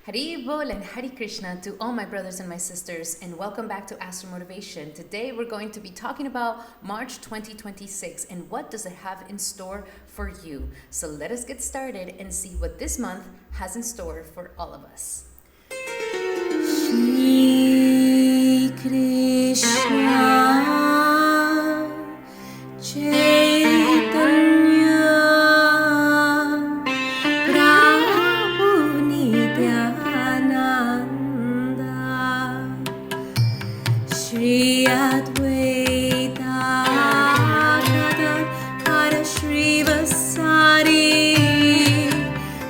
Hari Bol and Hari Krishna to all my brothers and my sisters, and welcome back to Astral Motivation. Today we're going to be talking about March 2026 and what does it have in store for you. So let us get started and see what this month has in store for all of us. Shri Krishna Chaitanya Prabhu Nityananda Shri Advaita Gadadhara Shrivasari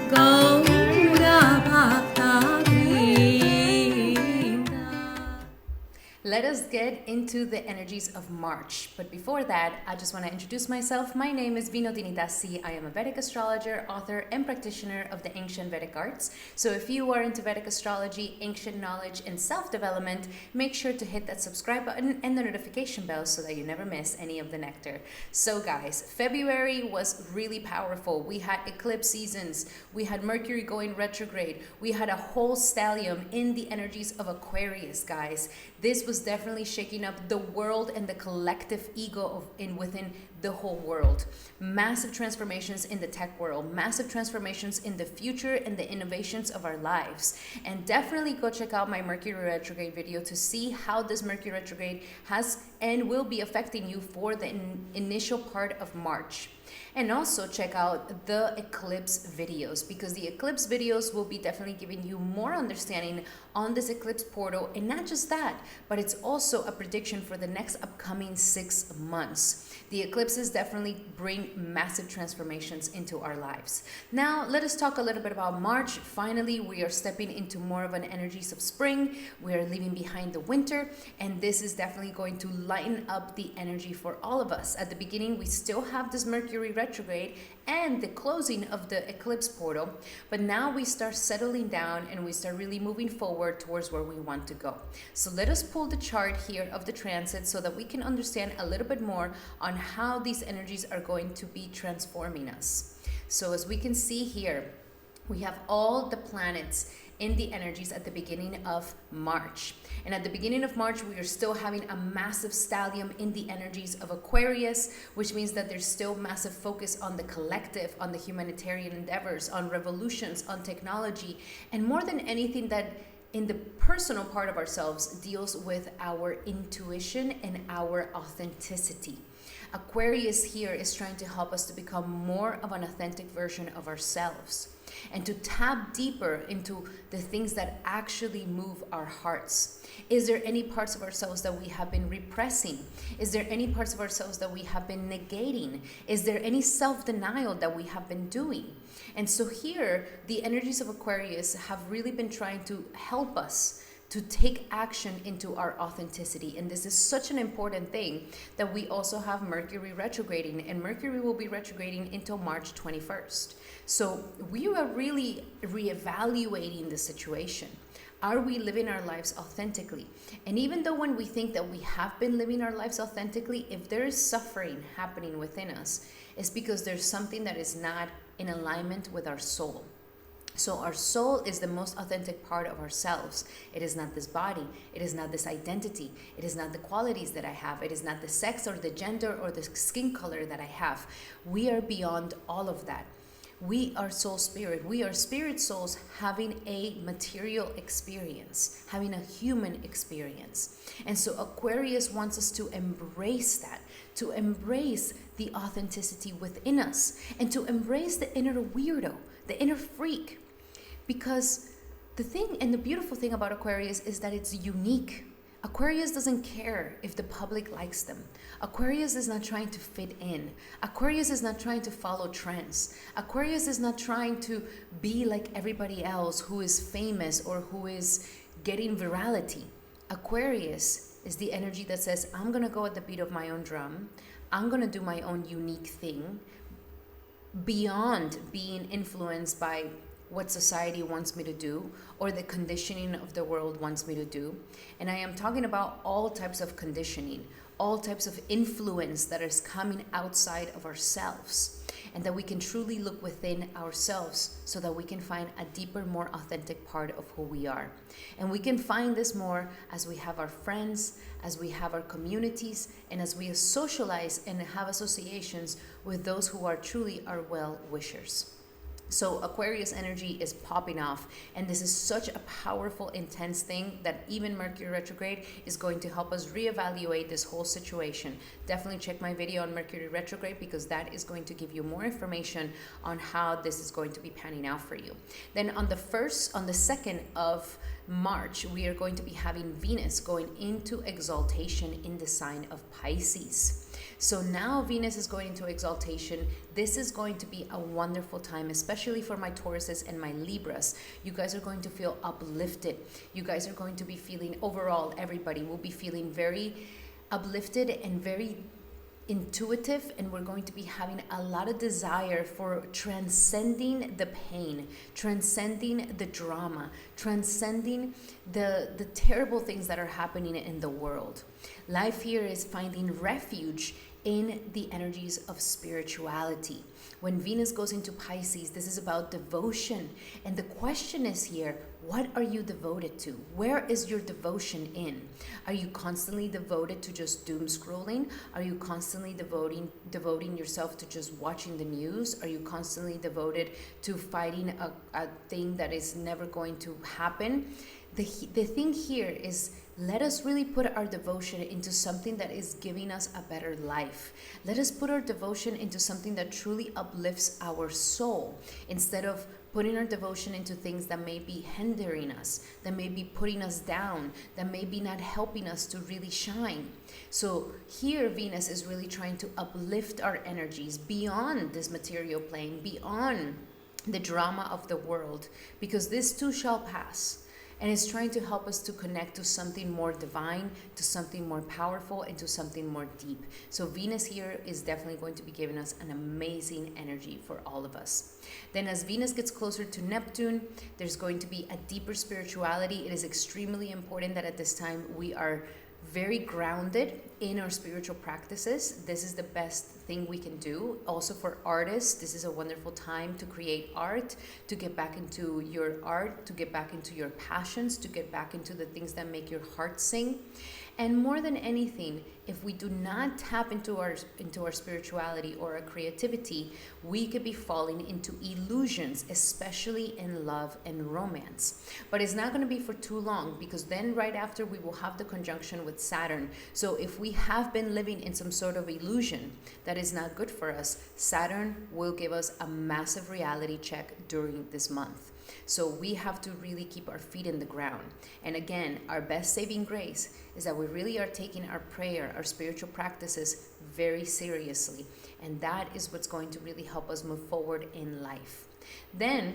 Gaura Bhakta-vrinda. Let us get into the energies of March. But before that, I just want to introduce myself. My name is Vinodini Dasi. I am a Vedic astrologer, author, and practitioner of the ancient Vedic arts. So if you are into Vedic astrology, ancient knowledge, and self-development, make sure to hit that subscribe button and the notification bell so that you never miss any of the nectar. So guys, February was really powerful. We had eclipse seasons. We had Mercury going retrograde. We had a whole stellium in the energies of Aquarius, guys. This was definitely shaking up the world and the collective ego within the whole world. Massive transformations in the tech world, massive transformations in the future and the innovations of our lives. And definitely go check out my Mercury retrograde video to see how this Mercury retrograde has and will be affecting you for the initial part of March. And also check out the eclipse videos, because the eclipse videos will be definitely giving you more understanding on this eclipse portal. And not just that, but it's also a prediction for the next upcoming 6 months. The eclipses definitely bring massive transformations into our lives. Now, let us talk a little bit about March. Finally, we are stepping into more of an energies of spring. We are leaving behind the winter, and this is definitely going to lighten up the energy for all of us. At the beginning, we still have this Mercury retrograde and the closing of the eclipse portal, but now we start settling down and we start really moving forward towards where we want to go. So let us pull the chart here of the transit so that we can understand a little bit more on how these energies are going to be transforming us. So as we can see here, we have all the planets in the energies at the beginning of March. And at the beginning of March, we are still having a massive stellium in the energies of Aquarius, which means that there's still massive focus on the collective, on the humanitarian endeavors, on revolutions, on technology, and more than anything that in the personal part of ourselves deals with our intuition and our authenticity. Aquarius here is trying to help us to become more of an authentic version of ourselves and to tap deeper into the things that actually move our hearts. Is there any parts of ourselves that we have been repressing? Is there any parts of ourselves that we have been negating? Is there any self-denial that we have been doing? And so here, the energies of Aquarius have really been trying to help us to take action into our authenticity. And this is such an important thing that we also have Mercury retrograding, and Mercury will be retrograding until March 21st. So we are really reevaluating the situation. Are we living our lives authentically? And even though when we think that we have been living our lives authentically, if there is suffering happening within us, it's because there's something that is not in alignment with our soul. So our soul is the most authentic part of ourselves. It is not this body. It is not this identity. It is not the qualities that I have. It is not the sex or the gender or the skin color that I have. We are beyond all of that. We are soul spirit. We are spirit souls having a material experience, having a human experience. And so Aquarius wants us to embrace that, to embrace the authenticity within us, and to embrace the inner weirdo, the inner freak. Because the thing and the beautiful thing about Aquarius is that it's unique. Aquarius doesn't care if the public likes them. Aquarius is not trying to fit in. Aquarius is not trying to follow trends. Aquarius is not trying to be like everybody else who is famous or who is getting virality. Aquarius is the energy that says, I'm going to go at the beat of my own drum. I'm going to do my own unique thing beyond being influenced by what society wants me to do or the conditioning of the world wants me to do. And I am talking about all types of conditioning, all types of influence that is coming outside of ourselves. and that we can truly look within ourselves so that we can find a deeper, more authentic part of who we are. And we can find this more as we have our friends, as we have our communities, and as we socialize and have associations with those who are truly our well-wishers. So Aquarius energy is popping off, and this is such a powerful, intense thing that even Mercury retrograde is going to help us reevaluate this whole situation. Definitely check my video on Mercury retrograde, because that is going to give you more information on how this is going to be panning out for you. Then on the 2nd of March, we are going to be having Venus going into exaltation in the sign of Pisces. So now Venus is going into exaltation. This is going to be a wonderful time, especially for my Tauruses and my Libras. You guys are going to feel uplifted. You guys are going to be feeling, overall, everybody will be feeling very uplifted and very intuitive, and we're going to be having a lot of desire for transcending the pain, transcending the drama, transcending the terrible things that are happening in the world. Life here is finding refuge in the energies of spirituality. When Venus goes into Pisces, this is about devotion. And the question is here, what are you devoted to? Where is your devotion in? Are you constantly devoted to just doom scrolling? Are you constantly devoting yourself to just watching the news? Are you constantly devoted to fighting a thing that is never going to happen? The thing here is, let us really put our devotion into something that is giving us a better life. Let us put our devotion into something that truly uplifts our soul, instead of putting our devotion into things that may be hindering us, that may be putting us down, that may be not helping us to really shine. So here Venus is really trying to uplift our energies beyond this material plane, beyond the drama of the world, because this too shall pass. And it's trying to help us to connect to something more divine, to something more powerful, and to something more deep. So Venus here is definitely going to be giving us an amazing energy for all of us. Then as Venus gets closer to Neptune, there's going to be a deeper spirituality. It is extremely important that at this time we are very grounded in our spiritual practices. This is the best thing we can do. Also for artists, this is a wonderful time to create art, to get back into your art, to get back into your passions, to get back into the things that make your heart sing. And more than anything, if we do not tap into our spirituality or our creativity, we could be falling into illusions, especially in love and romance. But it's not going to be for too long, because then right after we will have the conjunction with Saturn. So if we have been living in some sort of illusion that is not good for us, Saturn will give us a massive reality check during this month. So we have to really keep our feet in the ground. And again, our best saving grace is that we really are taking our prayer, our spiritual practices very seriously. And that is what's going to really help us move forward in life. Then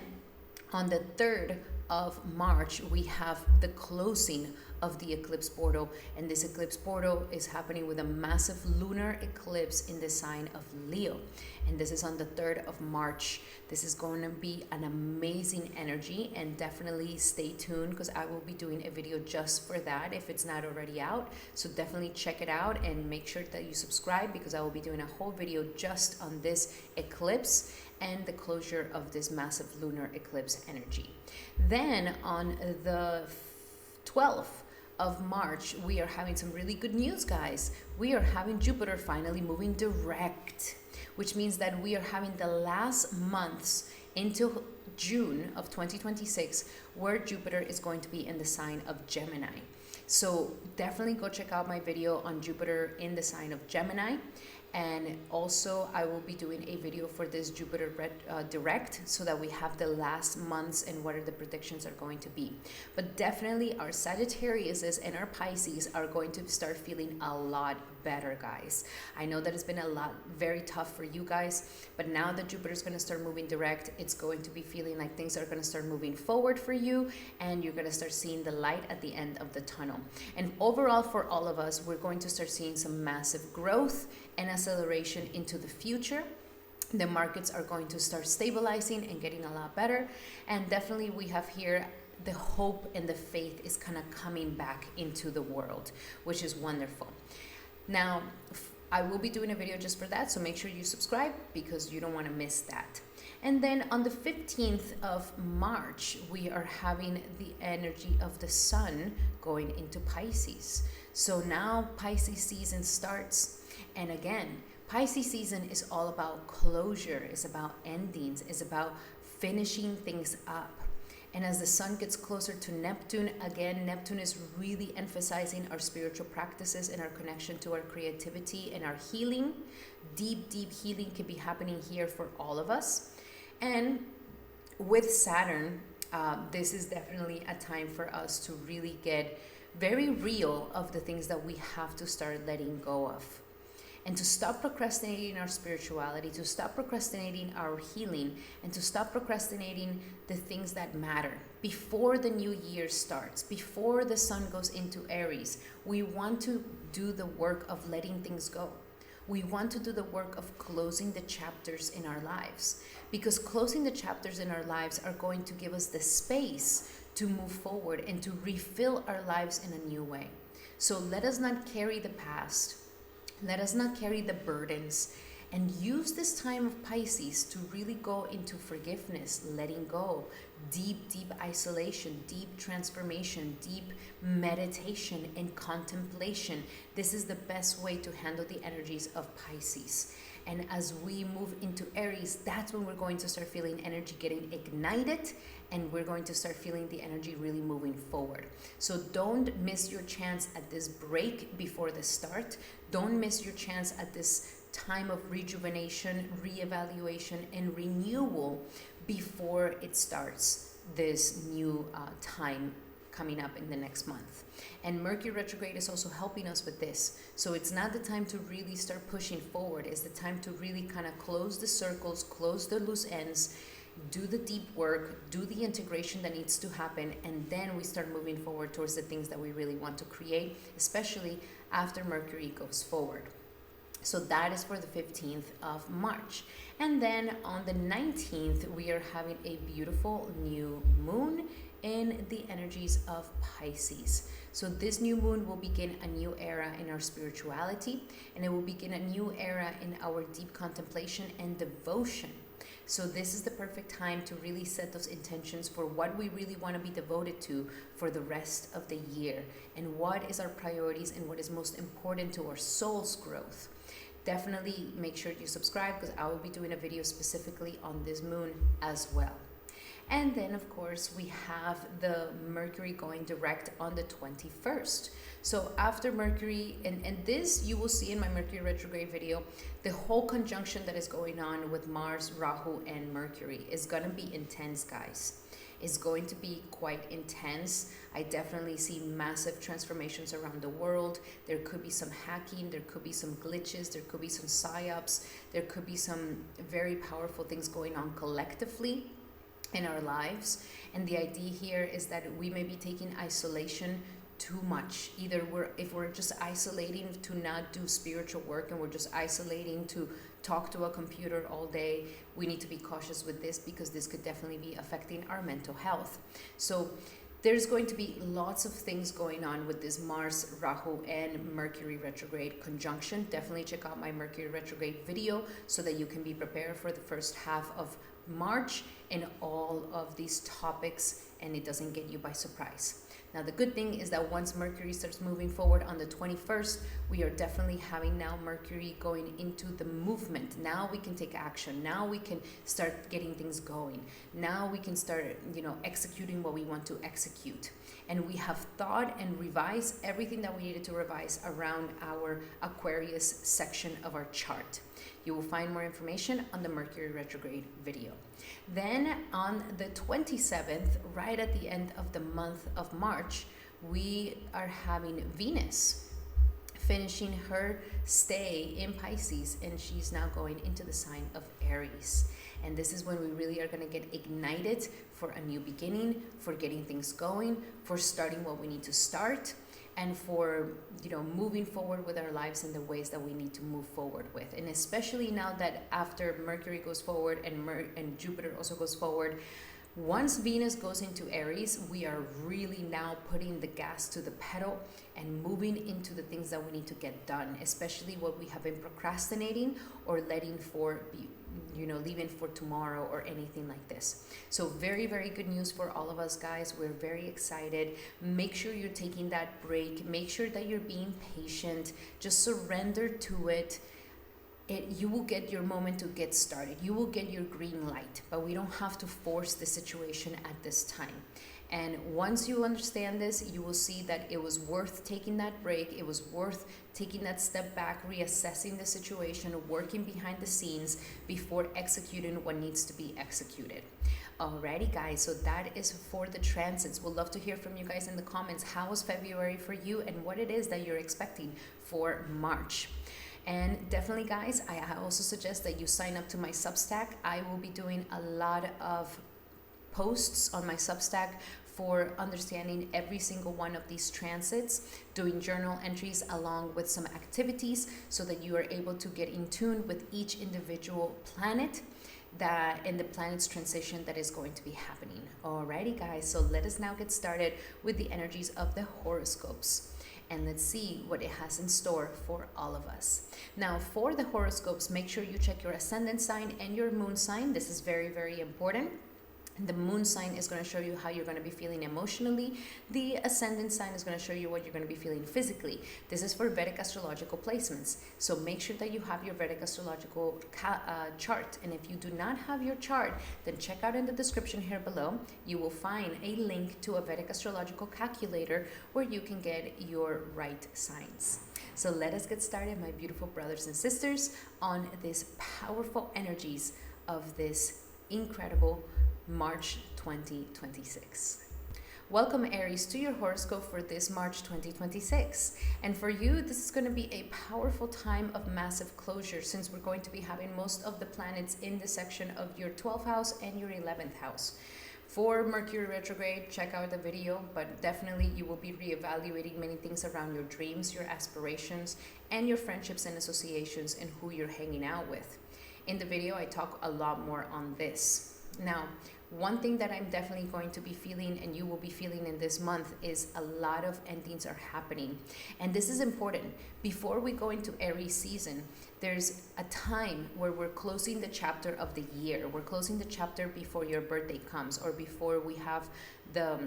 on the 3rd of March, we have the closing of the eclipse portal, and this eclipse portal is happening with a massive lunar eclipse in the sign of Leo, and this is on the 3rd of March. This is going to be an amazing energy, and definitely stay tuned, because I will be doing a video just for that if it's not already out. So definitely check it out and make sure that you subscribe, because I will be doing a whole video just on this eclipse and the closure of this massive lunar eclipse energy. Then on the 12th of March, we are having some really good news, guys. We are having Jupiter finally moving direct, which means that we are having the last months into June of 2026 where Jupiter is going to be in the sign of Gemini. So definitely go check out my video on Jupiter in the sign of Gemini. And also I will be doing a video for this Jupiter direct, so that we have the last months and what are the predictions are going to be. But definitely our Sagittarius and our Pisces are going to start feeling a lot better, guys. I know that it's been a lot very tough for you guys, but now that Jupiter is going to start moving direct, it's going to be feeling like things are going to start moving forward for you, and you're going to start seeing the light at the end of the tunnel. And overall for all of us, we're going to start seeing some massive growth and acceleration into the future. The markets are going to start stabilizing and getting a lot better, and definitely we have here the hope and the faith is kind of coming back into the world, which is wonderful. Now I will be doing a video just for that, so make sure you subscribe because you don't want to miss that. And then on the 15th of March, we are having the energy of the sun going into Pisces. So now Pisces season starts. And again, Pisces season is all about closure, it's about endings, it's about finishing things up. And as the sun gets closer to Neptune, again, Neptune is really emphasizing our spiritual practices and our connection to our creativity and our healing. Deep, deep healing can be happening here for all of us. And with Saturn, this is definitely a time for us to really get very real of the things that we have to start letting go of. And to stop procrastinating our spirituality, to stop procrastinating our healing, and to stop procrastinating the things that matter. Before the new year starts, before the sun goes into Aries, we want to do the work of letting things go. We want to do the work of closing the chapters in our lives, because closing the chapters in our lives are going to give us the space to move forward and to refill our lives in a new way. So let us not carry the past. Let us not carry the burdens, and use this time of Pisces to really go into forgiveness, letting go, deep, deep isolation, deep transformation, deep meditation and contemplation. This is the best way to handle the energies of Pisces. And as we move into Aries, that's when we're going to start feeling energy getting ignited, and we're going to start feeling the energy really moving forward. So don't miss your chance at this break before the start. Don't miss your chance at this time of rejuvenation, reevaluation, and renewal before it starts this new time coming up in the next month. And Mercury retrograde is also helping us with this. So it's not the time to really start pushing forward. It's the time to really kind of close the circles, close the loose ends, do the deep work, do the integration that needs to happen, and then we start moving forward towards the things that we really want to create, especially after Mercury goes forward. So that is for the 15th of March. And then on the 19th, we are having a beautiful new moon in the energies of Pisces. So this new moon will begin a new era in our spirituality, and it will begin a new era in our deep contemplation and devotion. So this is the perfect time to really set those intentions for what we really want to be devoted to for the rest of the year, and what is our priorities and what is most important to our soul's growth. Definitely make sure you subscribe, because I will be doing a video specifically on this moon as well. And then, of course, we have the Mercury going direct on the 21st. So after Mercury, and this you will see in my Mercury retrograde video, the whole conjunction that is going on with Mars, Rahu, and Mercury is going to be intense, guys. It's going to be quite intense. I definitely see massive transformations around the world. There could be some hacking, there could be some glitches, there could be some psyops, there could be some very powerful things going on collectively in our lives. And the idea here is that we may be taking isolation too much. Either if we're just isolating to not do spiritual work, and we're just isolating to talk to a computer all day, we need to be cautious with this, because this could definitely be affecting our mental health. So there's going to be lots of things going on with this Mars, Rahu, and Mercury retrograde conjunction. Definitely check out my Mercury retrograde video so that you can be prepared for the first half of March and all of these topics, and it doesn't get you by surprise. Now, the good thing is that once Mercury starts moving forward on the 21st, we are definitely having now Mercury going into the movement. Now we can take action. Now we can start getting things going. Now we can start, executing what we want to execute. And we have thought and revised everything that we needed to revise around our Aquarius section of our chart. You will find more information on the Mercury retrograde video. Then on the 27th, right at the end of the month of March, we are having Venus finishing her stay in Pisces, and she's now going into the sign of Aries. And this is when we really are going to get ignited for a new beginning, for getting things going, for starting what we need to start, and for moving forward with our lives in the ways that we need to move forward with. And especially now that after Mercury goes forward and Jupiter also goes forward, Once Venus goes into Aries, we are really now putting the gas to the pedal and moving into the things that we need to get done, especially what we have been procrastinating or letting for leaving for tomorrow or anything like this. So very, very good news for all of us, guys. We're very excited. Make sure you're taking that break. Make sure that you're being patient. Just surrender to it. You will get your moment to get started. You will get your green light, but we don't have to force the situation at this time. And once you understand this, you will see that it was worth taking that break. It was worth taking that step back, reassessing the situation, working behind the scenes before executing what needs to be executed. Alrighty, guys, so that is for the transits. We'll love to hear from you guys in the comments. How was February for you and what it is that you're expecting for March? And definitely, guys, I also suggest that you sign up to my Substack. I will be doing a lot of posts on my Substack for understanding every single one of these transits, doing journal entries along with some activities so that you are able to get in tune with each individual planet and the planet's transition that is going to be happening. Alrighty, guys, so let us now get started with the energies of the horoscopes. And let's see what it has in store for all of us. Now, for the horoscopes, make sure you check your ascendant sign and your moon sign. This is very, very important. The moon sign is going to show you how you're going to be feeling emotionally. The ascendant sign is going to show you what you're going to be feeling physically. This is for Vedic astrological placements. So make sure that you have your Vedic astrological chart. And if you do not have your chart, then check out in the description here below. You will find a link to a Vedic astrological calculator where you can get your right signs. So let us get started, my beautiful brothers and sisters, on these powerful energies of this incredible March 2026. Welcome, Aries, to your horoscope for this March 2026. And for you, this is going to be a powerful time of massive closure, since we're going to be having most of the planets in the section of your 12th house and your 11th house. For Mercury retrograde, check out the video, but definitely you will be reevaluating many things around your dreams, your aspirations, and your friendships and associations and who you're hanging out with. In the video, I talk a lot more on this. Now, one thing that I'm definitely going to be feeling, and you will be feeling in this month, is a lot of endings are happening. And this is important. Before we go into Aries season, there's a time where we're closing the chapter of the year. We're closing the chapter before your birthday comes, or before we have the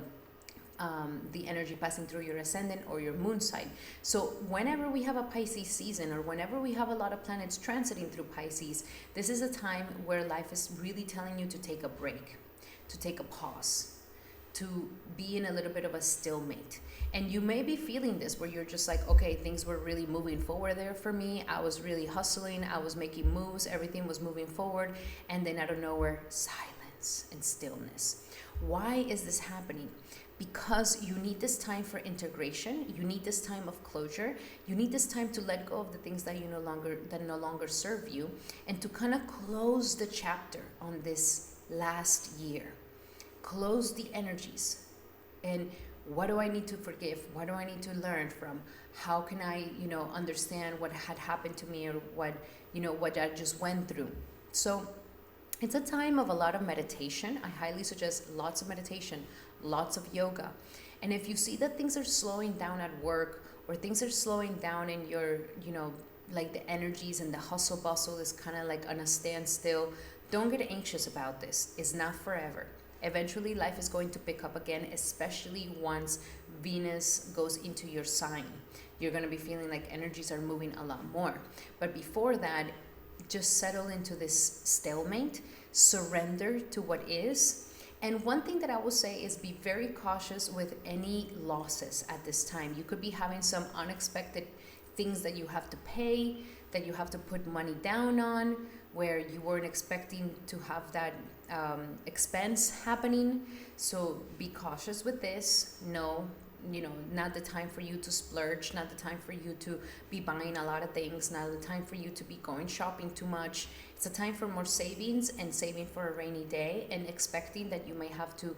energy passing through your ascendant or your moon sign. So whenever we have a Pisces season, or whenever we have a lot of planets transiting through Pisces, this is a time where life is really telling you to take a break, to take a pause, to be in a little bit of a stalemate. And you may be feeling this, where you're just like, okay, things were really moving forward there for me. I was really hustling. I was making moves. Everything was moving forward. And then out of nowhere, silence and stillness. Why is this happening? Because you need this time for integration. You need this time of closure. You need this time to let go of the things that no longer serve you, and to kind of close the chapter on this last year. Close the energies. And what do I need to forgive? What do I need to learn from? How can I, understand what had happened to me, or what I just went through? So it's a time of a lot of meditation. I highly suggest lots of meditation, lots of yoga. And if you see that things are slowing down at work, or things are slowing down in your, like the energies and the hustle bustle is kind of like on a standstill, don't get anxious about this. It's not forever. Eventually, life is going to pick up again, especially once Venus goes into your sign. You're going to be feeling like energies are moving a lot more. But before that, just settle into this stalemate, surrender to what is. And one thing that I will say is be very cautious with any losses at this time. You could be having some unexpected things that you have to pay, that you have to put money down on, where you weren't expecting to have that expense happening. So be cautious with this. No, not the time for you to splurge, not the time for you to be buying a lot of things, not the time for you to be going shopping too much. It's a time for more savings and saving for a rainy day, and expecting that you may have to,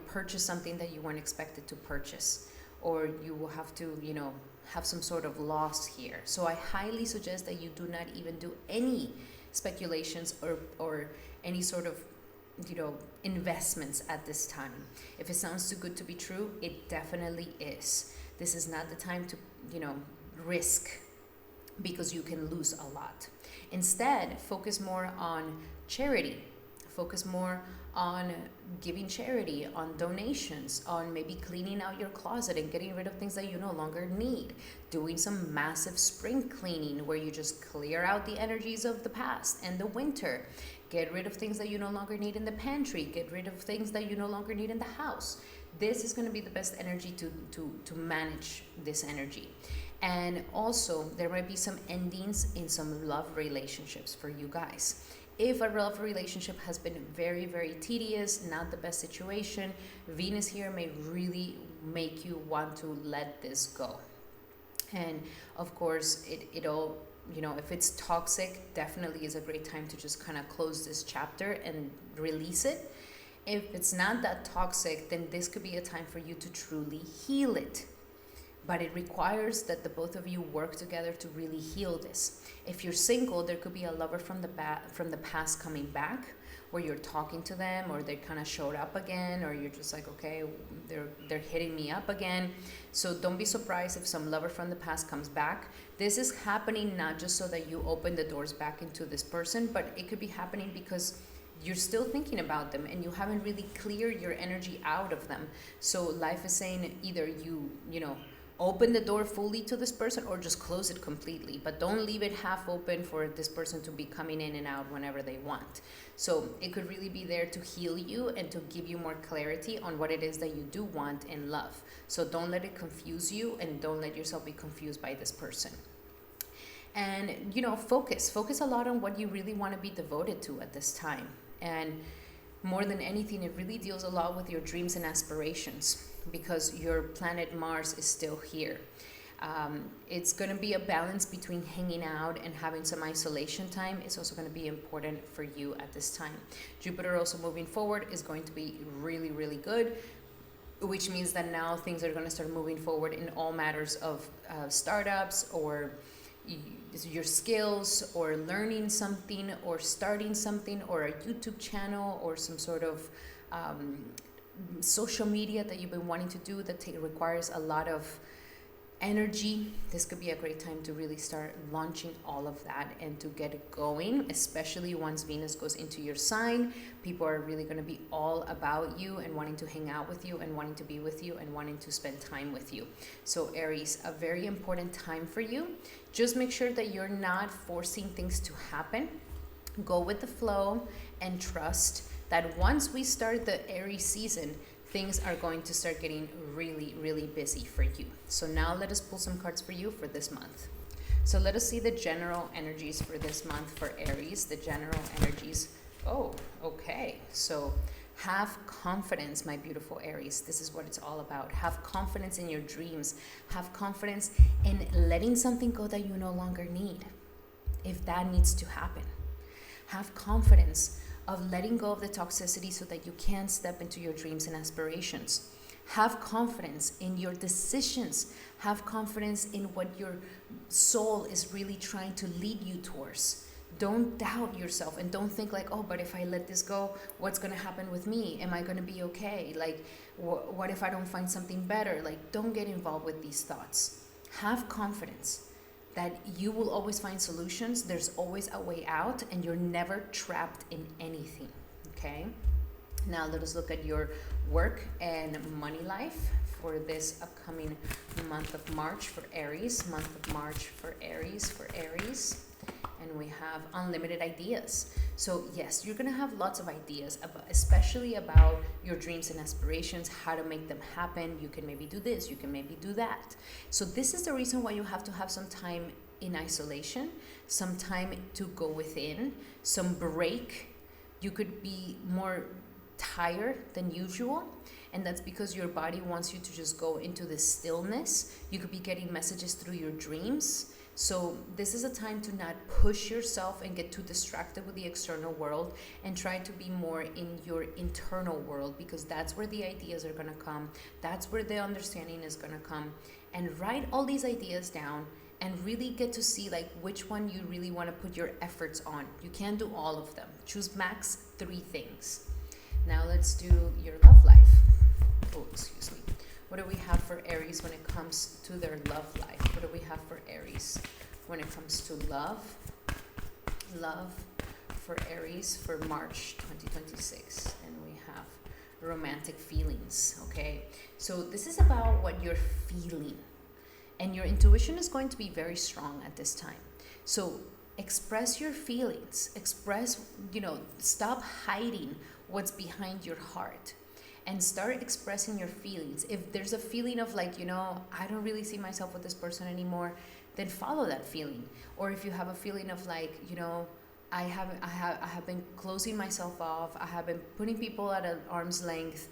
purchase something that you weren't expected to purchase, or you will have to, have some sort of loss here. So I highly suggest that you do not even do any speculations or any sort of, investments at this time. If it sounds too good to be true, it definitely is. This is not the time to, risk, because you can lose a lot. Instead, focus more on charity. Focus more on giving charity, on donations, on maybe cleaning out your closet and getting rid of things that you no longer need. Doing some massive spring cleaning where you just clear out the energies of the past and the winter. Get rid of things that you no longer need in the pantry. Get rid of things that you no longer need in the house. This is going to be the best energy to manage this energy. And also, there might be some endings in some love relationships for you guys. If a love relationship has been very, very tedious, not the best situation, Venus here may really make you want to let this go. And of course, it all, if it's toxic, definitely is a great time to just kind of close this chapter and release it. If it's not that toxic, then this could be a time for you to truly heal it. But it requires that the both of you work together to really heal this. If you're single, there could be a lover from the past coming back, where you're talking to them, or they kind of showed up again, or you're just like, okay, they're hitting me up again. So don't be surprised if some lover from the past comes back. This is happening not just so that you open the doors back into this person, but it could be happening because you're still thinking about them and you haven't really cleared your energy out of them. So life is saying either you open the door fully to this person or just close it completely, but don't leave it half open for this person to be coming in and out whenever they want. So it could really be there to heal you and to give you more clarity on what it is that you do want in love. So don't let it confuse you, and don't let yourself be confused by this person. And focus a lot on what you really want to be devoted to at this time. And more than anything, it really deals a lot with your dreams and aspirations, because your planet Mars is still here. It's going to be a balance between hanging out and having some isolation time. It's also going to be important for you at this time. Jupiter also moving forward is going to be really, really good, which means that now things are going to start moving forward in all matters of startups, or your skills, or learning something, or starting something, or a YouTube channel, or some sort of social media that you've been wanting to do that requires a lot of energy. This could be a great time to really start launching all of that and to get it going, especially once Venus goes into your sign. People are really going to be all about you and wanting to hang out with you and wanting to be with you and wanting to spend time with you. So Aries, a very important time for you. Just make sure that you're not forcing things to happen. Go with the flow and trust that once we start the Aries season, things are going to start getting really, really busy for you. So now let us pull some cards for you for this month. So let us see the general energies for this month for Aries. The general energies. Oh, okay. So have confidence, my beautiful Aries. This is what it's all about. Have confidence in your dreams. Have confidence in letting something go that you no longer need, if that needs to happen. Have confidence of letting go of the toxicity so that you can step into your dreams and aspirations. Have confidence in your decisions. Have confidence in what your soul is really trying to lead you towards. Don't doubt yourself, and don't think like, oh, but if I let this go, what's going to happen with me? Am I going to be okay? Like, what if I don't find something better? Like, don't get involved with these thoughts. Have confidence that you will always find solutions. There's always a way out, and you're never trapped in anything, okay? Now let us look at your work and money life for this upcoming month of March for Aries. Month of March for Aries, and we have unlimited ideas. So yes, you're gonna have lots of ideas, especially about your dreams and aspirations, how to make them happen. You can maybe do this, you can maybe do that. So this is the reason why you have to have some time in isolation, some time to go within, some break. You could be more tired than usual, and that's because your body wants you to just go into this stillness. You could be getting messages through your dreams. So this is a time to not push yourself and get too distracted with the external world, and try to be more in your internal world, because that's where the ideas are going to come. That's where the understanding is going to come. And write all these ideas down and really get to see like which one you really want to put your efforts on. You can't do all of them. Choose max 3 things. Now let's do your love life. Oh, excuse me. What do we have for Aries when it comes to their love life? What do we have for Aries when it comes to love? Love for Aries for March 2026. And we have romantic feelings, okay? So this is about what you're feeling. And your intuition is going to be very strong at this time. So express your feelings. Stop hiding what's behind your heart and start expressing your feelings. If there's a feeling of like, I don't really see myself with this person anymore, then follow that feeling. Or if you have a feeling of like, I have been closing myself off, I have been putting people at an arm's length,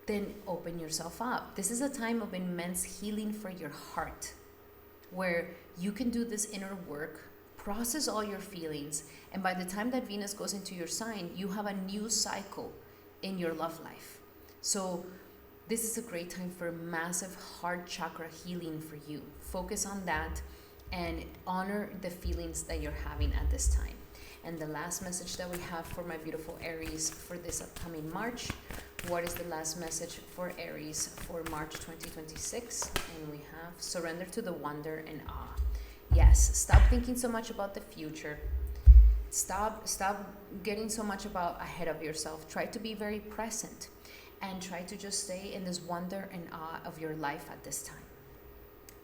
then open yourself up. This is a time of immense healing for your heart, where you can do this inner work, process all your feelings, and by the time that Venus goes into your sign, you have a new cycle in your love life. So this is a great time for massive heart chakra healing for you. Focus on that and honor the feelings that you're having at this time. And the last message that we have for my beautiful Aries for this upcoming March. What is the last message for Aries for March 2026? And we have surrender to the wonder and awe. Yes, stop thinking so much about the future. Stop getting so much about ahead of yourself. Try to be very present and try to just stay in this wonder and awe of your life at this time.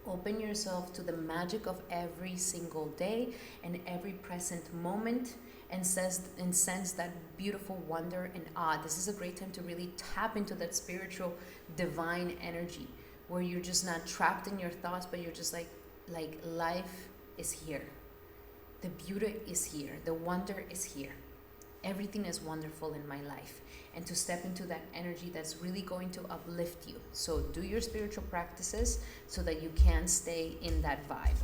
Open yourself to the magic of every single day and every present moment, and sense that beautiful wonder and awe. This is a great time to really tap into that spiritual divine energy where you're just not trapped in your thoughts, but you're just like life is here. The beauty is here. The wonder is here. Everything is wonderful in my life. And to step into that energy that's really going to uplift you. So do your spiritual practices so that you can stay in that vibe.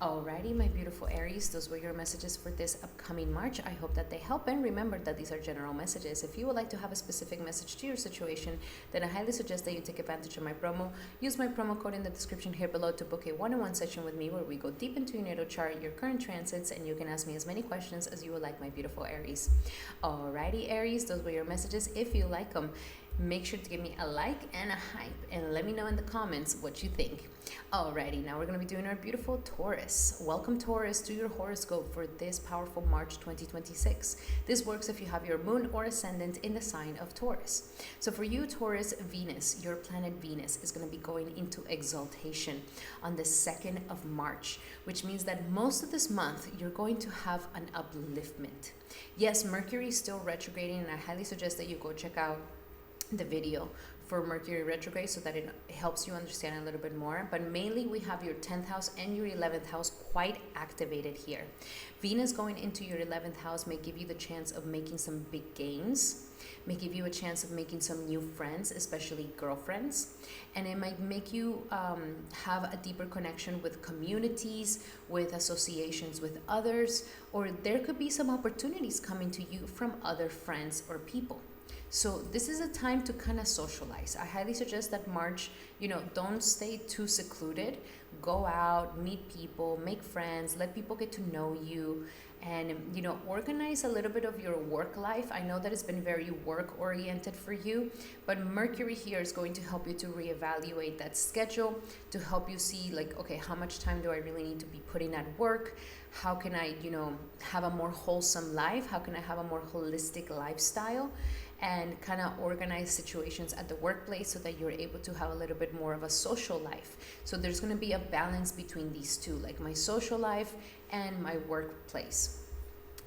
Alrighty, my beautiful Aries, those were your messages for this upcoming March. I hope that they help, and remember that these are general messages. If you would like to have a specific message to your situation, then I highly suggest that you take advantage of my promo. Use my promo code in the description here below to book a one-on-one session with me where we go deep into your natal chart, your current transits, and you can ask me as many questions as you would like, my beautiful Aries. Alrighty, Aries, those were your messages. If you like them, make sure to give me a like and a hype and let me know in the comments what you think. Alrighty, now we're going to be doing our beautiful Taurus. Welcome, Taurus, to your horoscope for this powerful March 2026. This works if you have your moon or ascendant in the sign of Taurus. So for you, Taurus, Venus, your planet Venus, is going to be going into exaltation on the 2nd of March, which means that most of this month you're going to have an upliftment. Yes, Mercury is still retrograding, and I highly suggest that you go check out the video for Mercury retrograde so that it helps you understand a little bit more. But mainly we have your 10th house and your 11th house quite activated here. Venus going into your 11th house may give you the chance of making some big gains, may give you a chance of making some new friends, especially girlfriends, and it might make you have a deeper connection with communities, with associations with others, or there could be some opportunities coming to you from other friends or people. So this is a time to kind of socialize. I highly suggest that March, don't stay too secluded. Go out, meet people, make friends, let people get to know you, and, organize a little bit of your work life. I know that it's been very work oriented for you, but Mercury here is going to help you to reevaluate that schedule, to help you see like, okay, how much time do I really need to be putting at work? How can I, have a more wholesome life? How can I have a more holistic lifestyle? And kind of organize situations at the workplace so that you're able to have a little bit more of a social life. So there's going to be a balance between these two, like my social life and my workplace.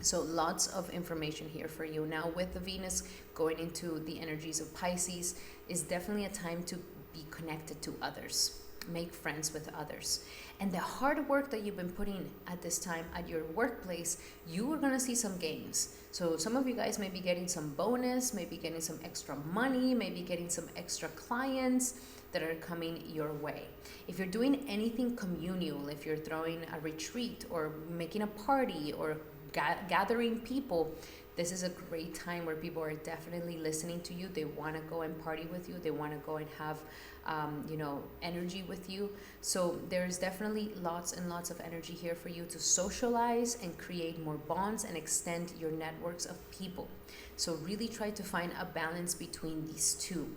So lots of information here for you. Now with the Venus going into the energies of Pisces, is definitely a time to be connected to others. Make friends with others. And the hard work that you've been putting at this time at your workplace, you are going to see some gains. So some of you guys may be getting some bonus, maybe getting some extra money, maybe getting some extra clients that are coming your way. If you're doing anything communal, if you're throwing a retreat or making a party or gathering people, This is a great time where people are definitely listening to you. They want to go and party with you. They want to go and have, energy with you. So there's definitely lots and lots of energy here for you to socialize and create more bonds and extend your networks of people. So really try to find a balance between these two.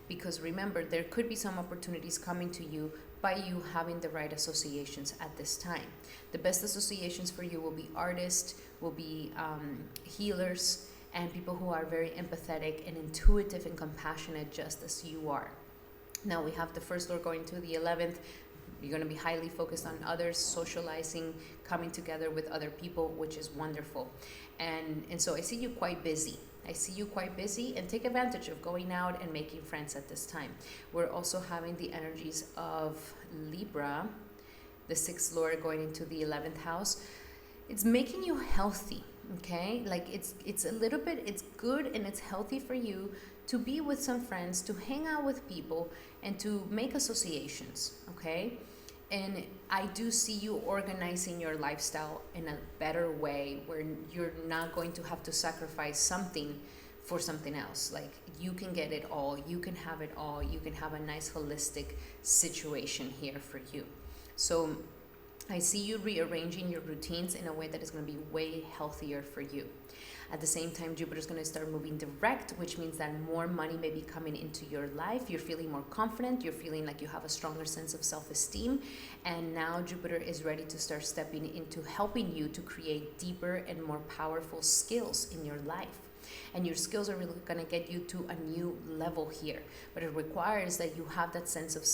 Because remember, there could be some opportunities coming to you by you having the right associations at this time. The best associations for you will be artists, will be healers, and people who are very empathetic and intuitive and compassionate just as you are. Now we have the first lord going to the 11th. You're going to be highly focused on others, socializing, coming together with other people, which is wonderful. And so I see you quite busy. And take advantage of going out and making friends at this time. We're also having the energies of Libra, the 6th lord going into the 11th house. It's making you healthy, okay? Like it's a little bit, it's good and it's healthy for you to be with some friends, to hang out with people, and to make associations, okay? And I do see you organizing your lifestyle in a better way where you're not going to have to sacrifice something for something else. Like you can get it all, you can have it all, you can have a nice holistic situation here for you. So I see you rearranging your routines in a way that is going to be way healthier for you. At the same time, Jupiter is going to start moving direct, which means that more money may be coming into your life. You're feeling more confident. You're feeling like you have a stronger sense of self-esteem. And now Jupiter is ready to start stepping into helping you to create deeper and more powerful skills in your life. And your skills are really going to get you to a new level here. But it requires that you have that sense of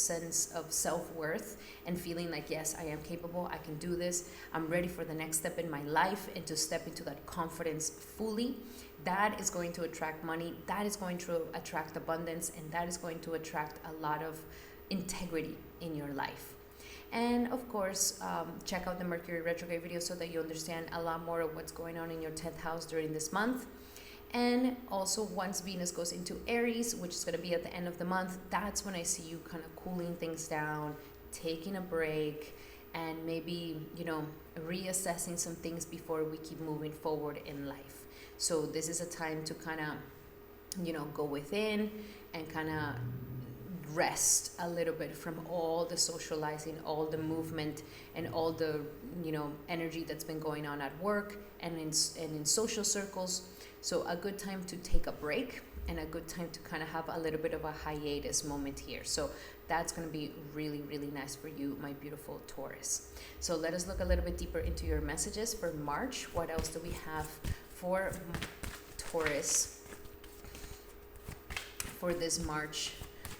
self-worth and feeling like, yes, I am capable, I can do this, I'm ready for the next step in my life, and to step into that confidence fully. That is going to attract money, that is going to attract abundance, and that is going to attract a lot of integrity in your life. And of course, check out the Mercury retrograde video so that you understand a lot more of what's going on in your 10th house during this month. And also once Venus goes into Aries, which is going to be at the end of the month, that's when I see you kind of cooling things down, taking a break, and maybe, reassessing some things before we keep moving forward in life. So this is a time to kind of, go within and kind of rest a little bit from all the socializing, all the movement, and all the, energy that's been going on at work and in social circles. So a good time to take a break and a good time to kind of have a little bit of a hiatus moment here. So that's going to be really, really nice for you, my beautiful Taurus. So let us look a little bit deeper into your messages for March. What else do we have for Taurus for this March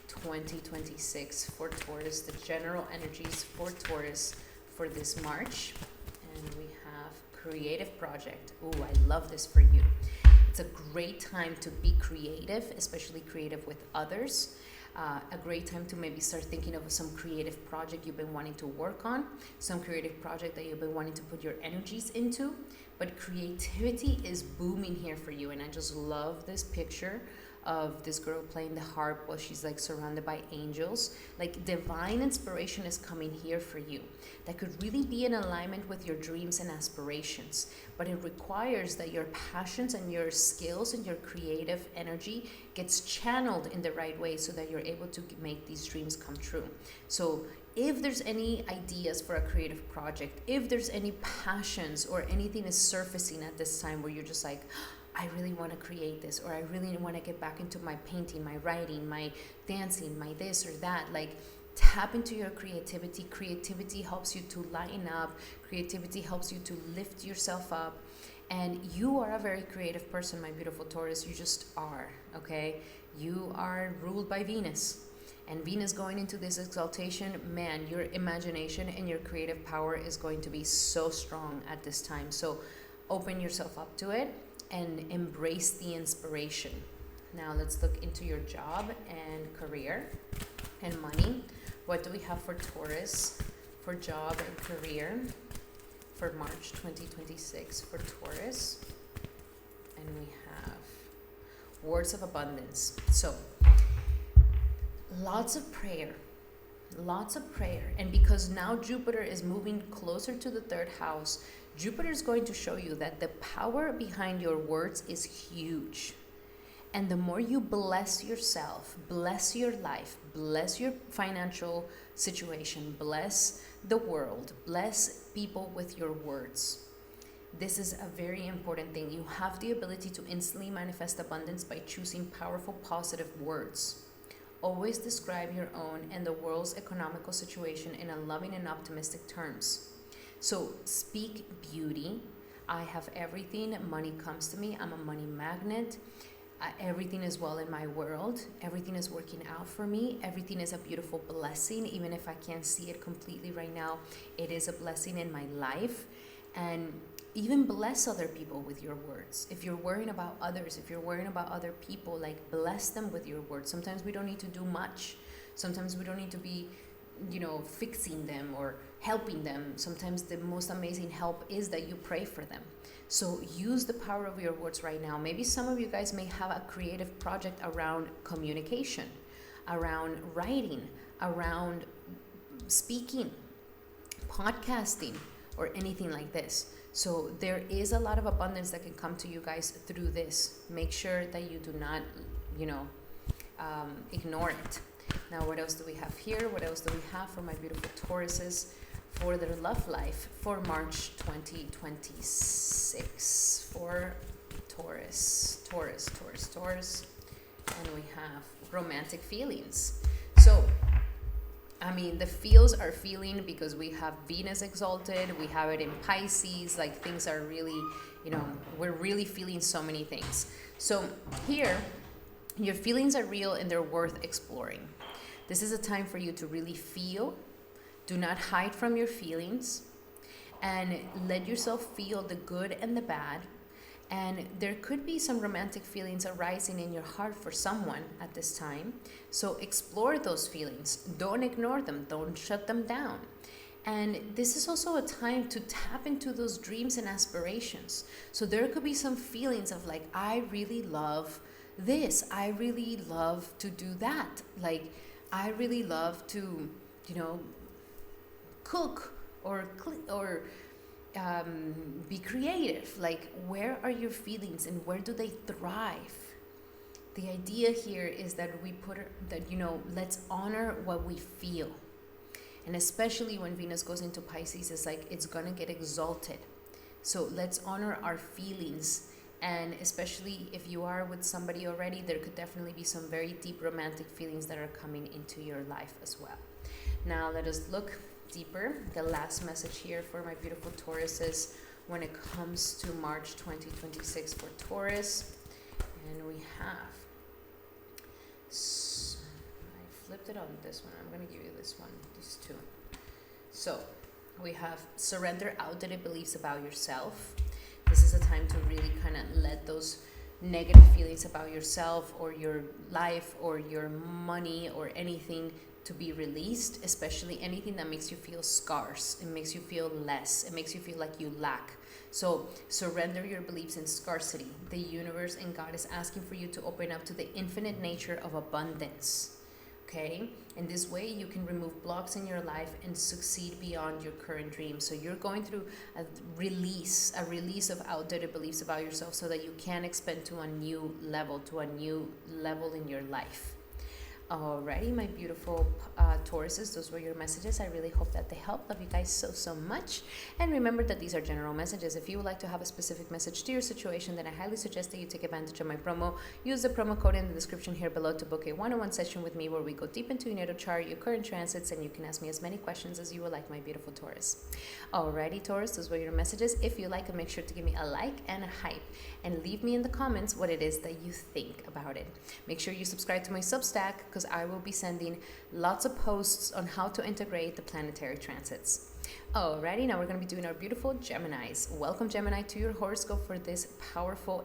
2026 for Taurus? The general energies for Taurus for this March. And we have creative project. Ooh, I love this for you. It's a great time to be creative, especially creative with others. A great time to maybe start thinking of some creative project you've been wanting to work on, some creative project that you've been wanting to put your energies into. But creativity is booming here for you. And I just love this picture of this girl playing the harp while she's like surrounded by angels. Like divine inspiration is coming here for you. That could really be in alignment with your dreams and aspirations. But it requires that your passions and your skills and your creative energy gets channeled in the right way so that you're able to make these dreams come true. So if there's any ideas for a creative project, if there's any passions or anything is surfacing at this time where you're just like, I really want to create this, or I really want to get back into my painting, my writing, my dancing, my this or that, like tap into your creativity. Creativity helps you to lighten up. Creativity helps you to lift yourself up. And you are a very creative person, my beautiful Taurus. You just are, okay? You are ruled by Venus. And Venus going into this exaltation, man, your imagination and your creative power is going to be so strong at this time. So open yourself up to it and embrace the inspiration. Now let's look into your job and career and money. What do we have for Taurus for job and career for March 2026 for Taurus? And we have words of abundance. So lots of prayer, lots of prayer. And because now Jupiter is moving closer to the third house, Jupiter is going to show you that the power behind your words is huge. And the more you bless yourself, bless your life, bless your financial situation, bless the world, bless people with your words. This is a very important thing. You have the ability to instantly manifest abundance by choosing powerful, positive words. Always describe your own and the world's economical situation in a loving and optimistic terms. So speak beauty. I have everything. Money comes to me. I'm a money magnet. Everything is well in my world. Everything is working out for me. Everything is a beautiful blessing. Even if I can't see it completely right now, it is a blessing in my life. And even bless other people with your words. If you're worrying about others, if you're worrying about other people, like bless them with your words. Sometimes we don't need to do much. Sometimes we don't need to be, fixing them or helping them. Sometimes the most amazing help is that you pray for them. So use the power of your words right now. Maybe some of you guys may have a creative project around communication, around writing, around speaking, podcasting, or anything like this. So there is a lot of abundance that can come to you guys through this. Make sure that you do not, ignore it. Now, what else do we have here? What else do we have for my beautiful Tauruses for their love life for March 2026? For Taurus. And we have romantic feelings. So, the feels are feeling because we have Venus exalted, we have it in Pisces, like things are really, we're really feeling so many things. So here, your feelings are real and they're worth exploring. This is a time for you to really feel. Do not hide from your feelings and let yourself feel the good and the bad. And there could be some romantic feelings arising in your heart for someone at this time. So explore those feelings. Don't ignore them. Don't shut them down. And this is also a time to tap into those dreams and aspirations. So there could be some feelings of like, I really love this. I really love to do that. Like, I really love to, cook or be creative. Like, where are your feelings and where do they thrive? The idea here is that let's honor what we feel. And especially when Venus goes into Pisces, it's like it's gonna get exalted. So let's honor our feelings. And especially if you are with somebody already, there could definitely be some very deep romantic feelings that are coming into your life as well. Now let us look deeper. The last message here for my beautiful Tauruses when it comes to March 2026 for Taurus. And we have, I flipped it on this one. I'm going to give you this one, these two. So we have surrender outdated beliefs about yourself. This is a time to really kind of let those negative feelings about yourself or your life or your money or anything to be released, especially anything that makes you feel scarce. It makes you feel less. It makes you feel like you lack. So surrender your beliefs in scarcity. The universe and God is asking for you to open up to the infinite nature of abundance. Okay? In this way, you can remove blocks in your life and succeed beyond your current dreams. So you're going through a release of outdated beliefs about yourself so that you can expand to a new level in your life. Alrighty, my beautiful Tauruses, those were your messages. I really hope that they help. Love you guys so much. And remember that these are general messages. If you would like to have a specific message to your situation, then I highly suggest that you take advantage of my promo. Use the promo code in the description here below to book a one-on-one session with me where we go deep into your natal chart, your current transits, and you can ask me as many questions as you would like, my beautiful Taurus. Alrighty, Taurus, those were your messages. If you like them, make sure to give me a like and a hype. And leave me in the comments what it is that you think about it. Make sure you subscribe to my Substack because I will be sending lots of posts on how to integrate the planetary transits. Alrighty, now we're going to be doing our beautiful Geminis. Welcome, Gemini, to your horoscope for this powerful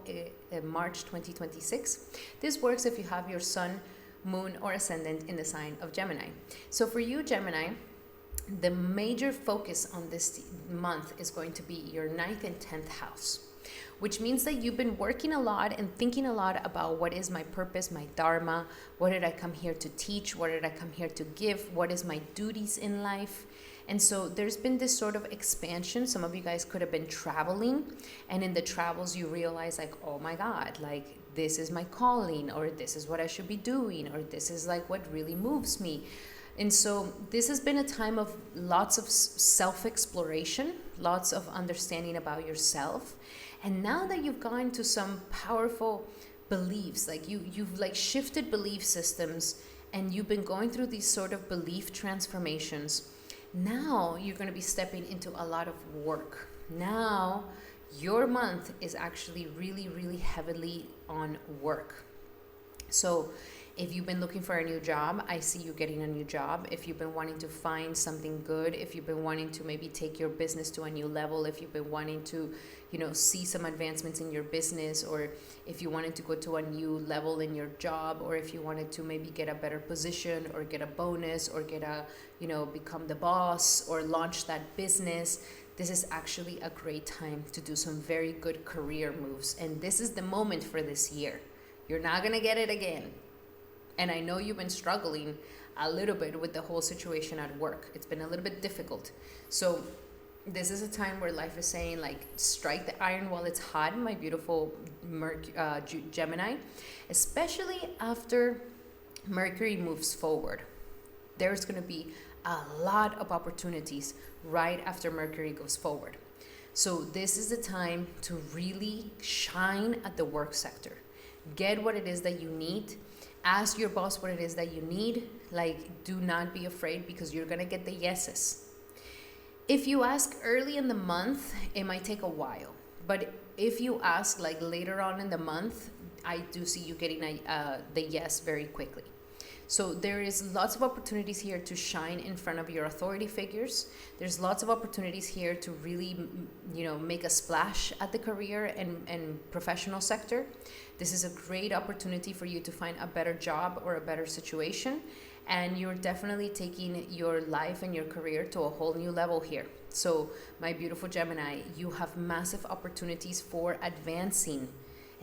March 2026. This works if you have your sun, moon, or ascendant in the sign of Gemini. So for you, Gemini, the major focus on this month is going to be your 9th and 10th house. which means that you've been working a lot and thinking a lot about what is my purpose, my dharma, what did I come here to teach, what did I come here to give, what is my duties in life. And so there's been this sort of expansion. Some of you guys could have been traveling, and in the travels you realize like, oh my God, like this is my calling, or this is what I should be doing, or this is like what really moves me. And so this has been a time of lots of self-exploration, lots of understanding about yourself. And now that you've gone to some powerful beliefs, like you've like shifted belief systems, and you've been going through these sort of belief transformations, now you're going to be stepping into a lot of work. Now your month is actually really, really heavily on work. So if you've been looking for a new job, I see you getting a new job. If you've been wanting to find something good, if you've been wanting to maybe take your business to a new level, if you've been wanting to, see some advancements in your business, or if you wanted to go to a new level in your job, or if you wanted to maybe get a better position or get a bonus or get a, become the boss or launch that business, this is actually a great time to do some very good career moves. And this is the moment for this year. You're not going to get it again. And I know you've been struggling a little bit with the whole situation at work. It's been a little bit difficult. So this is a time where life is saying, like, strike the iron while it's hot, my beautiful Gemini, especially after Mercury moves forward. There's going to be a lot of opportunities right after Mercury goes forward. So this is the time to really shine at the work sector. Get what it is that you need. Ask your boss what it is that you need. Like, do not be afraid, because you're going to get the yeses. If you ask early in the month, it might take a while. But if you ask like later on in the month, I do see you getting the yes very quickly. So there is lots of opportunities here to shine in front of your authority figures. There's lots of opportunities here to really, make a splash at the career and professional sector. This is a great opportunity for you to find a better job or a better situation. And you're definitely taking your life and your career to a whole new level here. So my beautiful Gemini, you have massive opportunities for advancing,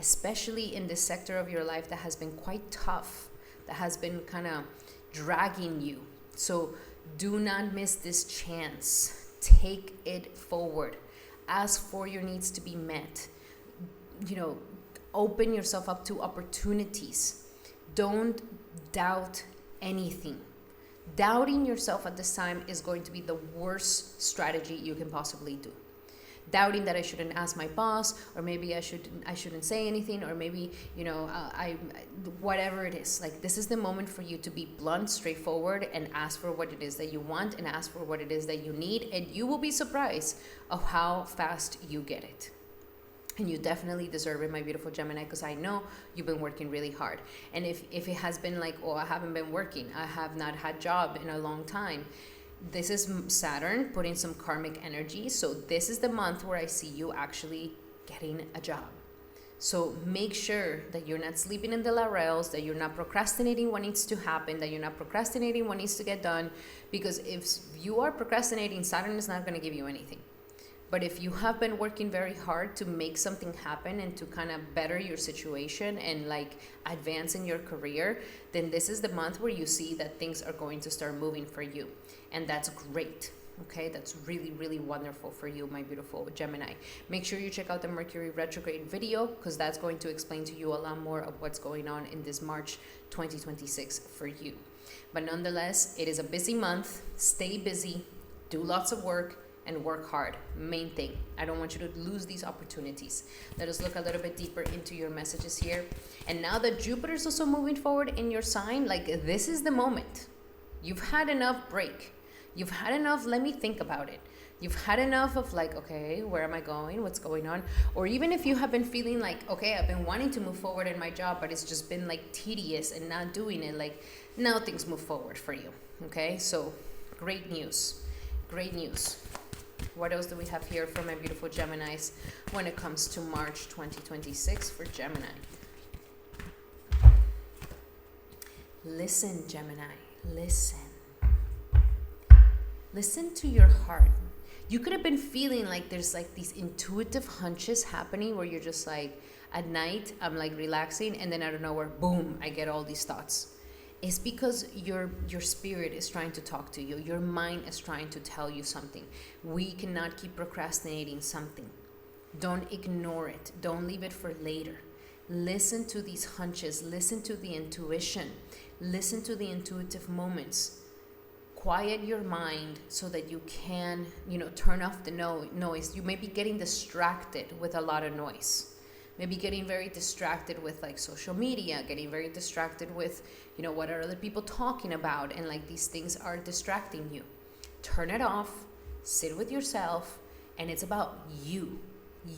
especially in this sector of your life that has been quite tough, that has been kind of dragging you. So do not miss this chance. Take it forward. Ask for your needs to be met. Open yourself up to opportunities. Don't doubt anything. Doubting yourself at this time is going to be the worst strategy you can possibly do. Doubting that I shouldn't ask my boss, or maybe I shouldn't say anything, or maybe whatever it is. Like, this is the moment for you to be blunt, straightforward, and ask for what it is that you want, and ask for what it is that you need, and you will be surprised of how fast you get it. And you definitely deserve it, my beautiful Gemini, because I know you've been working really hard. And if it has been like, oh, I haven't been working, I have not had a job in a long time, this is Saturn putting some karmic energy. So this is the month where I see you actually getting a job. So make sure that you're not sleeping in the laurels, that you're not procrastinating what needs to happen, that you're not procrastinating what needs to get done. Because if you are procrastinating, Saturn is not going to give you anything. But if you have been working very hard to make something happen and to kind of better your situation and like advance in your career, then this is the month where you see that things are going to start moving for you. And that's great. Okay, that's really, really wonderful for you, my beautiful Gemini. Make sure you check out the Mercury retrograde video, because that's going to explain to you a lot more of what's going on in this March 2026 for you. But nonetheless, it is a busy month. Stay busy, do lots of work, and work hard. Main thing. I don't want you to lose these opportunities. Let us look a little bit deeper into your messages here. And now that Jupiter is also moving forward in your sign, like, this is the moment. You've had enough break. You've had enough, let me think about it. You've had enough of like, okay, where am I going? What's going on? Or even if you have been feeling like, okay, I've been wanting to move forward in my job, but it's just been like tedious and not doing it. Like, now things move forward for you. Okay, so great news. Great news. What else do we have here for my beautiful Geminis when it comes to March 2026 for Gemini? Listen, Gemini, listen. Listen to your heart. You could have been feeling like there's like these intuitive hunches happening where you're just like, at night, I'm like relaxing, and then out of nowhere, boom, I get all these thoughts. It's because your spirit is trying to talk to you. Your mind is trying to tell you something. We cannot keep procrastinating something. Don't ignore it. Don't leave it for later. Listen to these hunches. Listen to the intuition. Listen to the intuitive moments. Quiet your mind so that you can, turn off the noise. You may be getting distracted with a lot of noise. Maybe getting very distracted with like social media, getting very distracted with, what are other people talking about? And like these things are distracting you. Turn it off, sit with yourself, and it's about you.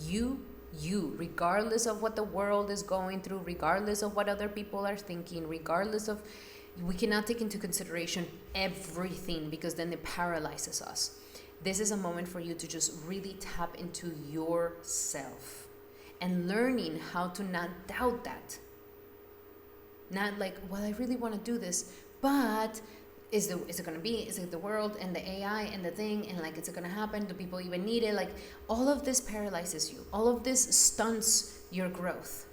You, regardless of what the world is going through, regardless of what other people are thinking, regardless of, we cannot take into consideration everything because then it paralyzes us. This is a moment for you to just really tap into yourself. And learning how to not doubt that. Not like, well, I really want to do this, but is it going to be? Is it the world and the AI and the thing? And like, is it going to happen? Do people even need it? Like, all of this paralyzes you. All of this stunts your growth.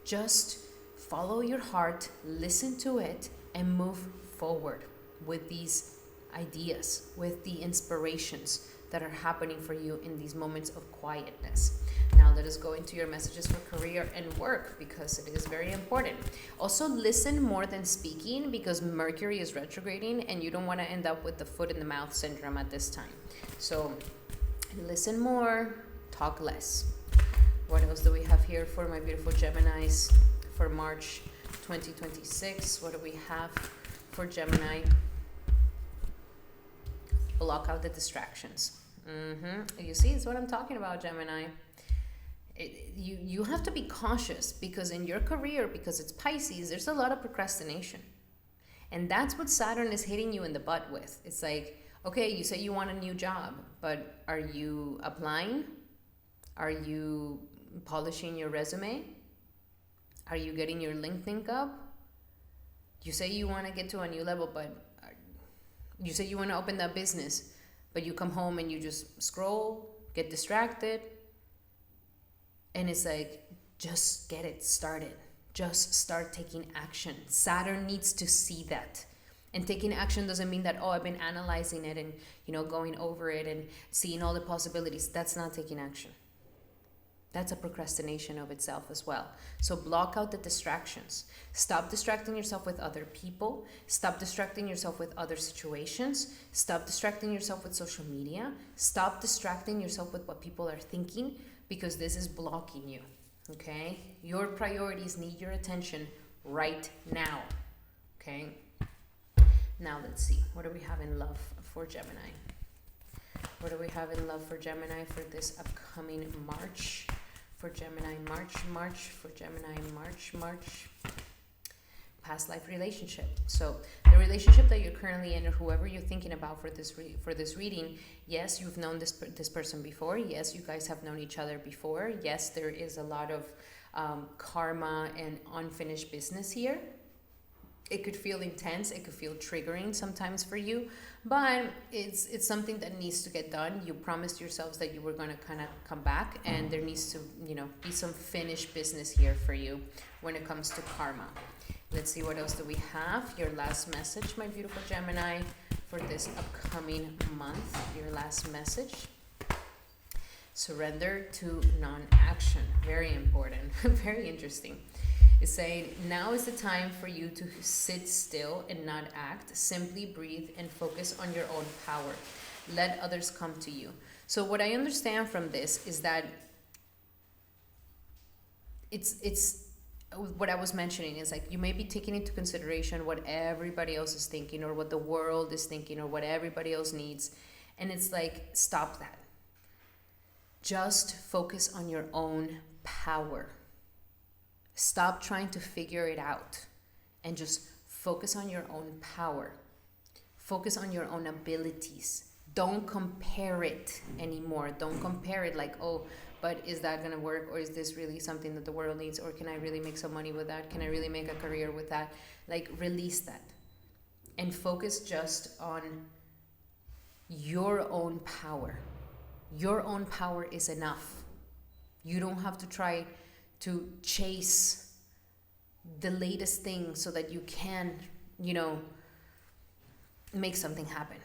Just follow your heart, listen to it, and move forward with these ideas, with the inspirations that are happening for you in these moments of quietness. Now let us go into your messages for career and work, because it is very important. Also, listen more than speaking, because Mercury is retrograding and you don't want to end up with the foot in the mouth syndrome at this time. So listen more, talk less. What else do we have here for my beautiful Geminis for March 2026? What do we have for Gemini? Block out the distractions. You see, it's what I'm talking about, Gemini. You have to be cautious, because in your career, because it's Pisces, there's a lot of procrastination. And that's what Saturn is hitting you in the butt with. It's like, okay, you say you want a new job, but are you applying? Are you polishing your resume? Are you getting your LinkedIn up? You say you want to get to a new level, but you say you want to open that business, but you come home and you just scroll, get distracted. And it's like, just get it started. Just start taking action. Saturn needs to see that. And taking action doesn't mean that, I've been analyzing it and, going over it and seeing all the possibilities. That's not taking action. That's a procrastination of itself as well. So block out the distractions. Stop distracting yourself with other people. Stop distracting yourself with other situations. Stop distracting yourself with social media. Stop distracting yourself with what people are thinking, because this is blocking you, okay? Your priorities need your attention right now, okay? Now let's see. What do we have in love for Gemini? What do we have in love for Gemini for this upcoming March? For Gemini, March, for Gemini, March. Past life relationship. So the relationship that you're currently in, or whoever you're thinking about for this reading, yes, you've known this person before. Yes, you guys have known each other before. Yes, there is a lot of karma and unfinished business here. It could feel intense. It could feel triggering sometimes for you, but it's something that needs to get done. You promised yourselves that you were going to kind of come back, and there needs to, be some finished business here for you when it comes to karma. Let's see, what else do we have? Your last message, my beautiful Gemini, for this upcoming month. Your last message. Surrender to non-action. Very important. Very interesting. It's saying, now is the time for you to sit still and not act. Simply breathe and focus on your own power. Let others come to you. So what I understand from this is that it's what I was mentioning is like, you may be taking into consideration what everybody else is thinking, or what the world is thinking, or what everybody else needs. And it's like, stop that. Just focus on your own power. Stop trying to figure it out and just focus on your own power. Focus on your own abilities. Don't compare it anymore. Don't compare it like, but is that going to work? Or is this really something that the world needs? Or can I really make some money with that? Can I really make a career with that? Like, release that and focus just on your own power. Your own power is enough. You don't have to try to chase the latest thing so that you can, make something happen.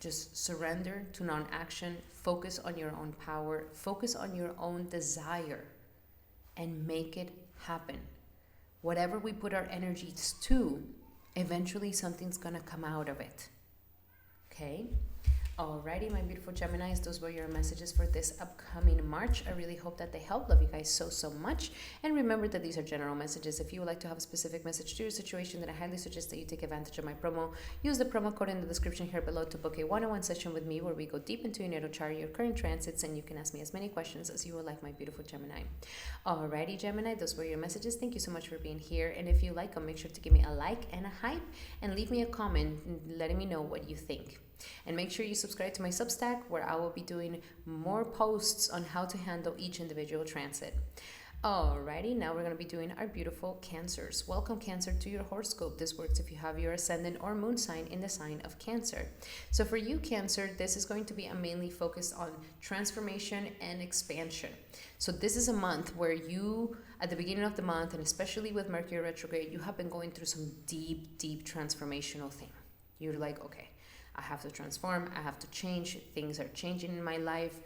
Just surrender to non-action, focus on your own power, focus on your own desire, and make it happen. Whatever we put our energies to, eventually something's gonna come out of it. Okay? Alrighty, my beautiful Geminis, those were your messages for this upcoming March. I really hope that they help. Love you guys so, so much. And remember that these are general messages. If you would like to have a specific message to your situation, then I highly suggest that you take advantage of my promo. Use the promo code in the description here below to book a one-on-one session with me where we go deep into your natal chart, your current transits, and you can ask me as many questions as you would like, my beautiful Gemini. Alrighty, Gemini, those were your messages. Thank you so much for being here. And if you like them, make sure to give me a like and a hype and leave me a comment letting me know what you think. And make sure you subscribe to my Substack where I will be doing more posts on how to handle each individual transit. Alrighty, now we're going to be doing our beautiful Cancers. Welcome, Cancer, to your horoscope. This works if you have your ascendant or moon sign in the sign of Cancer. So for you, Cancer, this is going to be a mainly focused on transformation and expansion. So this is a month where you, at the beginning of the month, and especially with Mercury retrograde, you have been going through some deep, deep transformational thing. You're like, okay, I have to transform, I have to change, things are changing in my life.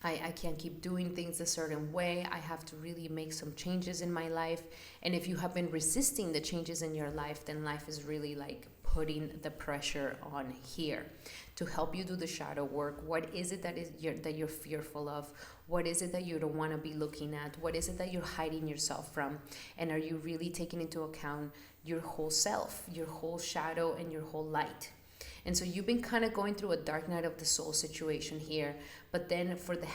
I can't keep doing things a certain way. I have to really make some changes in my life. And if you have been resisting the changes in your life, then life is really like putting the pressure on here to help you do the shadow work. What is it that you're fearful of? What is it that you don't want to be looking at? What is it that you're hiding yourself from? And are you really taking into account your whole self, your whole shadow, and your whole light? And so you've been kind of going through a dark night of the soul situation here. But then for the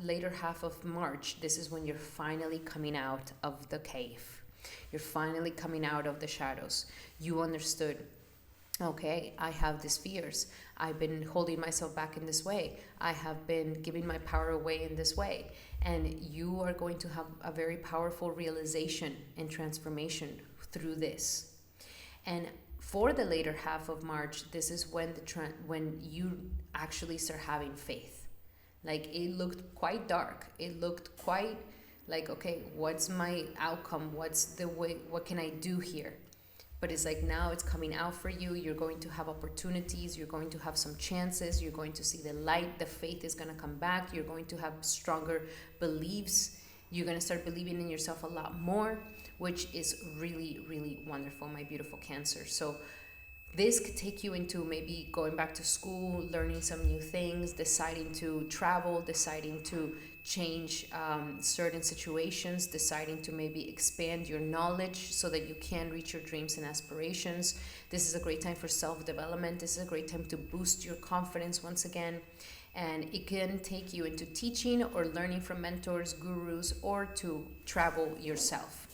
later half of March, this is when you're finally coming out of the cave. You're finally coming out of the shadows. You understood, okay, I have these fears. I've been holding myself back in this way. I have been giving my power away in this way. And you are going to have a very powerful realization and transformation through this. And for the later half of March, this is when when you actually start having faith. Like, it looked quite dark. It looked quite like, okay, what's my outcome? What's the way? What can I do here? But it's like now it's coming out for you. You're going to have opportunities. You're going to have some chances. You're going to see the light. The faith is going to come back. You're going to have stronger beliefs. You're going to start believing in yourself a lot more, which is really, really wonderful, my beautiful Cancer. So this could take you into maybe going back to school, learning some new things, deciding to travel, deciding to change certain situations, deciding to maybe expand your knowledge so that you can reach your dreams and aspirations. This is a great time for self-development. This is a great time to boost your confidence once again. And it can take you into teaching or learning from mentors, gurus, or to travel yourself.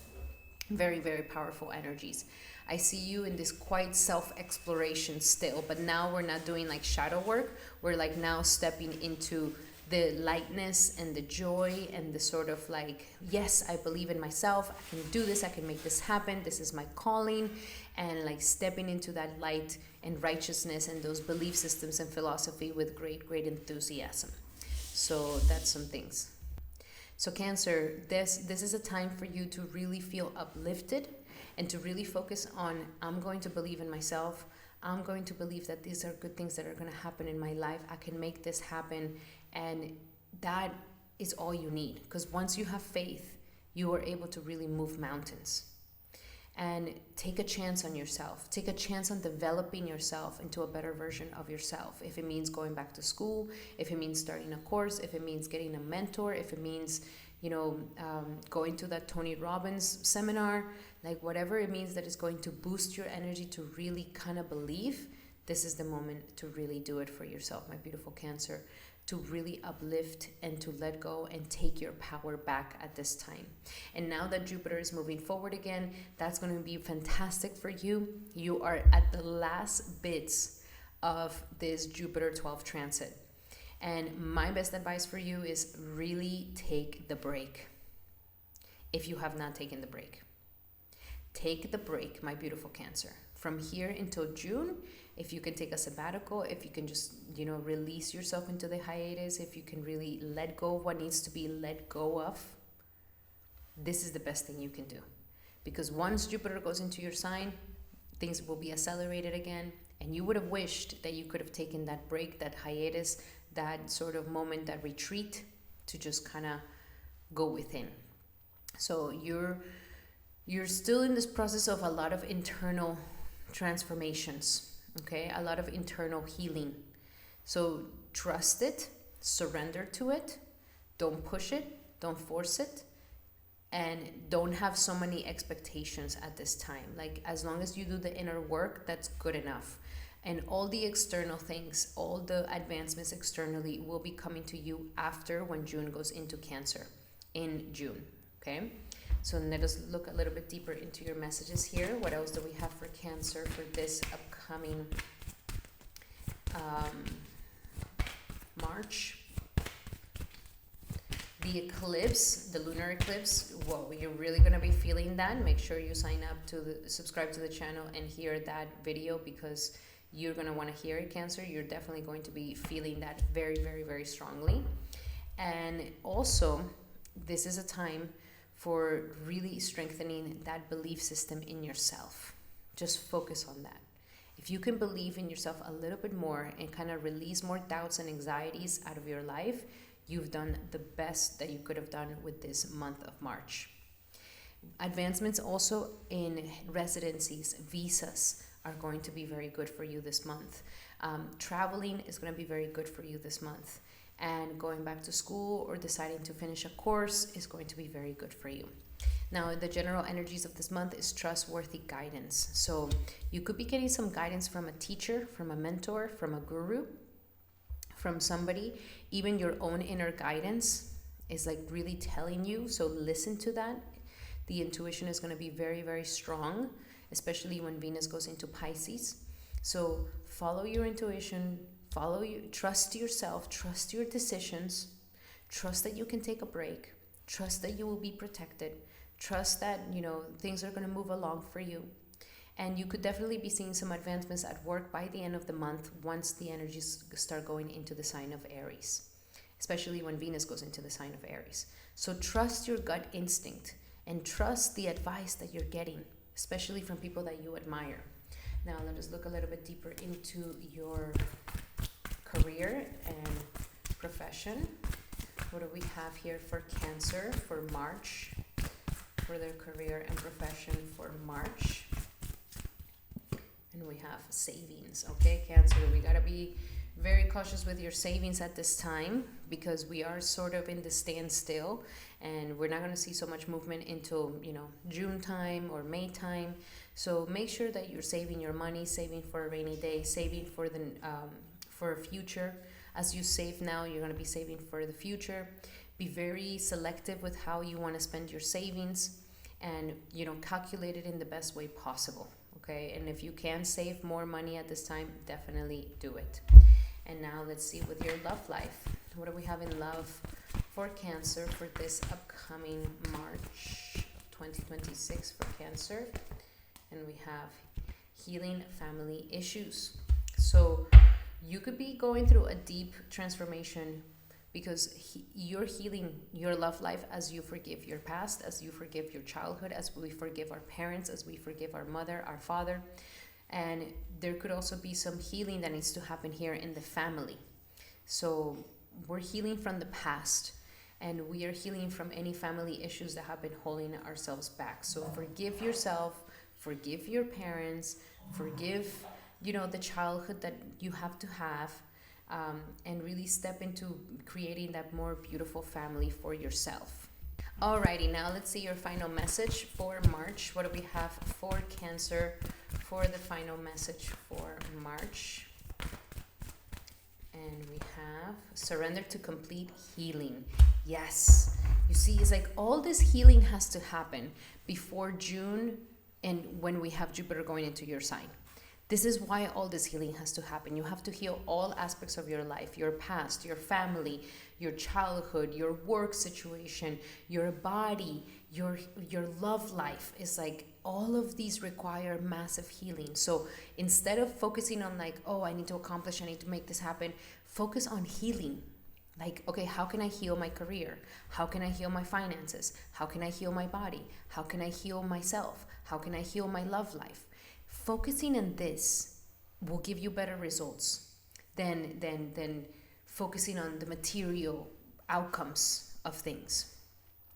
Very, very powerful energies. I see you in this quite self-exploration still, but now we're not doing like shadow work. We're like now stepping into the lightness and the joy and the sort of like, yes, I believe in myself. I can do this. I can make this happen. This is my calling. And like stepping into that light and righteousness and those belief systems and philosophy with great, great enthusiasm. So that's some things. So Cancer, this is a time for you to really feel uplifted and to really focus on, I'm going to believe in myself. I'm going to believe that these are good things that are going to happen in my life. I can make this happen. And that is all you need. Because once you have faith, you are able to really move mountains. And take a chance on yourself. Take a chance on developing yourself into a better version of yourself. If it means going back to school, if it means starting a course, if it means getting a mentor, if it means, going to that Tony Robbins seminar, like whatever it means that is going to boost your energy to really kind of believe, this is the moment to really do it for yourself, my beautiful Cancer. To really uplift and to let go and take your power back at this time. And now that Jupiter is moving forward again, that's going to be fantastic for you. You are at the last bits of this Jupiter 12 transit. And my best advice for you is really take the break. If you have not taken the break, Take the break, my beautiful Cancer. From here until June, if you can take a sabbatical, if you can just, release yourself into the hiatus, if you can really let go of what needs to be let go of, this is the best thing you can do. Because once Jupiter goes into your sign, things will be accelerated again. And you would have wished that you could have taken that break, that hiatus, that sort of moment, that retreat, to just kind of go within. So you're still in this process of a lot of internal transformations, okay? A lot of internal healing. So trust it, surrender to it, don't push it, don't force it, and don't have so many expectations at this time. Like, as long as you do the inner work, that's good enough. And all the external things, all the advancements externally will be coming to you after, when June goes into Cancer in June, okay? So let us look a little bit deeper into your messages here. What else do we have for Cancer for this upcoming March? The eclipse, the lunar eclipse, whoa, you're really going to be feeling that. Make sure you subscribe to the channel and hear that video, because you're going to want to hear it, Cancer. You're definitely going to be feeling that very, very, very strongly. And also, this is a time for really strengthening that belief system in yourself. Just focus on that. If you can believe in yourself a little bit more and kind of release more doubts and anxieties out of your life, you've done the best that you could have done with this month of March. Advancements also in residencies, visas, are going to be very good for you this month. Traveling is going to be very good for you this month. And going back to school or deciding to finish a course is going to be very good for you. Now, the general energies of this month is trustworthy guidance. So you could be getting some guidance from a teacher, from a mentor, from a guru, from somebody. Even your own inner guidance is like really telling you. So listen to that. The intuition is going to be very, very strong, especially when Venus goes into Pisces. So follow your intuition, trust yourself, trust your decisions, trust that you can take a break, trust that you will be protected, trust that, things are going to move along for you. And you could definitely be seeing some advancements at work by the end of the month, once the energies start going into the sign of Aries, especially when Venus goes into the sign of Aries. So trust your gut instinct and trust the advice that you're getting, especially from people that you admire. Now, let us look a little bit deeper into your career and profession. What do we have here for Cancer for March, for their career and profession for March? And we have savings, okay, Cancer? We got to be very cautious with your savings at this time, because we are sort of in the standstill, and we're not going to see so much movement until, June time or May time. So make sure that you're saving your money, saving for a rainy day, saving for a future. As you save now, you're going to be saving for the future. Be very selective with how you want to spend your savings, and calculate it in the best way possible, okay? And if you can save more money at this time, definitely do it. And now let's see with your love life. What do we have in love for Cancer for this upcoming March of 2026 for Cancer? And we have healing family issues. So you could be going through a deep transformation, because you're healing your love life as you forgive your past, as you forgive your childhood, as we forgive our parents, as we forgive our mother, our father. And there could also be some healing that needs to happen here in the family. So we're healing from the past, and we are healing from any family issues that have been holding ourselves back. So forgive yourself, forgive your parents, forgive, the childhood that you have to have, and really step into creating that more beautiful family for yourself. Alrighty, now let's see your final message for March. What do we have for Cancer for the final message for March? And we have surrender to complete healing. Yes. You see, it's like all this healing has to happen before June, and when we have Jupiter going into your sign. This is why all this healing has to happen. You have to heal all aspects of your life, your past, your family, your childhood, your work situation, your body, your love life. Is like all of these require massive healing. So instead of focusing on like, oh, I need to accomplish, I need to make this happen, focus on healing. Like, okay, how can I heal my career? How can I heal my finances? How can I heal my body? How can I heal myself? How can I heal my love life? Focusing on this will give you better results than focusing on the material outcomes of things.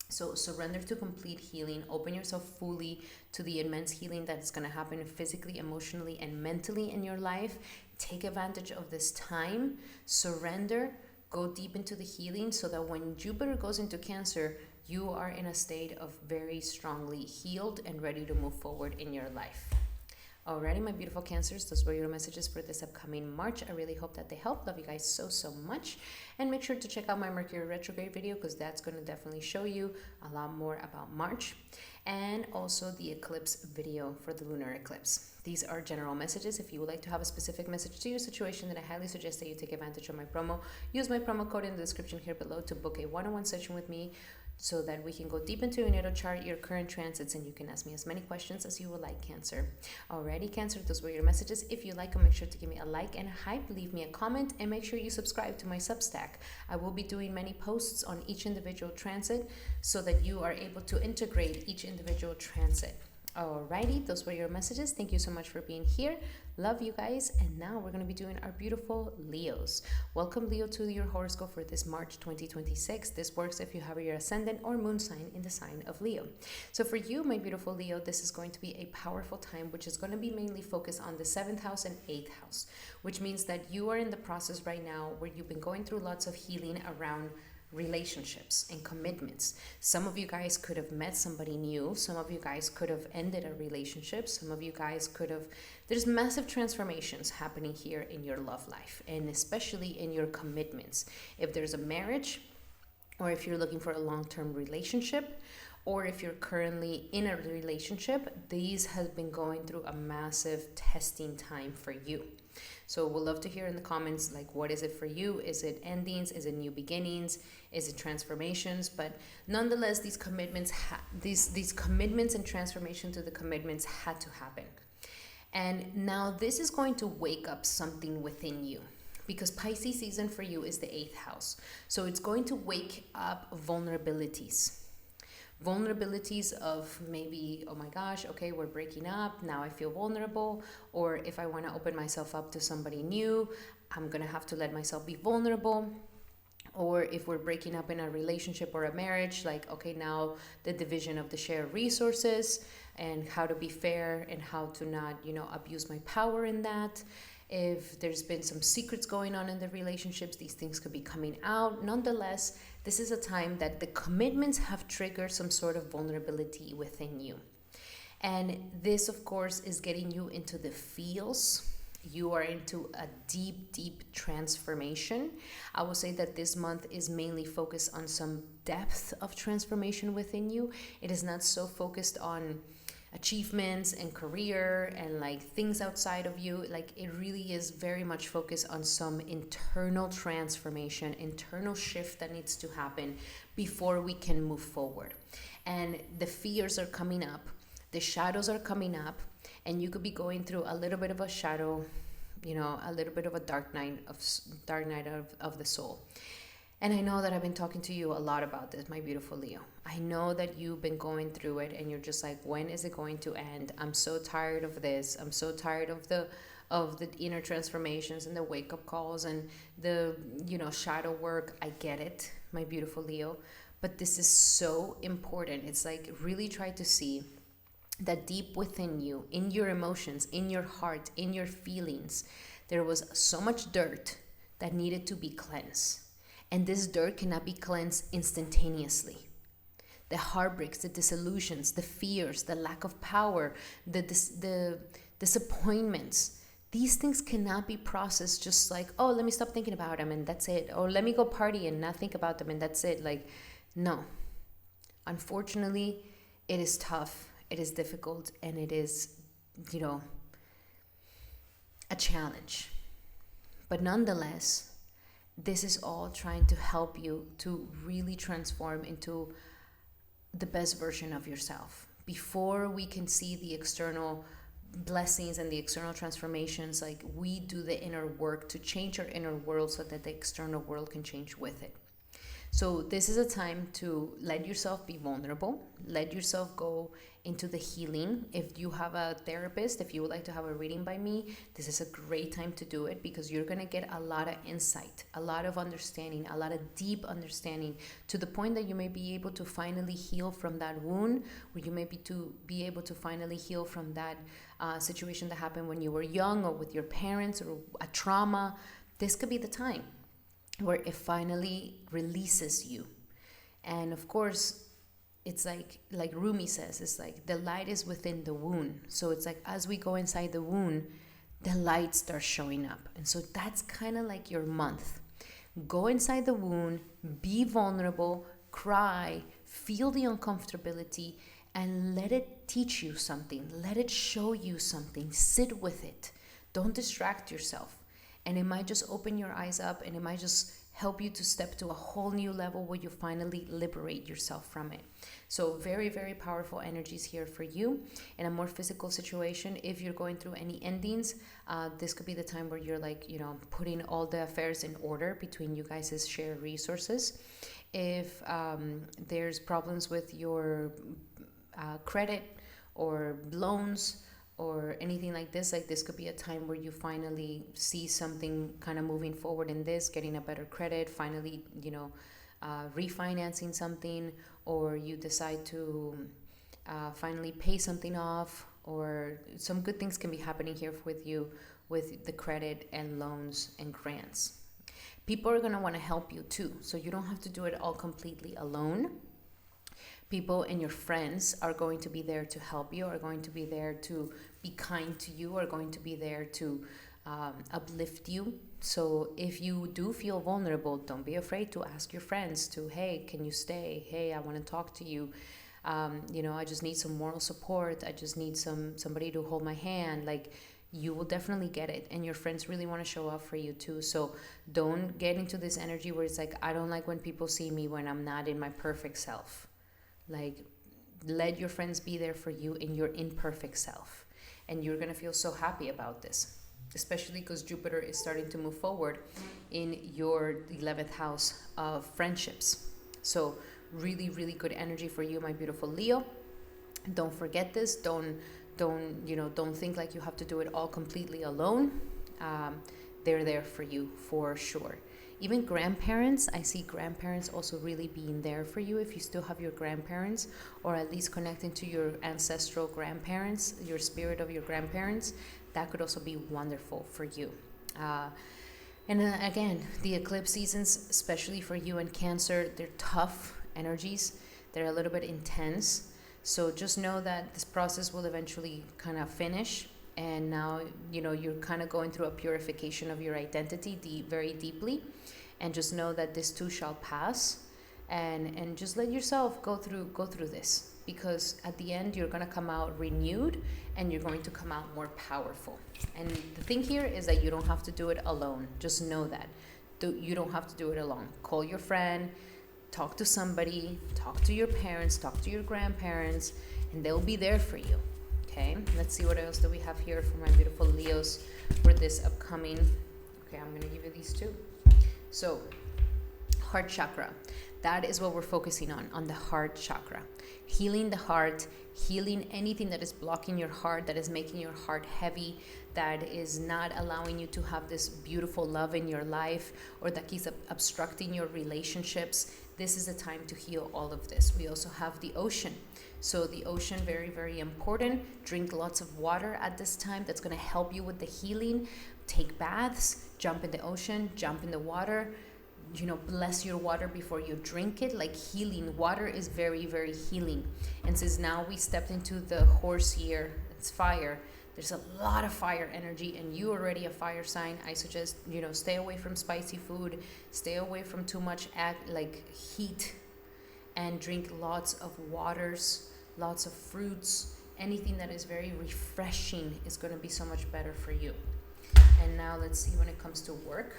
So surrender to complete healing. Open yourself fully to the immense healing that is going to happen physically, emotionally, and mentally in your life. Take advantage of this time. Surrender. Go deep into the healing so that when Jupiter goes into Cancer, you are in a state of very strongly healed and ready to move forward in your life. Alrighty, my beautiful Cancers, those were your messages for this upcoming March. I really hope that they help. Love you guys so much. And make sure to check out my Mercury retrograde video, because that's going to definitely show you a lot more about March. And also the eclipse video for the lunar eclipse. These are general messages. If you would like to have a specific message to your situation, then I highly suggest that you take advantage of my promo. Use my promo code in the description here below to book a one-on-one session with me, so that we can go deep into your natal chart, your current transits, and you can ask me as many questions as you would like, Cancer. Alrighty, Cancer, those were your messages. If you like them, make sure to give me a like and a hype, leave me a comment, and make sure you subscribe to my Substack. I will be doing many posts on each individual transit so that you are able to integrate each individual transit. Alrighty, those were your messages. Thank you so much for being here. Love you guys. And now we're going to be doing our beautiful Leos. Welcome, Leo, to your horoscope for this March 2026. This works if you have your ascendant or moon sign in the sign of Leo. So for you, my beautiful Leo, this is going to be a powerful time, which is going to be mainly focused on the 7th house and 8th house, which means that you are in the process right now where you've been going through lots of healing around relationships and commitments. Some of you guys could have met somebody new. Some of you guys could have ended a relationship. Some of you guys could have... There's massive transformations happening here in your love life, and especially in your commitments. If there's a marriage, or if you're looking for a long-term relationship, or if you're currently in a relationship, these have been going through a massive testing time for you. So we'll love to hear in the comments, like, what is it for you? Is it endings? Is it new beginnings? Is it transformations? But nonetheless, these commitments, these commitments and transformation to the commitments had to happen. And now this is going to wake up something within you, because Pisces season for you is the 8th house. So it's going to wake up vulnerabilities of maybe, oh my gosh, okay, we're breaking up, now I feel vulnerable. Or if I want to open myself up to somebody new, I'm gonna have to let myself be vulnerable. Or if we're breaking up in a relationship or a marriage, like, okay, now the division of the shared resources and how to be fair and how to not, abuse my power in that. If there's been some secrets going on in the relationships, these things could be coming out. Nonetheless, this is a time that the commitments have triggered some sort of vulnerability within you. And this, of course, is getting you into the feels. You are into a deep transformation. I will say that this month is mainly focused on some depth of transformation within you. It is not so focused on achievements and career and like things outside of you. Like, it really is very much focused on some internal transformation, internal shift that needs to happen before we can move forward. And the fears are coming up, the shadows are coming up, and you could be going through a little bit of a shadow, a little bit of a dark night of the soul. And I know that I've been talking to you a lot about this, my beautiful Leo. I know that you've been going through it and you're just like, when is it going to end? I'm so tired of this. I'm so tired of the inner transformations and the wake-up calls and the, shadow work. I get it, my beautiful Leo. But this is so important. It's like, really try to see that deep within you, in your emotions, in your heart, in your feelings, there was so much dirt that needed to be cleansed. And this dirt cannot be cleansed instantaneously. The heartbreaks, the disillusions, the fears, the lack of power, the disappointments, these things cannot be processed just like, oh, let me stop thinking about them and that's it. Or let me go party and not think about them and that's it. Like, no. Unfortunately, it is tough. It is difficult. And it is, a challenge. But nonetheless, this is all trying to help you to really transform into the best version of yourself. Before we can see the external blessings and the external transformations, like, we do the inner work to change our inner world so that the external world can change with it. So this is a time to let yourself be vulnerable, let yourself go into the healing. If you have a therapist, if you would like to have a reading by me, this is a great time to do it, because you're going to get a lot of insight, a lot of understanding, a lot of deep understanding, to the point that you may be able to finally heal from that wound, or you may be able to finally heal from that situation that happened when you were young, or with your parents, or a trauma. This could be the time where it finally releases you. And of course, it's like Rumi says, it's like the light is within the wound. So it's like, as we go inside the wound, the light starts showing up. And so that's kind of like your month. Go inside the wound, be vulnerable, cry, feel the uncomfortability, and let it teach you something. Let it show you something. Sit with it. Don't distract yourself. And it might just open your eyes up, and it might just help you to step to a whole new level where you finally liberate yourself from it. So very, very powerful energies here for you. In a more physical situation, if you're going through any endings, this could be the time where you're like, putting all the affairs in order between you guys' shared resources. If there's problems with your credit or loans, or anything like this could be a time where you finally see something kind of moving forward in this, getting a better credit, finally, refinancing something, or you decide to finally pay something off, or some good things can be happening here with you with the credit and loans and grants. People are going to want to help you too, so you don't have to do it all completely alone. People and your friends are going to be there to help you, are going to be there to be kind to you, are going to be there to uplift you. So if you do feel vulnerable, don't be afraid to ask your friends to, hey, can you stay? Hey, I want to talk to you. I just need some moral support. I just need somebody to hold my hand. Like, you will definitely get it, and your friends really want to show up for you too. So don't get into this energy where it's like, I don't like when people see me when I'm not in my perfect self. Like, let your friends be there for you in your imperfect self. And you're going to feel so happy about this, especially because Jupiter is starting to move forward in your 11th house of friendships. So really, really good energy for you, my beautiful Leo. Don't forget this. Don't think like you have to do it all completely alone. They're there for you for sure. Even grandparents, I see grandparents also really being there for you if you still have your grandparents, or at least connecting to your ancestral grandparents, your spirit of your grandparents. That could also be wonderful for you. Again, the eclipse seasons, especially for you and Cancer, they're tough energies. They're a little bit intense. So just know that this process will eventually kind of finish. And now, you're kind of going through a purification of your identity very deeply. And just know that this too shall pass. And just let yourself go through this. Because at the end, you're going to come out renewed, and you're going to come out more powerful. And the thing here is that you don't have to do it alone. Just know that. You don't have to do it alone. Call your friend, talk to somebody, talk to your parents, talk to your grandparents, and they'll be there for you. Okay, let's see what else do we have here for my beautiful Leos for this upcoming. Okay, I'm going to give you these two. So, heart chakra. That is what we're focusing on the heart chakra. Healing the heart, healing anything that is blocking your heart, that is making your heart heavy, that is not allowing you to have this beautiful love in your life, or that keeps obstructing your relationships. This is the time to heal all of this. We also have the ocean. So the ocean, very, very important. Drink lots of water at this time. That's going to help you with the healing. Take baths, jump in the ocean, jump in the water. Bless your water before you drink it. Like, healing. Water is very, very healing. And since now we stepped into the horse year, it's fire. There's a lot of fire energy, and you already a fire sign. I suggest, stay away from spicy food. Stay away from too much heat. And drink lots of waters, lots of fruits. Anything that is very refreshing is going to be so much better for you. And now let's see when it comes to work.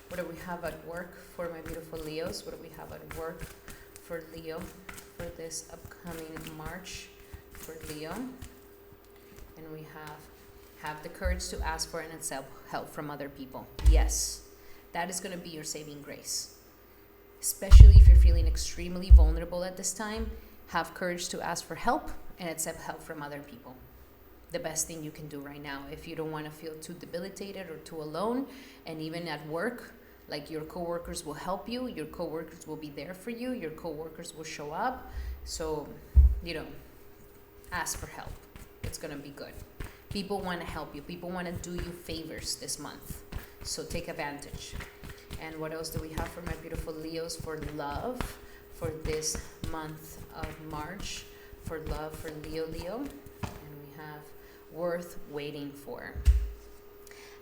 What do we have at work for my beautiful Leos? What do we have at work for Leo for this upcoming March for Leo? And we have the courage to ask for and accept help from other people. Yes, that is going to be your saving grace. Especially if you're feeling extremely vulnerable at this time, have courage to ask for help and accept help from other people. The best thing you can do right now if you don't want to feel too debilitated or too alone. And even at work, like your coworkers will help you, your coworkers will be there for you, your coworkers will show up. So, ask for help. It's going to be good. People want to help you. People want to do you favors this month. So take advantage. And what else do we have for my beautiful Leos for love for this month of March? For love for Leo. And we have worth waiting for.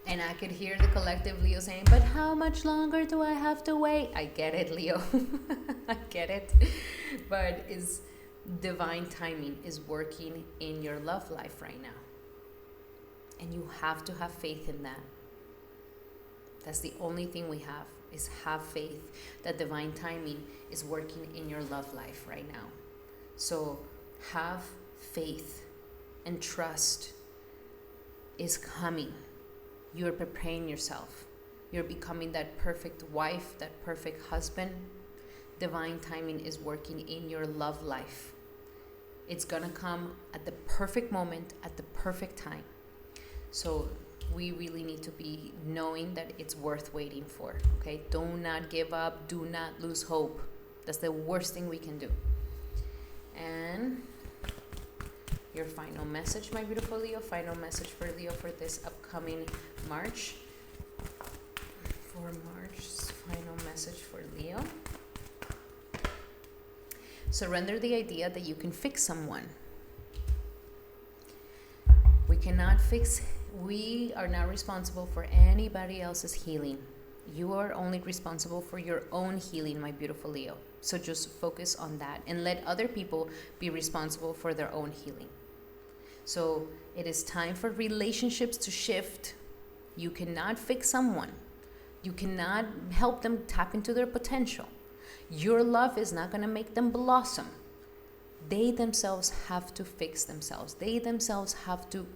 And I could hear the collective Leo saying, but how much longer do I have to wait? I get it, Leo. I get it. But is divine timing is working in your love life right now. And you have to have faith in that. That's the only thing we have faith that divine timing is working in your love life right now. So have faith and trust is coming. You're preparing yourself. You're becoming that perfect wife, that perfect husband. Divine timing is working in your love life. It's gonna come at the perfect moment, at the perfect time. So we really need to be knowing that it's worth waiting for, okay? Do not give up. Do not lose hope. That's the worst thing we can do. And your final message, my beautiful Leo. Final message for Leo for this upcoming March. For March's final message for Leo. Surrender the idea that you can fix someone. We are not responsible for anybody else's healing. You are only responsible for your own healing, my beautiful Leo. So just focus on that and let other people be responsible for their own healing. So it is time for relationships to shift. You cannot fix someone. You cannot help them tap into their potential. Your love is not going to make them blossom. They themselves have to fix themselves. They themselves have to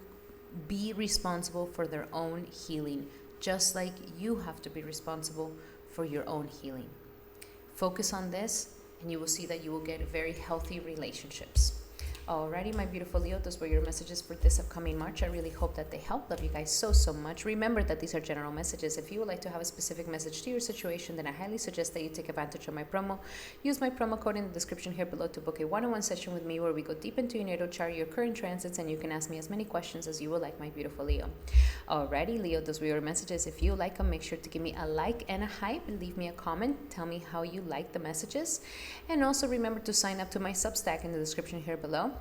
be responsible for their own healing, just like you have to be responsible for your own healing. Focus on this, and you will see that you will get very healthy relationships. Alrighty, my beautiful Leo, those were your messages for this upcoming March. I really hope that they help. Love you guys so much. Remember that these are general messages. If you would like to have a specific message to your situation, then I highly suggest that you take advantage of my promo. Use my promo code in the description here below to book a one-on-one session with me where we go deep into your natal chart, your current transits, and you can ask me as many questions as you would like, my beautiful Leo. Alrighty, Leo, those were your messages. If you like them, make sure to give me a like and a hype and leave me a comment. Tell me how you like the messages. And also remember to sign up to my Substack in the description here below.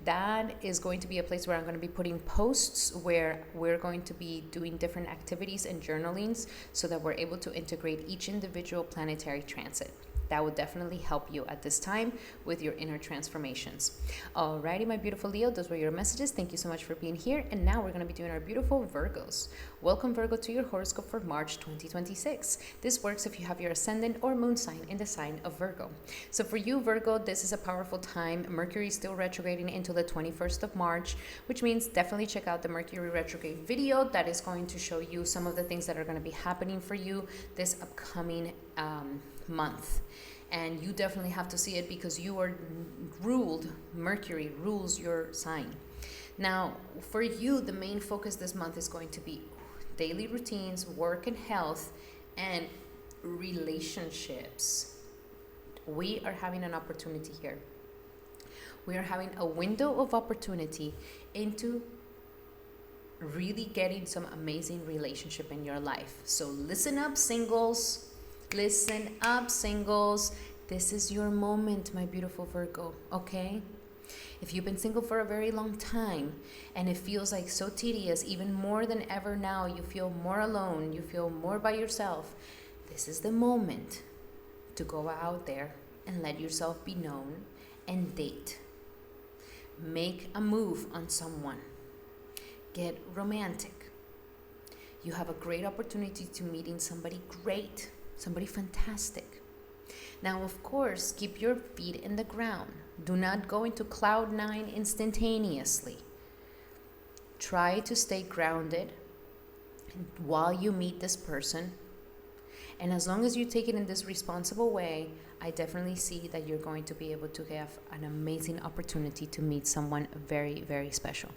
That is going to be a place where I'm going to be putting posts where we're going to be doing different activities and journalings so that we're able to integrate each individual planetary transit. That would definitely help you at this time with your inner transformations. Alrighty, my beautiful Leo, those were your messages. Thank you so much for being here. And now we're going to be doing our beautiful Virgos. Welcome, Virgo, to your horoscope for March 2026. This works if you have your ascendant or moon sign in the sign of Virgo. So for you, Virgo, this is a powerful time. Mercury is still retrograding until the 21st of March, which means definitely check out the Mercury retrograde video. That is going to show you some of the things that are going to be happening for you this upcoming month. And you definitely have to see it because you are ruled, Mercury rules your sign. Now, for you, the main focus this month is going to be daily routines, work and health, and relationships. We are having an opportunity here. We are having a window of opportunity into really getting some amazing relationship in your life. So listen up, singles. Listen up, singles. This is your moment, my beautiful Virgo, okay? If you've been single for a very long time and it feels like so tedious, even more than ever now, you feel more alone, you feel more by yourself, this is the moment to go out there and let yourself be known and date. Make a move on someone. Get romantic. You have a great opportunity to meeting somebody great, somebody fantastic. Now, of course, keep your feet in the ground. Do not go into cloud 9 instantaneously. Try to stay grounded while you meet this person. And as long as you take it in this responsible way, I definitely see that you're going to be able to have an amazing opportunity to meet someone very, very special.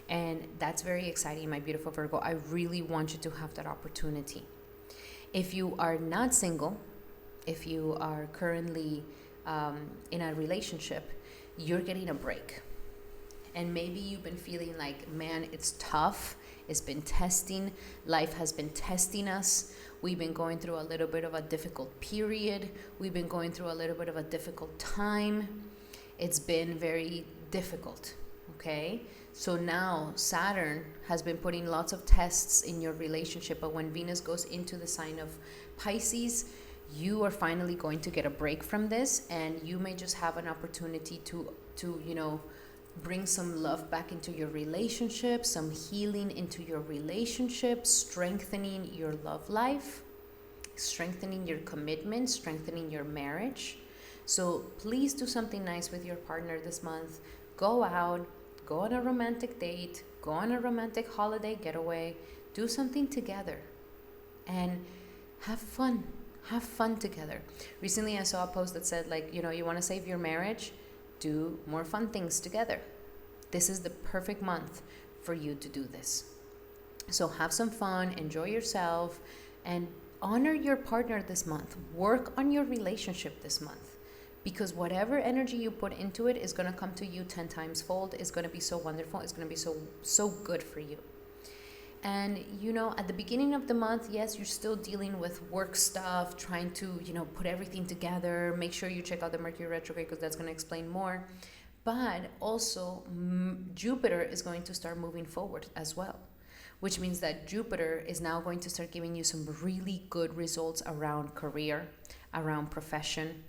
And that's very exciting, my beautiful Virgo. I really want you to have that opportunity. If you are not single, if you are currently in a relationship, you're getting a break. And maybe you've been feeling like, man, it's tough. It's been testing. Life has been testing us. We've been going through a little bit of a difficult period. We've been going through a little bit of a difficult time. It's been very difficult, okay? So now Saturn has been putting lots of tests in your relationship, but when Venus goes into the sign of Pisces, you are finally going to get a break from this, and you may just have an opportunity to bring some love back into your relationship, some healing into your relationship, strengthening your love life, strengthening your commitment, strengthening your marriage. So please do something nice with your partner this month. Go out, go on a romantic date, go on a romantic holiday getaway, do something together, and have fun. Have fun together. Recently, I saw a post that said, like, you want to save your marriage? Do more fun things together. This is the perfect month for you to do this. So have some fun, enjoy yourself, and honor your partner this month. Work on your relationship this month, because whatever energy you put into it is going to come to you 10 times fold. It's going to be so wonderful. It's going to be so good for you. And, at the beginning of the month, yes, you're still dealing with work stuff, trying to, put everything together. Make sure you check out the Mercury retrograde, because that's going to explain more. But also, Jupiter is going to start moving forward as well, which means that Jupiter is now going to start giving you some really good results around career, around profession.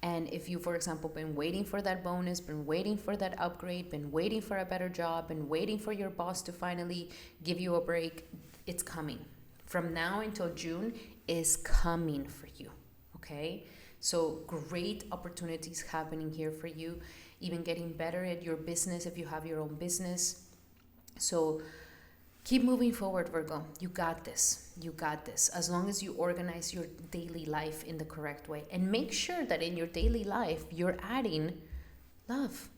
And if you, for example, been waiting for that bonus, been waiting for that upgrade, been waiting for a better job, been waiting for your boss to finally give you a break, it's coming. From now until June is coming for you, okay? So great opportunities happening here for you, even getting better at your business if you have your own business. So keep moving forward, Virgo. You got this. You got this. As long as you organize your daily life in the correct way. And make sure that in your daily life, you're adding love.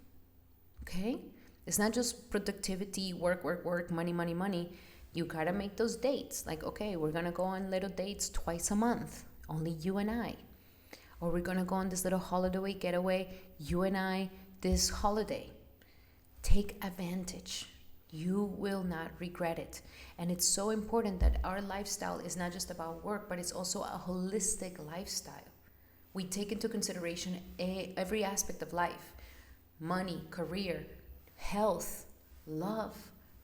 Okay? It's not just productivity, work, money, money, money. You got to make those dates. Like, okay, we're going to go on little dates twice a month. Only you and I. Or we're going to go on this little holiday getaway, you and I, this holiday. Take advantage. You will not regret it. And it's so important that our lifestyle is not just about work, but it's also a holistic lifestyle. We take into consideration every aspect of life: money, career, health, love,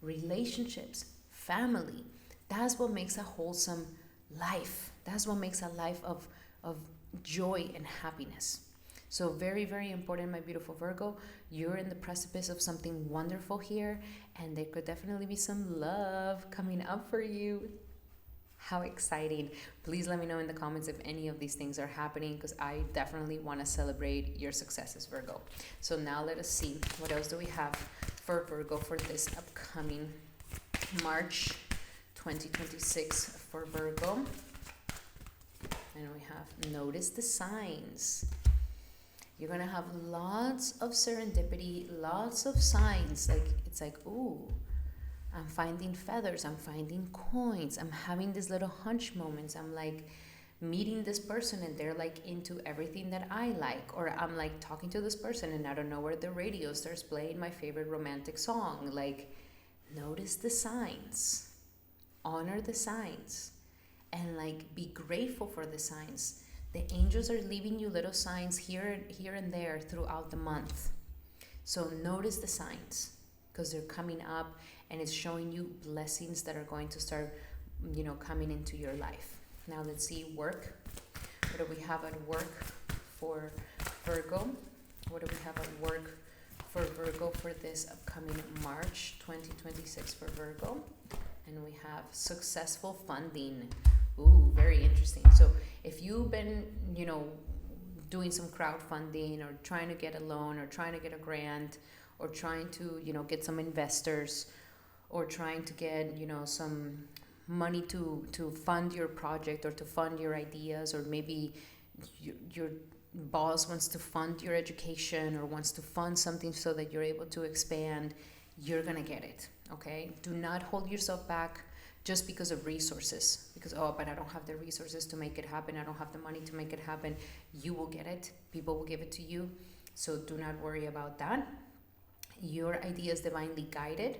relationships, family. That's what makes a wholesome life. That's what makes a life of joy and happiness. So very, very important, my beautiful Virgo. You're in the precipice of something wonderful here, and there could definitely be some love coming up for you. How exciting. Please let me know in the comments if any of these things are happening, because I definitely want to celebrate your successes, Virgo. So now let us see, what else do we have for Virgo for this upcoming March 2026 for Virgo. And we have notice the signs. You're going to have lots of serendipity, lots of signs. Like, it's like, ooh, I'm finding feathers, I'm finding coins, I'm having these little hunch moments. I'm like meeting this person and they're like into everything that I like. Or I'm like talking to this person and I don't know where the radio starts playing my favorite romantic song. Like, notice the signs, honor the signs, and like be grateful for the signs. The angels are leaving you little signs here and there throughout the month. So notice the signs, because they're coming up and it's showing you blessings that are going to start, coming into your life. Now let's see work. What do we have at work for Virgo? What do we have at work for Virgo for this upcoming March 2026 for Virgo? And we have successful funding. Ooh, very interesting. So if you've been, doing some crowdfunding or trying to get a loan or trying to get a grant or trying to, get some investors or trying to get, some money to fund your project or to fund your ideas, or maybe your boss wants to fund your education or wants to fund something so that you're able to expand, you're gonna get it. Okay, do not hold yourself back just because of resources, because but I don't have the resources to make it happen, I don't have the money to make it happen. You will get it, people will give it to you, so do not worry about that. Your idea is divinely guided,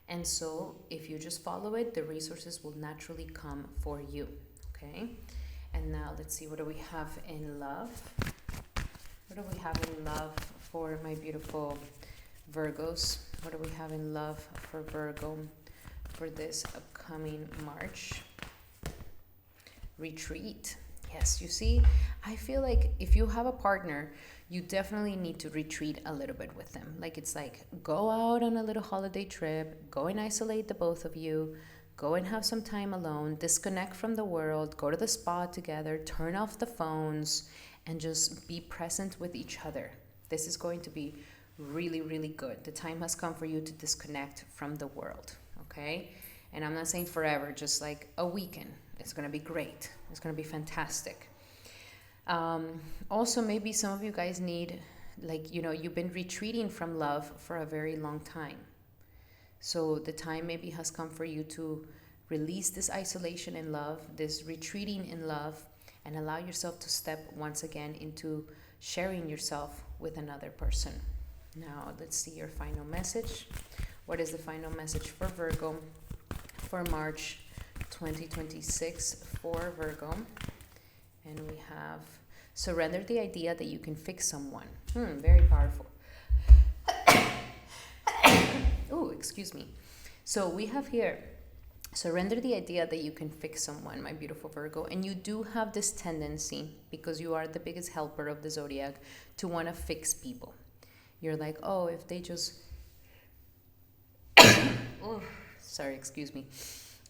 and so if you just follow it, the resources will naturally come for you. Okay, and now let's see, what do we have in love? What do we have in love for my beautiful Virgos? What do we have in love for Virgo for this upcoming March? Retreat. Yes, you see, I feel like if you have a partner, you definitely need to retreat a little bit with them. Like, it's like, go out on a little holiday trip, go and isolate the both of you, go and have some time alone, disconnect from the world, go to the spa together, turn off the phones, and just be present with each other. This is going to be really, really good. The time has come for you to disconnect from the world, okay? And I'm not saying forever, just like a weekend. It's going to be great. It's going to be fantastic. Also, maybe some of you guys need, like, you've been retreating from love for a very long time. So the time maybe has come for you to release this isolation in love, this retreating in love, and allow yourself to step once again into sharing yourself with another person. Now, let's see your final message. What is the final message for Virgo for March 2026 for Virgo? And we have, surrender the idea that you can fix someone. Very powerful. Oh, excuse me. So we have here, surrender the idea that you can fix someone, my beautiful Virgo. And you do have this tendency, because you are the biggest helper of the zodiac, to want to fix people. You're like, oh, if they just, oh, sorry, excuse me.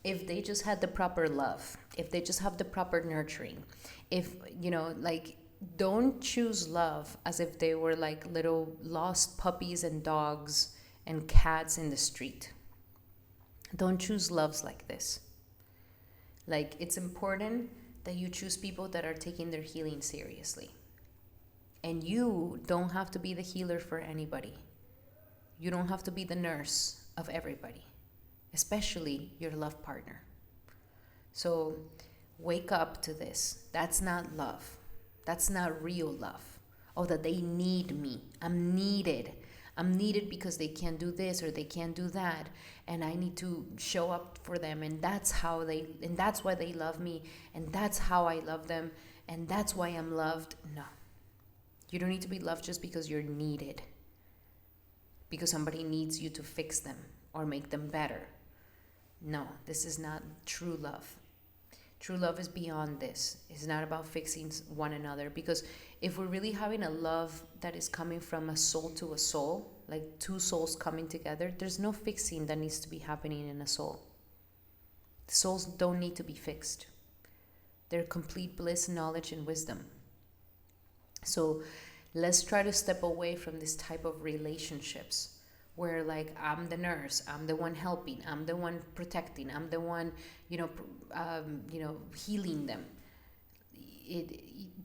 If they just had the proper love, if they just have the proper nurturing, if, don't choose love as if they were like little lost puppies and dogs and cats in the street. Don't choose loves like this. Like, it's important that you choose people that are taking their healing seriously. And you don't have to be the healer for anybody. You don't have to be the nurse of everybody, especially your love partner. So wake up to this. That's not love. That's not real love. Oh, that they need me. I'm needed. I'm needed because they can't do this or they can't do that, and I need to show up for them, and that's why they love me, and that's how I love them, and that's why I'm loved. No. You don't need to be loved just because you're needed, because somebody needs you to fix them or make them better. No, this is not true love. True love is beyond this. It's not about fixing one another, because if we're really having a love that is coming from a soul to a soul, like two souls coming together, there's no fixing that needs to be happening in a soul. Souls don't need to be fixed. They're complete bliss, knowledge, and wisdom. So let's try to step away from this type of relationships where, like, I'm the nurse, I'm the one helping, I'm the one protecting, I'm the one, healing them.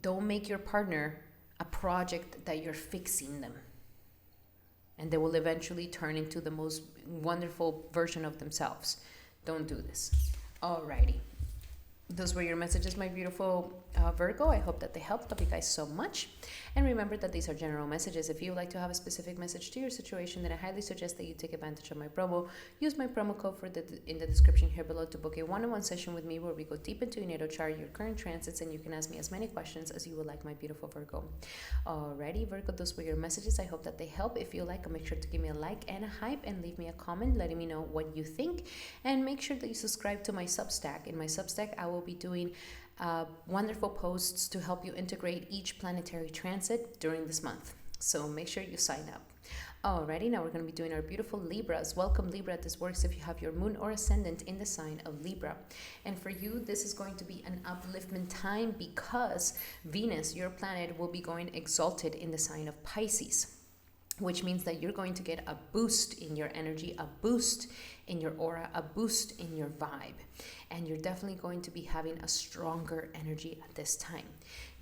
Don't make your partner a project that you're fixing them, and they will eventually turn into the most wonderful version of themselves. Don't do this. Alrighty. Those were your messages, my beautiful Virgo. I hope that they helped. Love you guys so much. And remember that these are general messages. If you would like to have a specific message to your situation, then I highly suggest that you take advantage of my promo. Use my promo code in the description here below to book a one-on-one session with me where we go deep into your natal chart, your current transits, and you can ask me as many questions as you would like, my beautiful Virgo. Alrighty, Virgo, those were your messages. I hope that they help. If you like, make sure to give me a like and a hype and leave me a comment letting me know what you think. And make sure that you subscribe to my Substack. In my Substack, I will be doing wonderful posts to help you integrate each planetary transit during this month. So make sure you sign up. Alrighty, now we're going to be doing our beautiful Libras. Welcome, Libra. This works if you have your moon or ascendant in the sign of Libra. And for you, this is going to be an upliftment time because Venus, your planet, will be going exalted in the sign of Pisces, which means that you're going to get a boost in your energy, a boost in your aura, a boost in your vibe. And you're definitely going to be having a stronger energy at this time.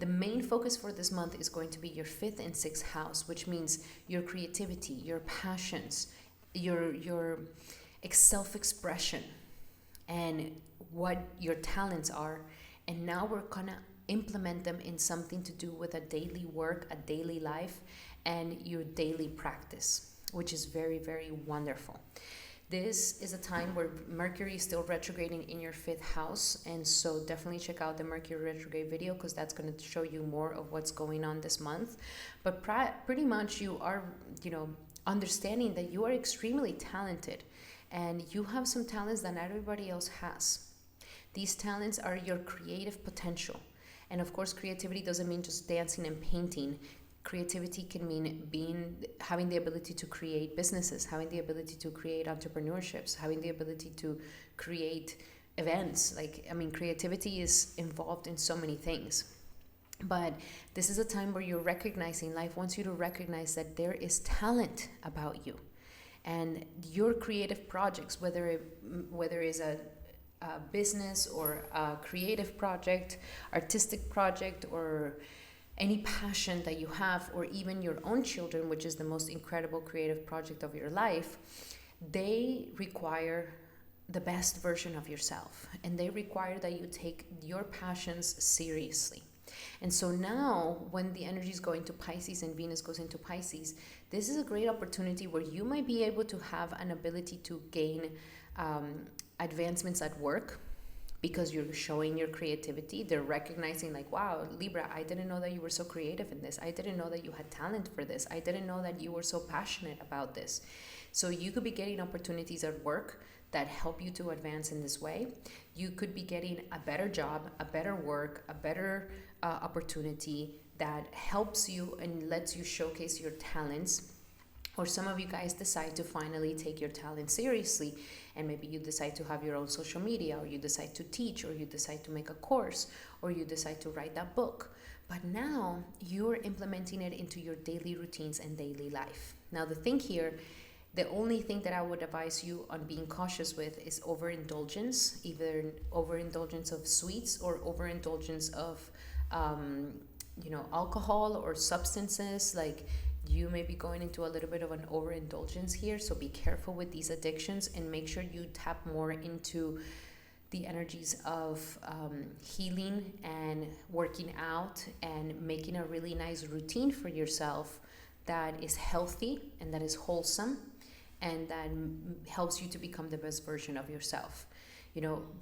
The main focus for this month is going to be your 5th and 6th house, which means your creativity, your passions, your self-expression, and what your talents are. And now we're gonna implement them in something to do with a daily work, a daily life, and your daily practice, which is very, very wonderful. This is a time where Mercury is still retrograding in your 5th house, and so definitely check out the Mercury retrograde video because that's going to show you more of what's going on this month. But pretty much you are, understanding that you are extremely talented and you have some talents that not everybody else has. These talents are your creative potential. And of course, creativity doesn't mean just dancing and painting. Creativity can mean having the ability to create businesses, having the ability to create entrepreneurships, having the ability to create events. Creativity is involved in so many things. But this is a time where you're recognizing, life wants you to recognize that there is talent about you. And your creative projects, whether it's a business or a creative project, artistic project, or any passion that you have, or even your own children, which is the most incredible creative project of your life, they require the best version of yourself. And they require that you take your passions seriously. And so now when the energy is going to Pisces and Venus goes into Pisces, this is a great opportunity where you might be able to have an ability to gain advancements at work, because you're showing your creativity. They're recognizing wow, Libra, I didn't know that you were so creative in this. I didn't know that you had talent for this. I didn't know that you were so passionate about this. So you could be getting opportunities at work that help you to advance in this way. You could be getting a better job, a better work, a better opportunity that helps you and lets you showcase your talents. Or some of you guys decide to finally take your talent seriously, and maybe you decide to have your own social media, or you decide to teach, or you decide to make a course, or you decide to write that book. But now you're implementing it into your daily routines and daily life. Now the thing here, the only thing that I would advise you on being cautious with is overindulgence, either overindulgence of sweets or overindulgence of alcohol or substances. You may be going into a little bit of an overindulgence here, so be careful with these addictions and make sure you tap more into the energies of healing and working out and making a really nice routine for yourself that is healthy and that is wholesome and that helps you to become the best version of yourself.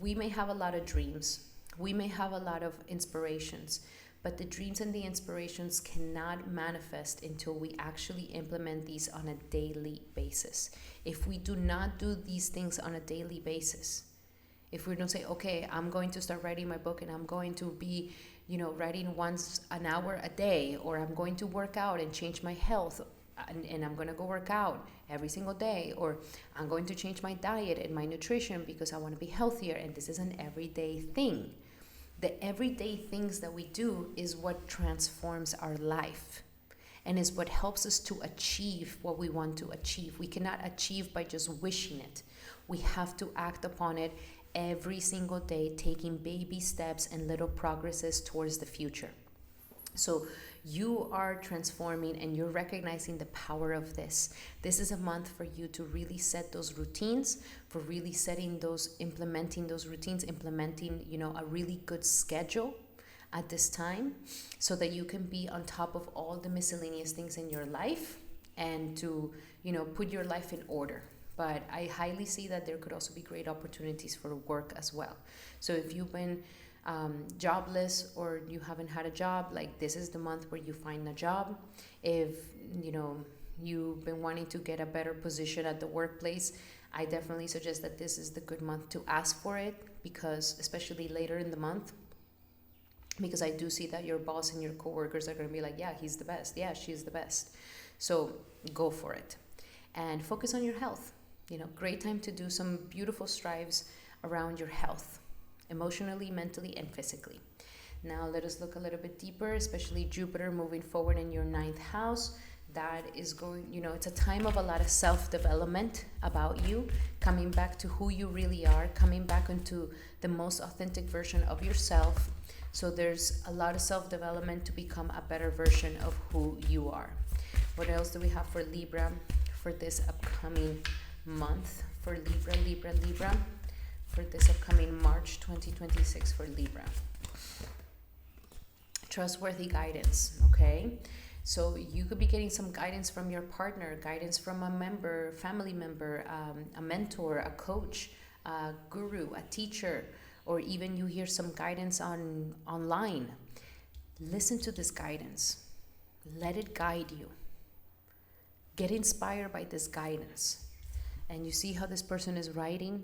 We may have a lot of dreams, we may have a lot of inspirations, but the dreams and the inspirations cannot manifest until we actually implement these on a daily basis. If we do not do these things on a daily basis, if we don't say, okay, I'm going to start writing my book and I'm going to be, writing once an hour a day, or I'm going to work out and change my health, and I'm going to go work out every single day, or I'm going to change my diet and my nutrition because I want to be healthier, and this is an everyday thing. The everyday things that we do is what transforms our life and is what helps us to achieve what we want to achieve. We cannot achieve by just wishing it. We have to act upon it every single day, taking baby steps and little progresses towards the future. So you are transforming and you're recognizing the power of this. This is a month for you to really set those routines, for really implementing those routines, implementing, a really good schedule at this time so that you can be on top of all the miscellaneous things in your life and to, put your life in order. But I highly see that there could also be great opportunities for work as well. So if you've been jobless or you haven't had a job, this is the month where you find a job. If you've been wanting to get a better position at the workplace, I definitely suggest that this is the good month to ask for it, because especially later in the month, because I do see that your boss and your coworkers are going to be like, yeah, he's the best, yeah, she's the best, so go for it. and focus on your health. Great time to do some beautiful strives around your health, emotionally, mentally, and physically. Now let us look a little bit deeper, especially Jupiter moving forward in your 9th house. That is going, it's a time of a lot of self-development about you, coming back to who you really are, coming back into the most authentic version of yourself. So there's a lot of self-development to become a better version of who you are. What else do we have for Libra for this upcoming month? For Libra, for this upcoming March 2026 for Libra. Trustworthy guidance, okay? So you could be getting some guidance from your partner, guidance from a member, family member, a mentor, a coach, a guru, a teacher, or even you hear some guidance online. Listen to this guidance. Let it guide you. Get inspired by this guidance. And you see how this person is writing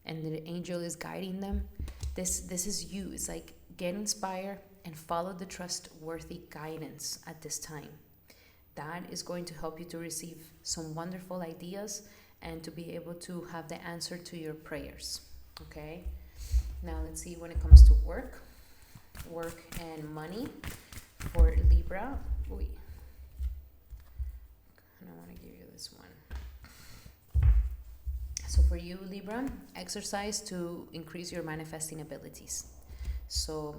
and the angel is guiding them? This is you. It's like, get inspired and follow the trustworthy guidance at this time. That is going to help you to receive some wonderful ideas and to be able to have the answer to your prayers. Okay? Now let's see when it comes to work and money for Libra. I don't want to give you this one. So for you, Libra, exercise to increase your manifesting abilities. So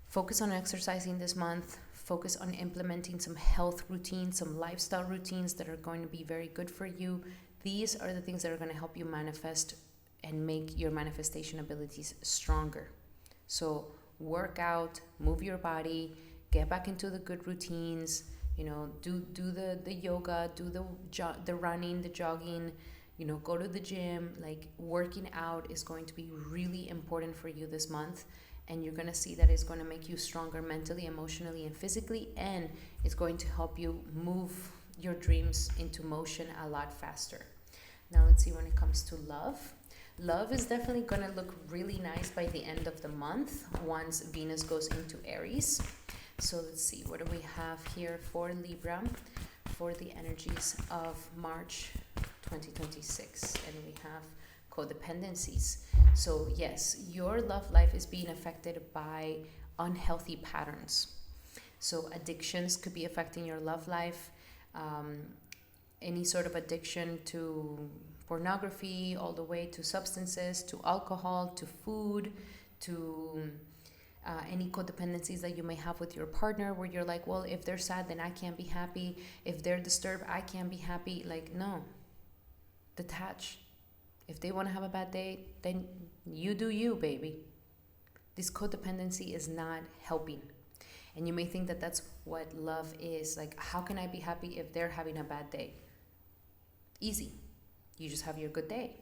focus on exercising this month. Focus on implementing some health routines, some lifestyle routines that are going to be very good for you. These are the things that are going to help you manifest and make your manifestation abilities stronger. So work out, move your body, get back into the good routines, do the yoga, do the running, the jogging, go to the gym. Like, working out is going to be really important for you this month. And you're going to see that it's going to make you stronger mentally, emotionally, and physically. And it's going to help you move your dreams into motion a lot faster. Now let's see when it comes to love. Love is definitely going to look really nice by the end of the month once Venus goes into Aries. So let's see, what do we have here for Libra for the energies of March 2026? And we have codependencies. So yes, your love life is being affected by unhealthy patterns. So addictions could be affecting your love life. Any sort of addiction to pornography, all the way to substances, to alcohol, to food, to any codependencies that you may have with your partner, where you're like, well, if they're sad, then I can't be happy. If they're disturbed, I can't be happy. Like, no. Detach. If they want to have a bad day, then you do you, baby. This codependency is not helping. And you may think that that's what love is. Like, how can I be happy if they're having a bad day? Easy. You just have your good day.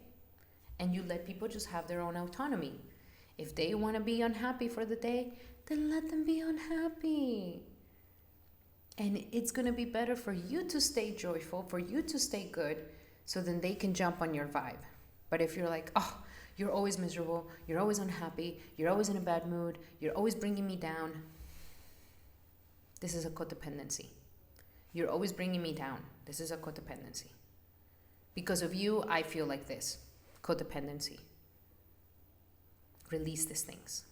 And you let people just have their own autonomy. If they want to be unhappy for the day, then let them be unhappy. And it's going to be better for you to stay joyful, for you to stay good, so then they can jump on your vibe. But if you're like, oh, you're always miserable, you're always unhappy, you're always in a bad mood, you're always bringing me down, this is a codependency. You're always bringing me down. This is a codependency. Because of you, I feel like this. Codependency. Release these things.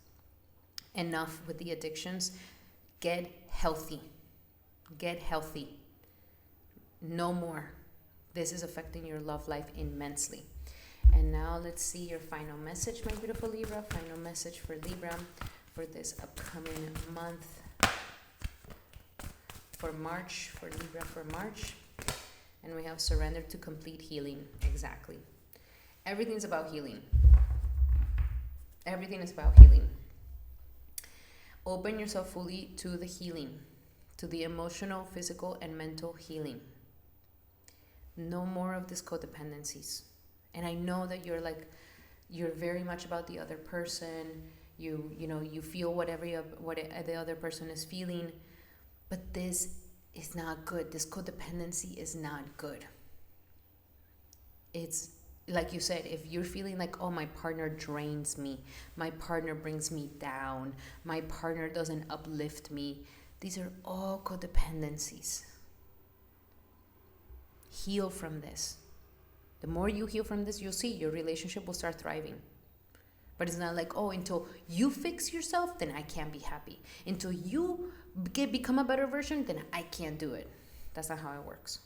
Enough with the addictions. Get healthy. Get healthy. No more. This is affecting your love life immensely. And now let's see your final message, my beautiful Libra. Final message for Libra for this upcoming month. For March, for Libra for March. And we have surrender to complete healing. Exactly. Everything's about healing. Everything is about healing. Open yourself fully to the healing, to the emotional, physical, and mental healing. No more of these codependencies. And I know that you're very much about the other person. You feel what the other person is feeling, but this is not good. This codependency is not good. It's like you said, if you're feeling like, oh, my partner drains me, my partner brings me down, my partner doesn't uplift me, these are all codependencies. heal from this. The more you heal from this, you'll see your relationship will start thriving. But it's not like, oh, until you fix yourself, then I can't be happy. Until you become a better version, then I can't do it. That's not how it works.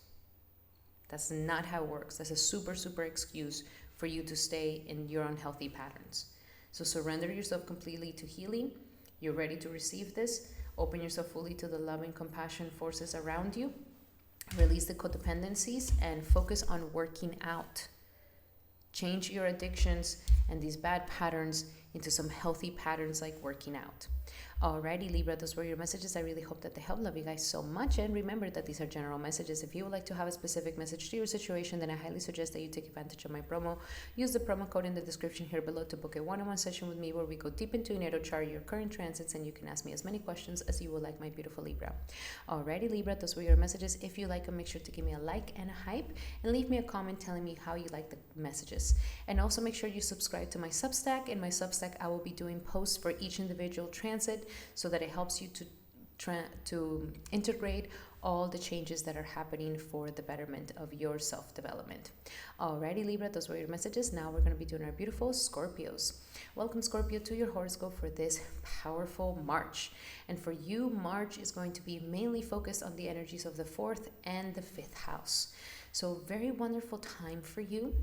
That's not how it works. That's a super, super excuse for you to stay in your unhealthy patterns. So surrender yourself completely to healing. You're ready to receive this. Open yourself fully to the love and compassion forces around you. Release the codependencies and focus on working out. Change your addictions and these bad patterns into some healthy patterns like working out. Alrighty, Libra, those were your messages. I really hope that they help. Love you guys so much. And remember that these are general messages. If you would like to have a specific message to your situation, then I highly suggest that you take advantage of my promo. Use the promo code in the description here below to book a one-on-one session with me where we go deep into your natal chart, your current transits, and you can ask me as many questions as you would like, my beautiful Libra. Alrighty, Libra, those were your messages. If you like them, make sure to give me a like and a hype and leave me a comment telling me how you like the messages. And also make sure you subscribe to my Substack. In my Substack, I will be doing posts for each individual transit, so that it helps you to integrate all the changes that are happening for the betterment of your self-development. Alrighty, Libra, those were your messages. Now we're going to be doing our beautiful Scorpios. Welcome, Scorpio, to your horoscope for this powerful March. And for you, March is going to be mainly focused on the energies of the 4th and the 5th house. So very wonderful time for you.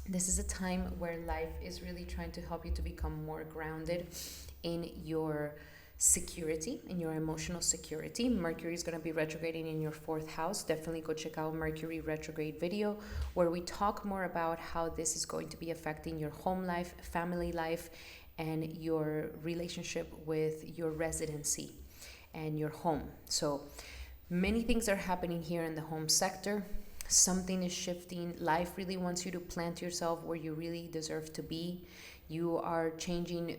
This is a time where life is really trying to help you to become more grounded in your security, in your emotional security. Mercury is going to be retrograding in your 4th house. Definitely go check out Mercury retrograde video where we talk more about how this is going to be affecting your home life, family life, and your relationship with your residency and your home. So many things are happening here in the home sector. Something is shifting. Life really wants you to plant yourself where you really deserve to be. You are changing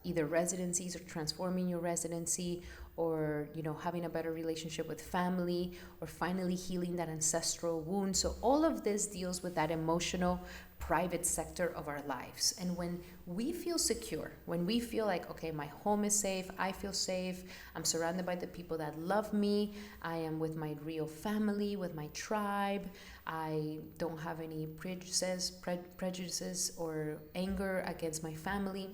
either residencies or transforming your residency, or having a better relationship with family, or finally healing that ancestral wound. So all of this deals with that emotional private sector of our lives. And when we feel secure, when we feel like, okay, my home is safe, I feel safe, I'm surrounded by the people that love me, I am with my real family, with my tribe, I don't have any prejudices or anger against my family,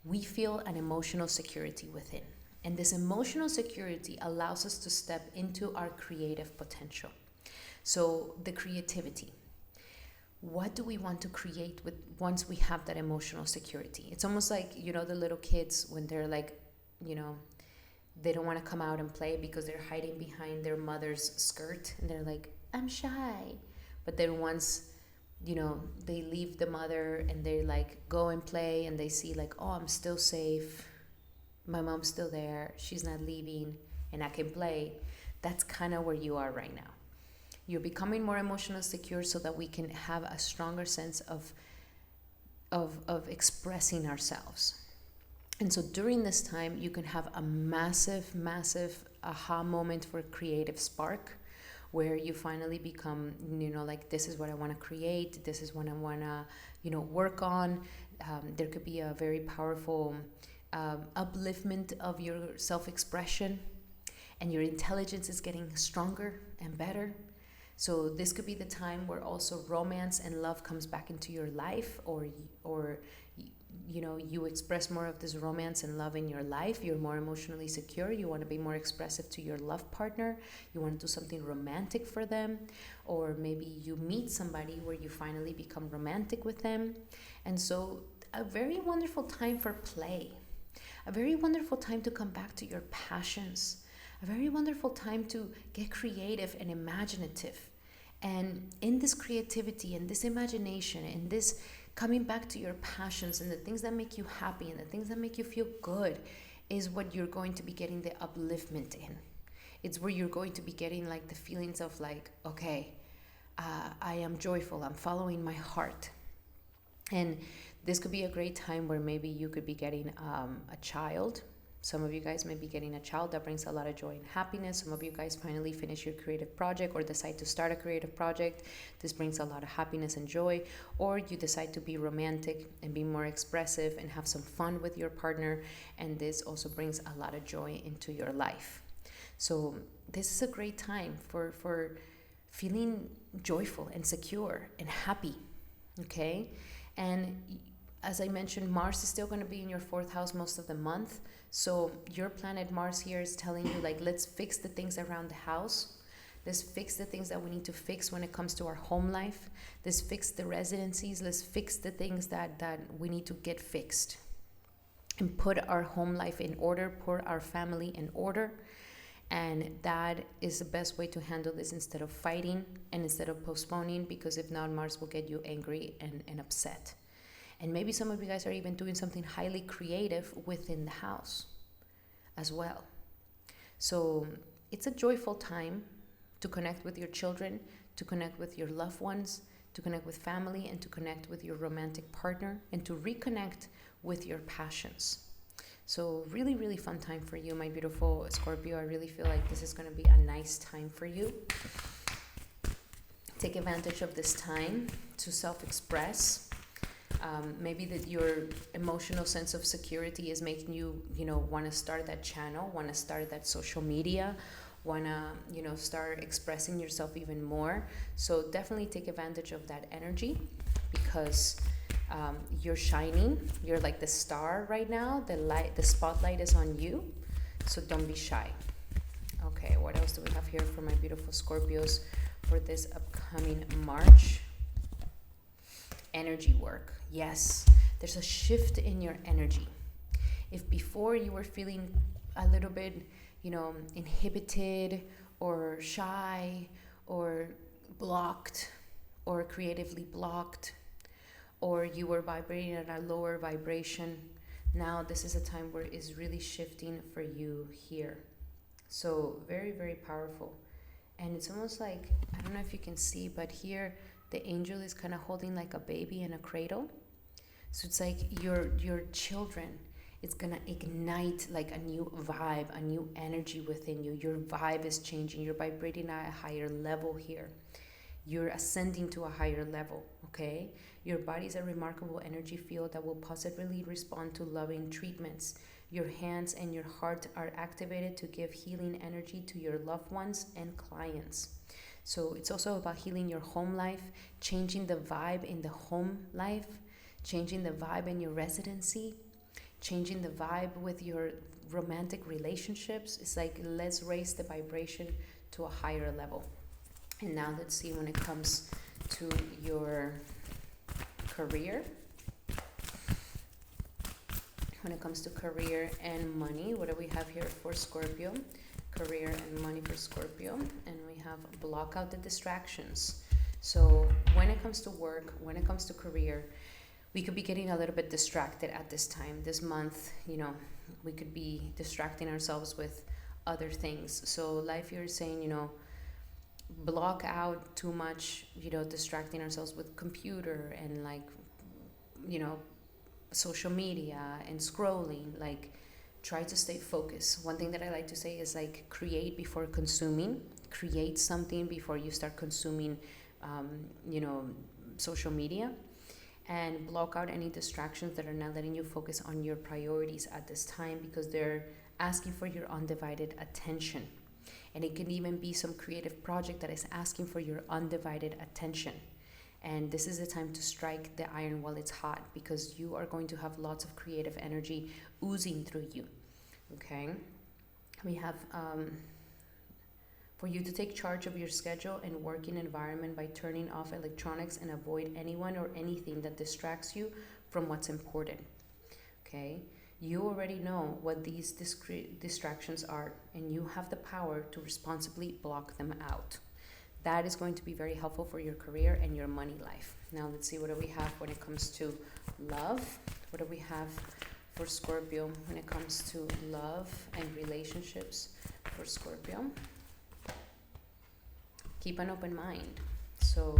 we feel an emotional security within. And this emotional security allows us to step into our creative potential. So the creativity. What do we want to create with once we have that emotional security? It's almost like, the little kids when they're like, they don't want to come out and play because they're hiding behind their mother's skirt. And they're like, I'm shy. But then once they leave the mother and they like go and play and they see like, oh, I'm still safe. My mom's still there. She's not leaving and I can play. That's kind of where you are right now. You're becoming more emotionally secure so that we can have a stronger sense of expressing ourselves. And so during this time, you can have a massive, massive aha moment for creative spark, where you finally become, like, this is what I want to create. This is what I want to, work on. There could be a very powerful upliftment of your self-expression, and your intelligence is getting stronger and better. So this could be the time where also romance and love comes back into your life, or you express more of this romance and love in your life. You're more emotionally secure. You want to be more expressive to your love partner. You want to do something romantic for them. Or maybe you meet somebody where you finally become romantic with them. And so a very wonderful time for play. A very wonderful time to come back to your passions. A very wonderful time to get creative and imaginative. And in this creativity and this imagination and this coming back to your passions and the things that make you happy and the things that make you feel good is what you're going to be getting the upliftment in. It's where you're going to be getting like the feelings of like, okay, I am joyful, I'm following my heart. And this could be a great time where maybe you could be getting a child. Some of you guys may be getting a child. That brings a lot of joy and happiness. Some of you guys finally finish your creative project or decide to start a creative project. This brings a lot of happiness and joy. Or you decide to be romantic and be more expressive and have some fun with your partner. And this also brings a lot of joy into your life. So this is a great time for feeling joyful and secure and happy, okay? And as I mentioned, Mars is still going to be in your 4th house most of the month. So your planet Mars here is telling you, like, let's fix the things around the house. Let's fix the things that we need to fix when it comes to our home life. Let's fix the residencies. Let's fix the things that we need to get fixed. And put our home life in order, put our family in order. And that is the best way to handle this, instead of fighting and instead of postponing, because if not, Mars will get you angry and upset. And maybe some of you guys are even doing something highly creative within the house as well. So it's a joyful time to connect with your children, to connect with your loved ones, to connect with family, and to connect with your romantic partner, and to reconnect with your passions. So really, really fun time for you, my beautiful Scorpio. I really feel like this is going to be a nice time for you. Take advantage of this time to self-express. Maybe that your emotional sense of security is making you, want to start that channel, want to start that social media, want to, start expressing yourself even more. So definitely take advantage of that energy, because you're shining. You're like the star right now. The spotlight is on you. So don't be shy. Okay, what else do we have here for my beautiful Scorpios for this upcoming March? Energy work. Yes, there's a shift in your energy. If before you were feeling a little bit, inhibited or shy or blocked or creatively blocked, or you were vibrating at a lower vibration, now this is a time where it's really shifting for you here. So very, very powerful. And it's almost like, I don't know if you can see, but here the angel is kind of holding like a baby in a cradle. So it's like your children, it's gonna ignite like a new vibe, a new energy within you. Your vibe is changing. You're vibrating at a higher level here. You're ascending to a higher level, okay? Your body is a remarkable energy field that will positively respond to loving treatments. Your hands and your heart are activated to give healing energy to your loved ones and clients. So it's also about healing your home life, changing the vibe in the home life, changing the vibe in your residency, changing the vibe with your romantic relationships. It's like, let's raise the vibration to a higher level. And now let's see when it comes to your career. When it comes to career and money, what do we have here for Scorpio? Career and money for Scorpio. And we have block out the distractions. So when it comes to work, when it comes to career, we could be getting a little bit distracted at this time. This month, we could be distracting ourselves with other things. So life, you're saying, block out too much, distracting ourselves with computer and social media and scrolling. Like, try to stay focused. One thing that I like to say is create before consuming. Create something before you start consuming, social media. And block out any distractions that are not letting you focus on your priorities at this time, because they're asking for your undivided attention. And it can even be some creative project that is asking for your undivided attention. And this is the time to strike the iron while it's hot, because you are going to have lots of creative energy oozing through you. Okay? We have for you to take charge of your schedule and working environment by turning off electronics and avoid anyone or anything that distracts you from what's important. Okay? You already know what these distractions are, and you have the power to responsibly block them out. That is going to be very helpful for your career and your money life. Now let's see, what do we have when it comes to love? What do we have for Scorpio when it comes to love and relationships for Scorpio? Keep an open mind. So,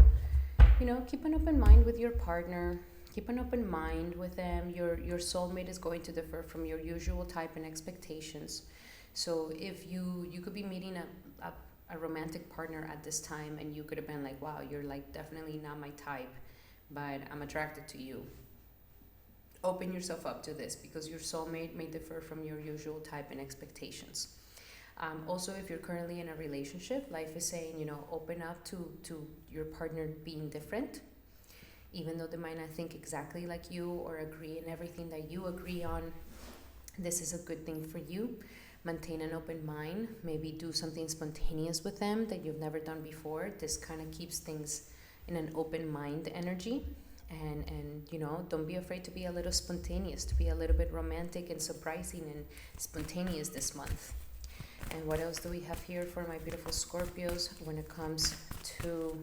keep an open mind with your partner. Keep an open mind with them. Your soulmate is going to differ from your usual type and expectations. So if you could be meeting a romantic partner at this time, and you could have been like, wow, you're definitely not my type, but I'm attracted to you. Open yourself up to this, because your soulmate may differ from your usual type and expectations. Also, if you're currently in a relationship, life is saying, open up to your partner being different, even though they might not think exactly like you or agree in everything that you agree on. This is a good thing for you. Maintain an open mind. Maybe do something spontaneous with them that you've never done before. This kind of keeps things in an open mind energy. And don't be afraid to be a little spontaneous, to be a little bit romantic and surprising and spontaneous this month. And what else do we have here for my beautiful Scorpios when it comes to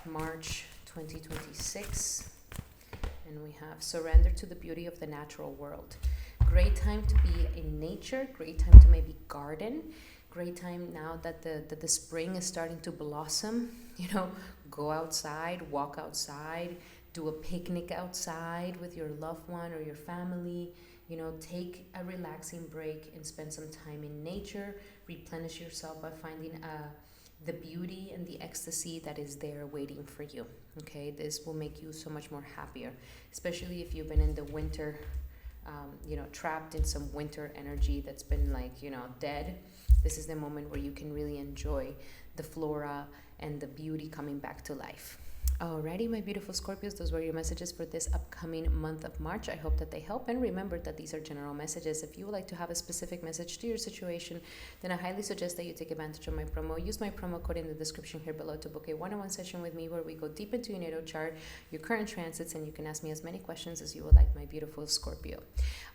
March 2026? And we have surrender to the beauty of the natural world. Great time to be in nature, great time to maybe garden, great time now that the spring is starting to blossom, go outside, walk outside, do a picnic outside with your loved one or your family, take a relaxing break and spend some time in nature, replenish yourself by finding the beauty and the ecstasy that is there waiting for you. Okay, this will make you so much more happier, especially if you've been in the winter, trapped in some winter energy that's been dead. This is the moment where you can really enjoy the flora and the beauty coming back to life. Alrighty, my beautiful Scorpios, those were your messages for this upcoming month of March. I hope that they help, and remember that these are general messages. If you would like to have a specific message to your situation, then I highly suggest that you take advantage of my promo. Use my promo code in the description here below to book a one-on-one session with me where we go deep into your natal chart, your current transits, and you can ask me as many questions as you would like, my beautiful Scorpio.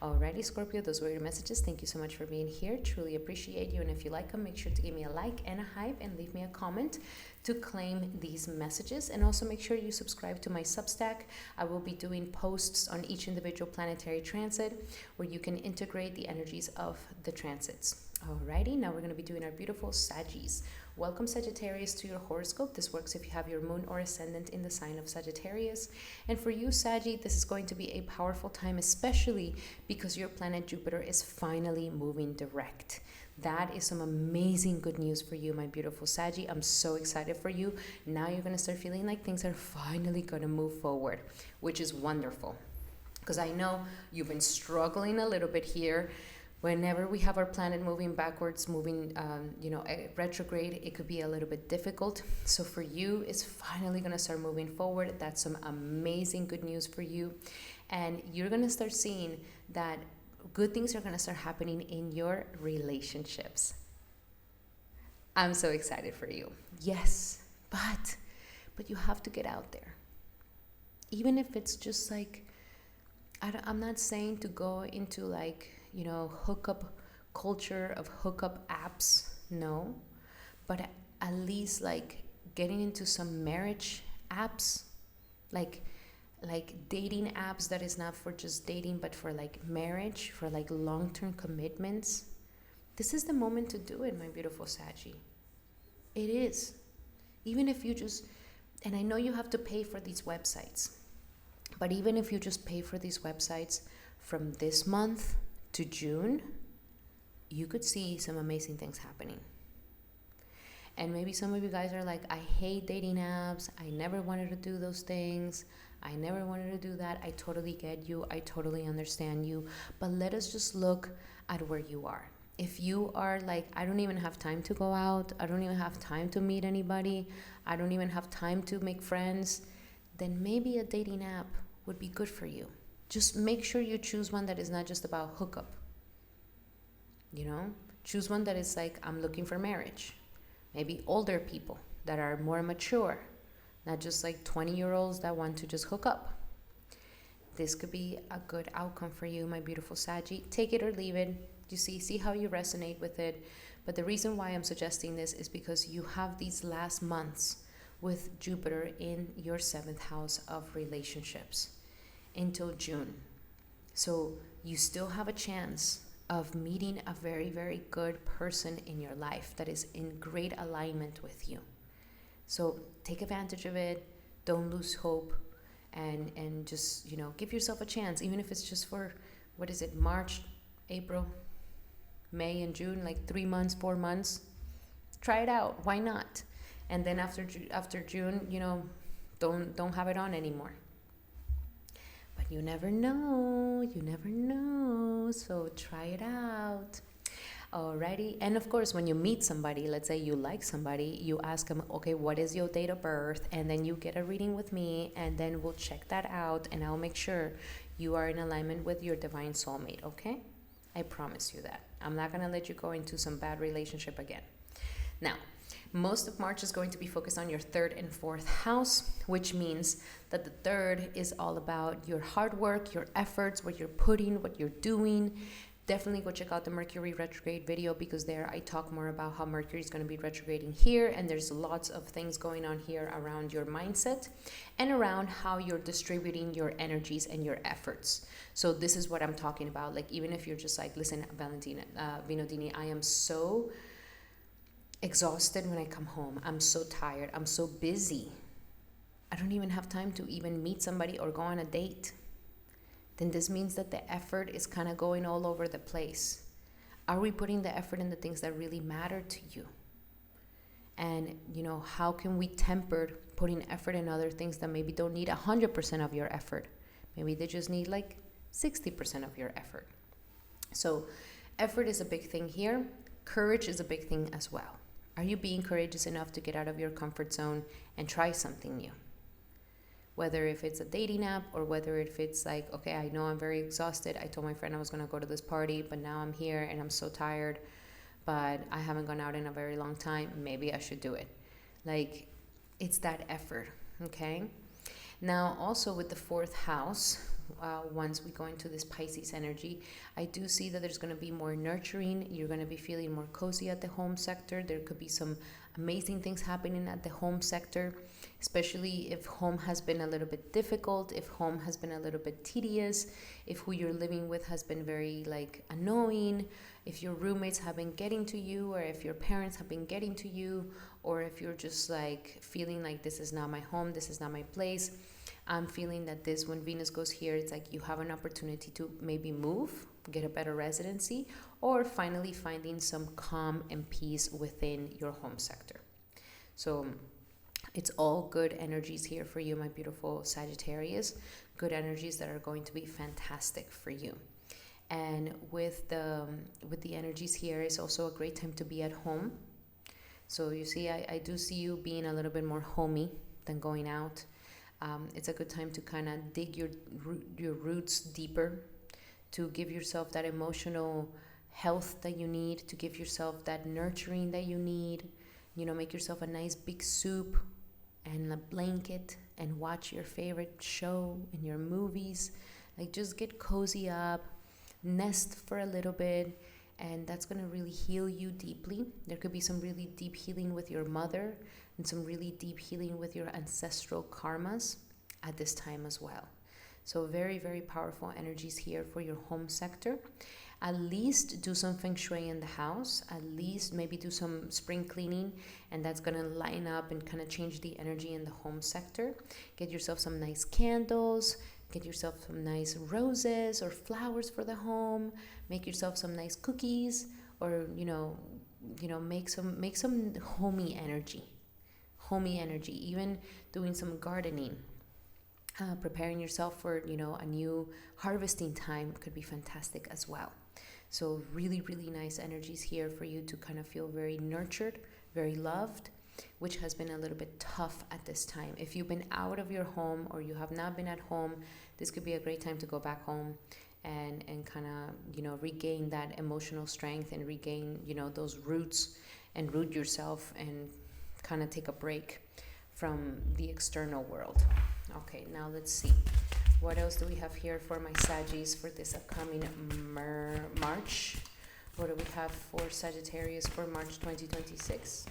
Alrighty, Scorpio, those were your messages. Thank you so much for being here. Truly appreciate you, and if you like them, make sure to give me a like and a hype and leave me a comment to claim these messages. And also make sure you subscribe to my Substack. I will be doing posts on each individual planetary transit where you can integrate the energies of the transits. Alrighty, now we're going to be doing our beautiful Saggies. Welcome, Sagittarius, to your horoscope. This works if you have your moon or ascendant in the sign of Sagittarius. And for you, Saggy, this is going to be a powerful time, especially because your planet Jupiter is finally moving direct. That is some amazing good news for you, my beautiful Saggy. I'm so excited for you. Now you're going to start feeling like things are finally going to move forward, which is wonderful. Because I know you've been struggling a little bit here. Whenever we have our planet moving backwards, moving, retrograde, it could be a little bit difficult. So for you, it's finally going to start moving forward. That's some amazing good news for you. And you're going to start seeing that good things are going to start happening in your relationships. I'm so excited for you. Yes, but you have to get out there. Even if it's just I'm not saying to go into hookup culture of hookup apps, no, but at least getting into some marriage apps, like dating apps that is not for just dating but for marriage, for long-term commitments. This is the moment to do it, my beautiful Saggy. It is. Even if you and I know you have to pay for these websites, but even if you just pay for these websites from this month to June, you could see some amazing things happening. And maybe some of you guys are like, I hate dating apps. I never wanted to do those things. I never wanted to do that. I totally get you. I totally understand you. But let us just look at where you are. If you are I don't even have time to go out. I don't even have time to meet anybody. I don't even have time to make friends. Then maybe a dating app would be good for you. Just make sure you choose one that is not just about hookup. Choose one that is I'm looking for marriage. Maybe older people that are more mature, not just 20-year-olds that want to just hook up. This could be a good outcome for you, my beautiful Saggy. Take it or leave it. You see how you resonate with it. But the reason why I'm suggesting this is because you have these last months with Jupiter in your 7th house of relationships until June. So you still have a chance of meeting a very, very good person in your life that is in great alignment with you. So take advantage of it. Don't lose hope, and just give yourself a chance, even if it's just for March, April, May, and June, 3 months, 4 months. Try it out. Why not? And then after June, don't have it on anymore. But you never know. So try it out. Alrighty. And of course, when you meet somebody, let's say you like somebody, you ask them, okay, what is your date of birth? And then you get a reading with me, and then we'll check that out, and I'll make sure you are in alignment with your divine soulmate, okay? I promise you that. I'm not going to let you go into some bad relationship again. Now, most of March is going to be focused on your third and fourth house, which means that the third is all about your hard work, your efforts, what you're putting, what you're doing. Definitely go check out the Mercury retrograde video, because there I talk more about how Mercury is going to be retrograding here, and there's lots of things going on here around your mindset and around how you're distributing your energies and your efforts. So this is what I'm talking about. Like, even if you're just like, listen, Valentina, Vinodini, I am so exhausted when I come home. I'm so tired. I'm so busy. I don't even have time to even meet somebody or go on a date. Then this means that the effort is kind of going all over the place. Are we putting the effort in the things that really matter to you? And, how can we temper putting effort in other things that maybe don't need 100% of your effort? Maybe they just need like 60% of your effort. So effort is a big thing here. Courage is a big thing as well. Are you being courageous enough to get out of your comfort zone and try something new? Whether if it's a dating app, or whether if it's like, okay, I know I'm very exhausted. I told my friend I was going to go to this party, but now I'm here and I'm so tired, but I haven't gone out in a very long time. Maybe I should do it. Like, it's that effort, okay? Now, also with the fourth house, once we go into this Pisces energy, I do see that there's going to be more nurturing. You're going to be feeling more cozy at the home sector. There could be some amazing things happening at the home sector, especially if home has been a little bit difficult, if home has been a little bit tedious, if who you're living with has been very annoying, if your roommates have been getting to you, or if your parents have been getting to you, or if you're just feeling like this is not my home, this is not my place. I'm feeling that when Venus goes here, it's like you have an opportunity to maybe move, get a better residency, or finally finding some calm and peace within your home sector. So it's all good energies here for you, my beautiful Sagittarius. Good energies that are going to be fantastic for you. And with the energies here, is also a great time to be at home. So you see, I do see you being a little bit more homey than going out. It's a good time to kind of dig your roots deeper, to give yourself that emotional health that you need, to give yourself that nurturing that you need. Make yourself a nice big soup and a blanket and watch your favorite show and your movies. Just get cozy up, nest for a little bit, and that's going to really heal you deeply. There could be some really deep healing with your mother and some really deep healing with your ancestral karmas at this time as well. So very, very powerful energies here for your home sector. At least do some feng shui in the house. At least maybe do some spring cleaning, and that's going to line up and kind of change the energy in the home sector. Get yourself some nice candles. Get yourself some nice roses or flowers for the home. Make yourself some nice cookies, or make some homey energy. Even doing some gardening. Preparing yourself for a new harvesting time could be fantastic as well. So really, really nice energies here for you to kind of feel very nurtured, very loved, which has been a little bit tough at this time. If you've been out of your home or you have not been at home, this could be a great time to go back home and kind of regain that emotional strength and regain those roots and root yourself and kind of take a break from the external world. Okay, now let's see. What else do we have here for my Saggies for this upcoming March? What do we have for Sagittarius for March 2026?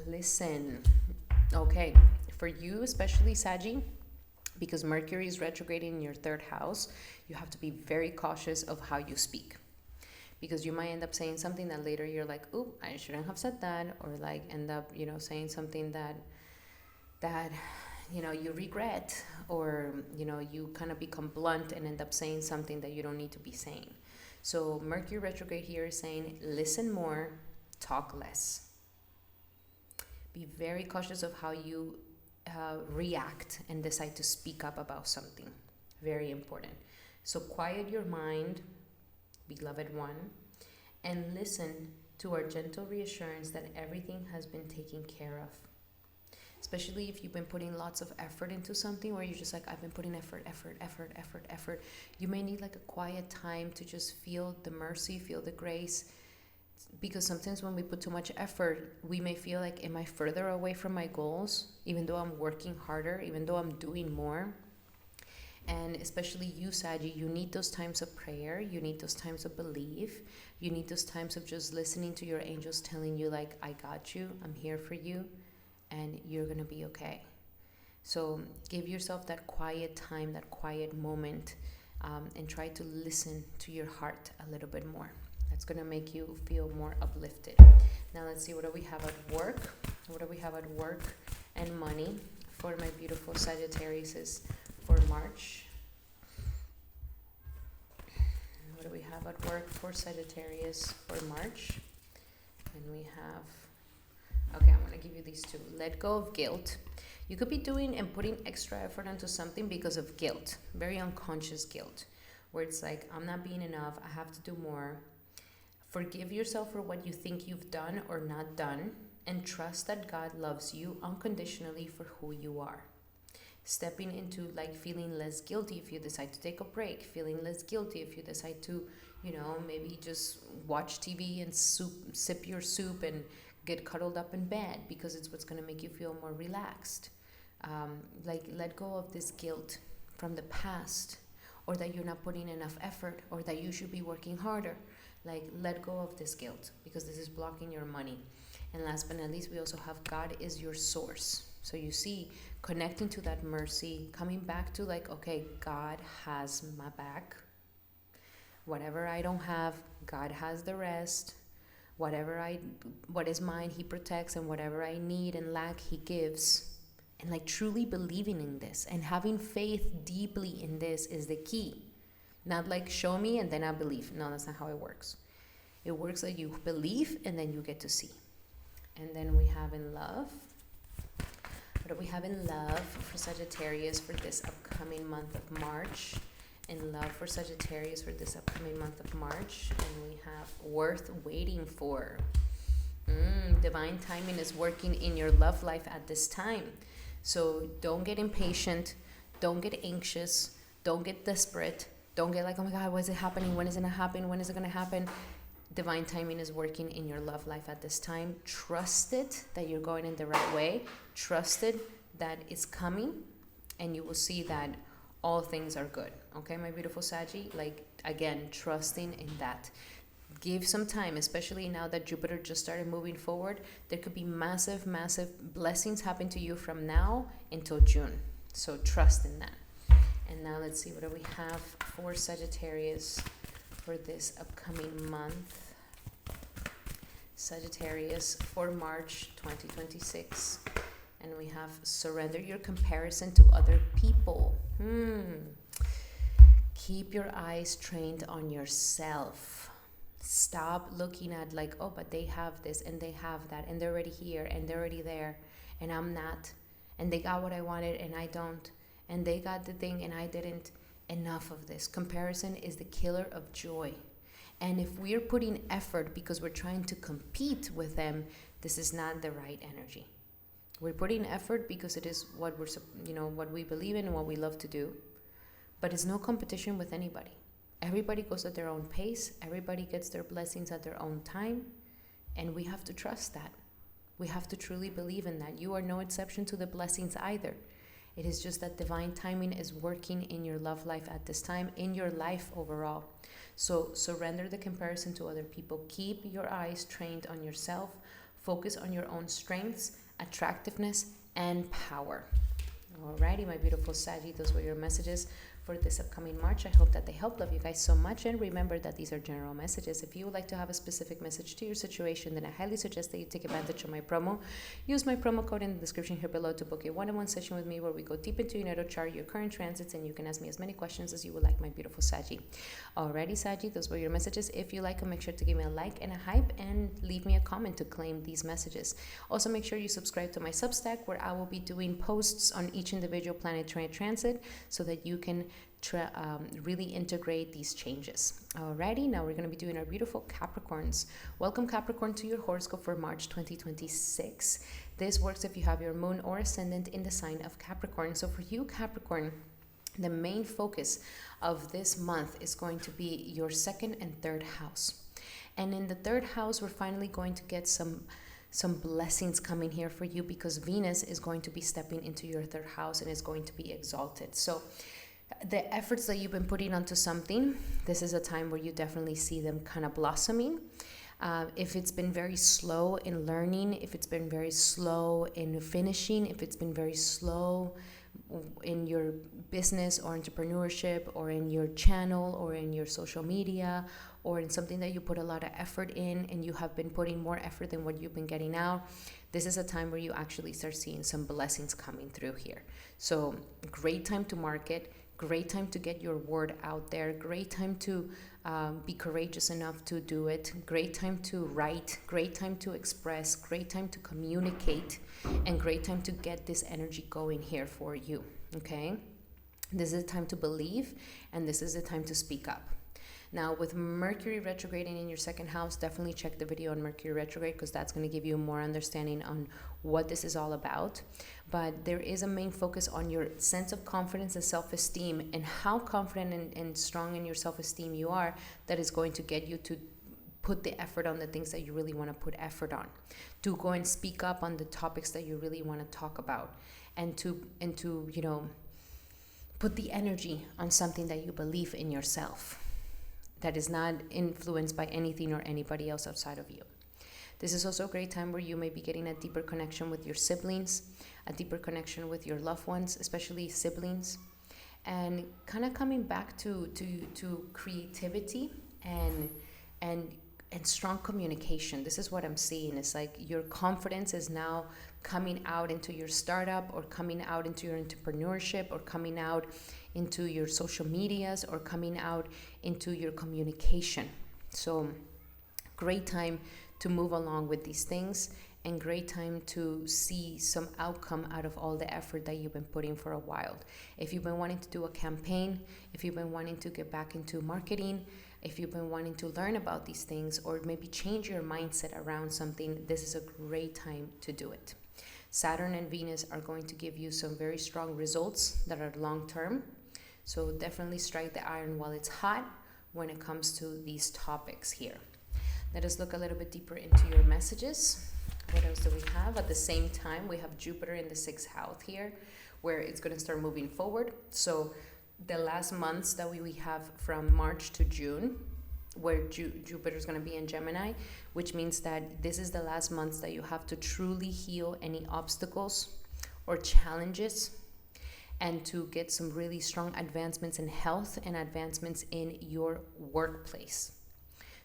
Listen. Okay, for you, especially Saggy, because Mercury is retrograding in your third house, you have to be very cautious of how you speak. Because you might end up saying something that later you're like, "Ooh, I shouldn't have said that," or end up, saying something that you regret, or you kind of become blunt and end up saying something that you don't need to be saying. So Mercury retrograde here is saying, listen more, talk less. Be very cautious of how you react and decide to speak up about something. Very important. So quiet your mind, beloved one, and listen to our gentle reassurance that everything has been taken care of. Especially if you've been putting lots of effort into something, where you're just like, I've been putting effort. You may need like a quiet time to just feel the mercy, feel the grace. Because sometimes when we put too much effort, we may feel like, am I further away from my goals, even though I'm working harder, even though I'm doing more? And especially you, Saggy, you need those times of prayer. You need those times of belief. You need those times of just listening to your angels telling you, like, I got you, I'm here for you, and you're going to be okay. So give yourself that quiet time, that quiet moment, and try to listen to your heart a little bit more. That's going to make you feel more uplifted. Now let's see, what do we have at work? What do we have at work and money for my beautiful Sagittarius for March? What do we have at work for Sagittarius for March? And we have, okay, I'm going to give you these two. Let go of guilt. You could be doing and putting extra effort into something because of guilt, very unconscious guilt, where it's like, I'm not being enough, I have to do more. Forgive yourself for what you think you've done or not done, and trust that God loves you unconditionally for who you are. Stepping into like feeling less guilty if you decide to take a break, feeling less guilty if you decide to, maybe just watch TV and sip your soup and get cuddled up in bed, because it's what's going to make you feel more relaxed. Let go of this guilt from the past, or that you're not putting enough effort, or that you should be working harder. Let go of this guilt, because this is blocking your money. And last but not least, we also have God is your source. So you see, connecting to that mercy, coming back to okay, God has my back. Whatever I don't have, God has the rest. What is mine, He protects, and whatever I need and lack, He gives. And truly believing in this and having faith deeply in this is the key. Not show me and then I believe. No, that's not how it works. It works like you believe and then you get to see. And then we have in love. What do we have in love for Sagittarius for this upcoming month of March? In love for Sagittarius for this upcoming month of March. And we have worth waiting for. Divine timing is working in your love life at this time. So don't get impatient. Don't get anxious. Don't get desperate. Don't get oh my God, when is it happening? When is it going to happen? When is it going to happen? Divine timing is working in your love life at this time. Trust it that you're going in the right way. Trust it that it's coming, and you will see that all things are good. Okay, my beautiful Saggy? Again, trusting in that. Give some time, especially now that Jupiter just started moving forward. There could be massive, massive blessings happen to you from now until June. So trust in that. And now let's see, what do we have for Sagittarius for this upcoming month? Sagittarius for March 2026. And we have surrender your comparison to other people. Keep your eyes trained on yourself. Stop looking at oh, but they have this and they have that and they're already here and they're already there and I'm not. And they got what I wanted and I don't. And they got the thing and I didn't. Enough of this. Comparison is the killer of joy. And if we're putting effort because we're trying to compete with them, this is not the right energy. We're putting effort because it is what what we believe in and what we love to do. But it's no competition with anybody. Everybody goes at their own pace. Everybody gets their blessings at their own time. And we have to trust that. We have to truly believe in that. You are no exception to the blessings either. It is just that divine timing is working in your love life at this time, in your life overall. So surrender the comparison to other people. Keep your eyes trained on yourself. Focus on your own strengths, attractiveness, and power. Alrighty, my beautiful Saggy, those were your messages for this upcoming March. I hope that they help. Love you guys so much. And remember that these are general messages. If you would like to have a specific message to your situation, then I highly suggest that you take advantage of my promo. Use my promo code in the description here below to book a one-on-one session with me where we go deep into your natal chart, your current transits, and you can ask me as many questions as you would like, my beautiful Saggy. Alrighty, Saggy, those were your messages. If you like them, make sure to give me a like and a hype and leave me a comment to claim these messages. Also, make sure you subscribe to my Substack where I will be doing posts on each individual planetary transit so that you can really integrate these changes. Alrighty, now we're going to be doing our beautiful Capricorns. Welcome, Capricorn, to your horoscope for March 2026. This works if you have your moon or ascendant in the sign of Capricorn. So for you, Capricorn, the main focus of this month is going to be your second and third house. And in the third house, we're finally going to get some blessings coming here for you, because Venus is going to be stepping into your third house and is going to be exalted. So the efforts that you've been putting onto something, this is a time where you definitely see them kind of blossoming. If it's been very slow in learning, if it's been very slow in finishing, if it's been very slow in your business or entrepreneurship or in your channel or in your social media or in something that you put a lot of effort in and you have been putting more effort than what you've been getting out, this is a time where you actually start seeing some blessings coming through here. So great time to market, great time to get your word out there, great time to be courageous enough to do it, great time to write, great time to express, great time to communicate, and great time to get this energy going here for you, okay? This is a time to believe, and this is a time to speak up. Now, with Mercury retrograding in your second house, definitely check the video on Mercury retrograde, because that's going to give you more understanding on what this is all about. But there is a main focus on your sense of confidence and self-esteem, and how confident and strong in your self-esteem you are, that is going to get you to put the effort on the things that you really want to put effort on, to go and speak up on the topics that you really want to talk about, and to you know, put the energy on something that you believe in yourself, that is not influenced by anything or anybody else outside of you. This is also a great time where you may be getting a deeper connection with your siblings, a deeper connection with your loved ones, especially siblings, and kind of coming back to creativity and strong communication. This is what I'm seeing. It's like your confidence is now coming out into your startup, or coming out into your entrepreneurship, or coming out into your social medias, or coming out into your communication. So great time to move along with these things, and great time to see some outcome out of all the effort that you've been putting for a while. If you've been wanting to do a campaign, if you've been wanting to get back into marketing, if you've been wanting to learn about these things, or maybe change your mindset around something, this is a great time to do it. Saturn and Venus are going to give you some very strong results that are long-term. So definitely strike the iron while it's hot when it comes to these topics here. Let us look a little bit deeper into your messages. What else do we have? At the same time, we have Jupiter in the 6th house here, where it's going to start moving forward. So the last months that we have from March to June, where Jupiter is going to be in Gemini, which means that this is the last months that you have to truly heal any obstacles or challenges, and to get some really strong advancements in health and advancements in your workplace.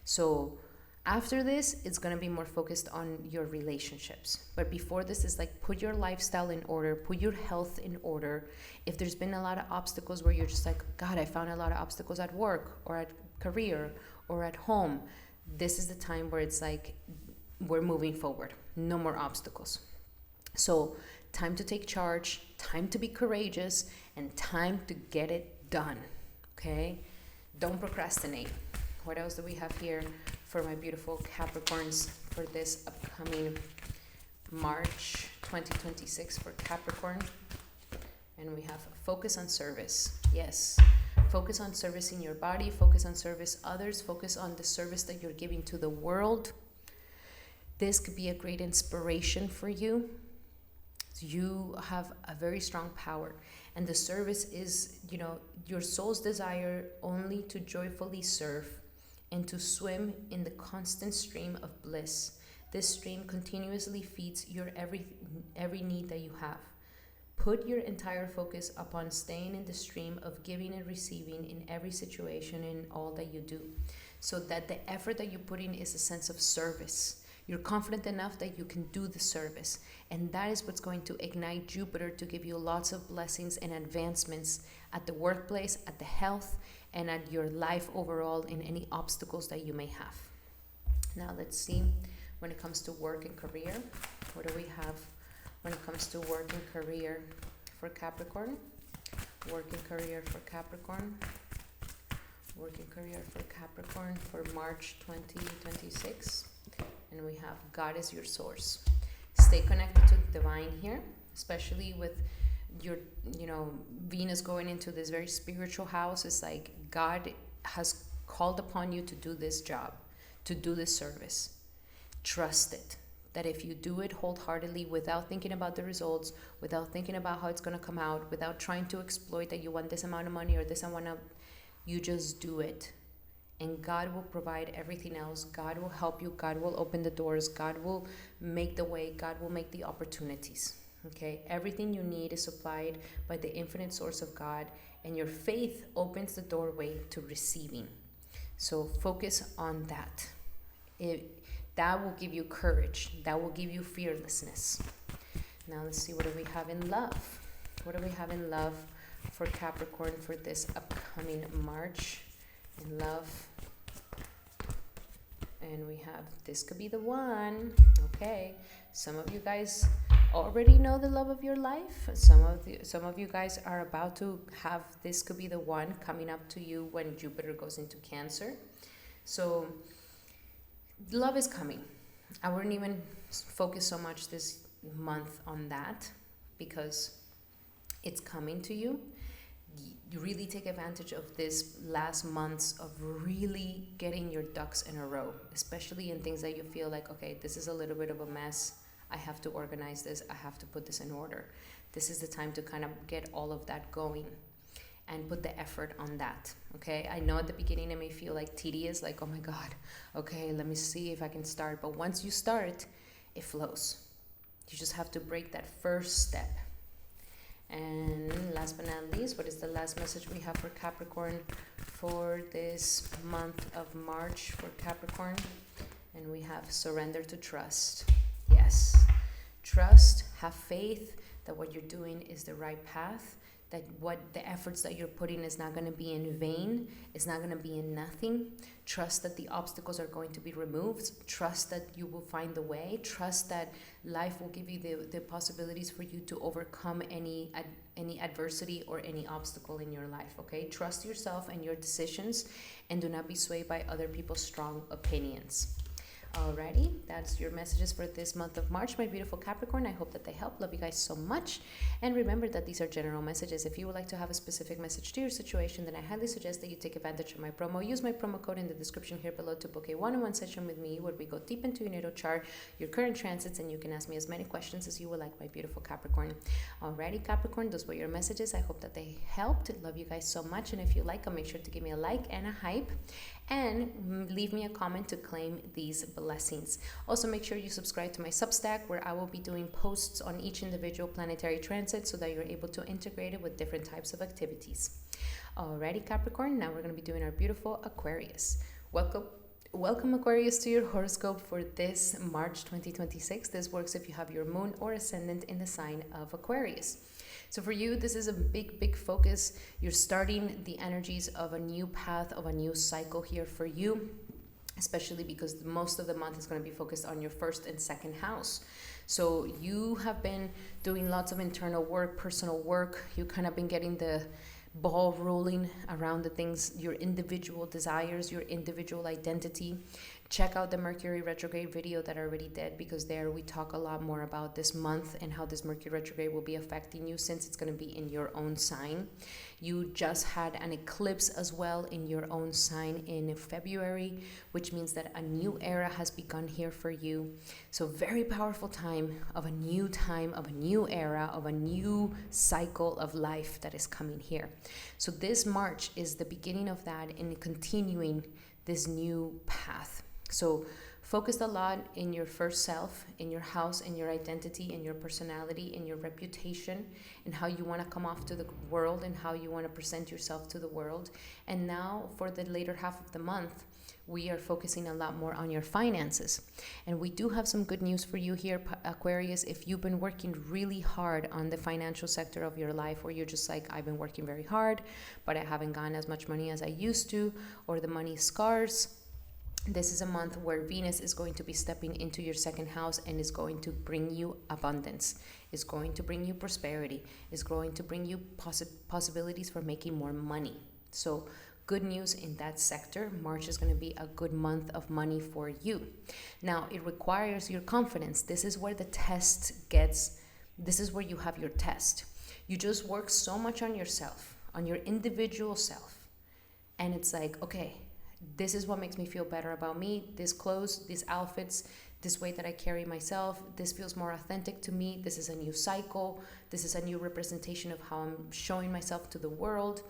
So after this, it's going to be more focused on your relationships. But before this is like, put your lifestyle in order, put your health in order. If there's been a lot of obstacles where you're just like, God, I found a lot of obstacles at work or at career or at home, this is the time where it's like, we're moving forward. No more obstacles. So time to take charge, time to be courageous, and time to get it done. Okay? Don't procrastinate. What else do we have here for my beautiful Capricorns for this upcoming March 2026 for Capricorn? And we have focus on service. Yes. Focus on servicing your body, focus on service others, focus on the service that you're giving to the world. This could be a great inspiration for you. You have a very strong power, and the service is, you know, your soul's desire only to joyfully serve and to swim in the constant stream of bliss. This stream continuously feeds your every need that you have. Put your entire focus upon staying in the stream of giving and receiving in every situation, in all that you do, so that the effort that you put in is a sense of service. You're confident enough that you can do the service, and that is what's going to ignite Jupiter to give you lots of blessings and advancements at the workplace, at the health, and at your life overall, in any obstacles that you may have. Now let's see, when it comes to work and career, what do we have when it comes to work and career for Capricorn? Work and career for Capricorn. Work and career for Capricorn for March 2026. And we have God is your source. Stay connected to the divine here, especially with your, Venus going into this very spiritual house. It's like God has called upon you to do this job, to do this service. Trust it. That if you do it wholeheartedly without thinking about the results, without thinking about how it's going to come out, without trying to exploit that you want this amount of money or this amount of, you just do it. And God will provide everything else. God will help you. God will open the doors. God will make the way. God will make the opportunities. Okay? Everything you need is supplied by the infinite source of God. And your faith opens the doorway to receiving. So focus on that. That will give you courage. That will give you fearlessness. Now let's see, what do we have in love? What do we have in love for Capricorn for this upcoming March? In love. And we have, this could be the one. Okay. Some of you guys already know the love of your life. Some of you guys are about to have, this could be the one coming up to you when Jupiter goes into Cancer. So love is coming. I wouldn't even focus so much this month on that because it's coming to you. You really take advantage of this last months of really getting your ducks in a row, especially in things that you feel like, okay, this is a little bit of a mess. I have to organize this. I have to put this in order. This is the time to kind of get all of that going and put the effort on that. Okay, I know at the beginning it may feel like tedious, like, oh my God, okay, let me see if I can start. But once you start, it flows. You just have to break that first step. And last but not least, what is the last message we have for Capricorn for this month of March for Capricorn? And we have surrender to trust. Yes, trust, have faith that what you're doing is the right path, that what the efforts that you're putting is not going to be in vain, it's not going to be in nothing. Trust that the obstacles are going to be removed. Trust that you will find the way. Trust that life will give you the possibilities for you to overcome any adversity or any obstacle in your life, okay? Trust yourself and your decisions and do not be swayed by other people's strong opinions. Alrighty, that's your messages for this month of March, my beautiful Capricorn. I hope that they help. Love you guys so much. And remember that these are general messages. If you would like to have a specific message to your situation, then I highly suggest that you take advantage of my promo. Use my promo code in the description here below to book a one-on-one session with me where we go deep into your natal chart, your current transits, and you can ask me as many questions as you would like, my beautiful Capricorn. Alrighty, Capricorn, those were your messages. I hope that they helped. Love you guys so much. And if you like them, make sure to give me a like and a hype. And leave me a comment to claim these blessings. Also, make sure you subscribe to my Substack where I will be doing posts on each individual planetary transit so that you're able to integrate it with different types of activities. Alrighty, Capricorn, now we're going to be doing our beautiful Aquarius. Welcome Aquarius to your horoscope for this March 2026. This works if you have your moon or ascendant in the sign of Aquarius. So for you, this is a big focus. You're starting the energies of a new path, of a new cycle here for you, especially because most of the month is going to be focused on your first and second house. So you have been doing lots of internal work, personal work. You kind of been getting the ball rolling around the things, your individual desires, your individual identity. Check out the Mercury retrograde video that I already did, because there we talk a lot more about this month and how this Mercury retrograde will be affecting you since it's going to be in your own sign. You just had an eclipse as well in your own sign in February, which means that a new era has begun here for you. So very powerful time, of a new era, of a new cycle of life that is coming here. So this March is the beginning of that and continuing this new path. So focused a lot in your first self, in your house, in your identity, in your personality, in your reputation, and how you want to come off to the world and how you want to present yourself to the world. And now for the later half of the month, we are focusing a lot more on your finances. And we do have some good news for you here, Aquarius. If you've been working really hard on the financial sector of your life, where you're just like, I've been working very hard, but I haven't gotten as much money as I used to, or the money is scarce, This is a month where Venus is going to be stepping into your second house and is going to bring you abundance, is going to bring you prosperity, is going to bring you possibilities for making more money. So good news in that sector. March is going to be a good month of money for you. Now, it requires your confidence. This is where the test gets, this is where you have your test. You just work so much on yourself, on your individual self. And it's like, okay, this is what makes me feel better about me. This clothes, these outfits, this way that I carry myself, this feels more authentic to me. This is a new cycle. This is a new representation of how I'm showing myself to the world.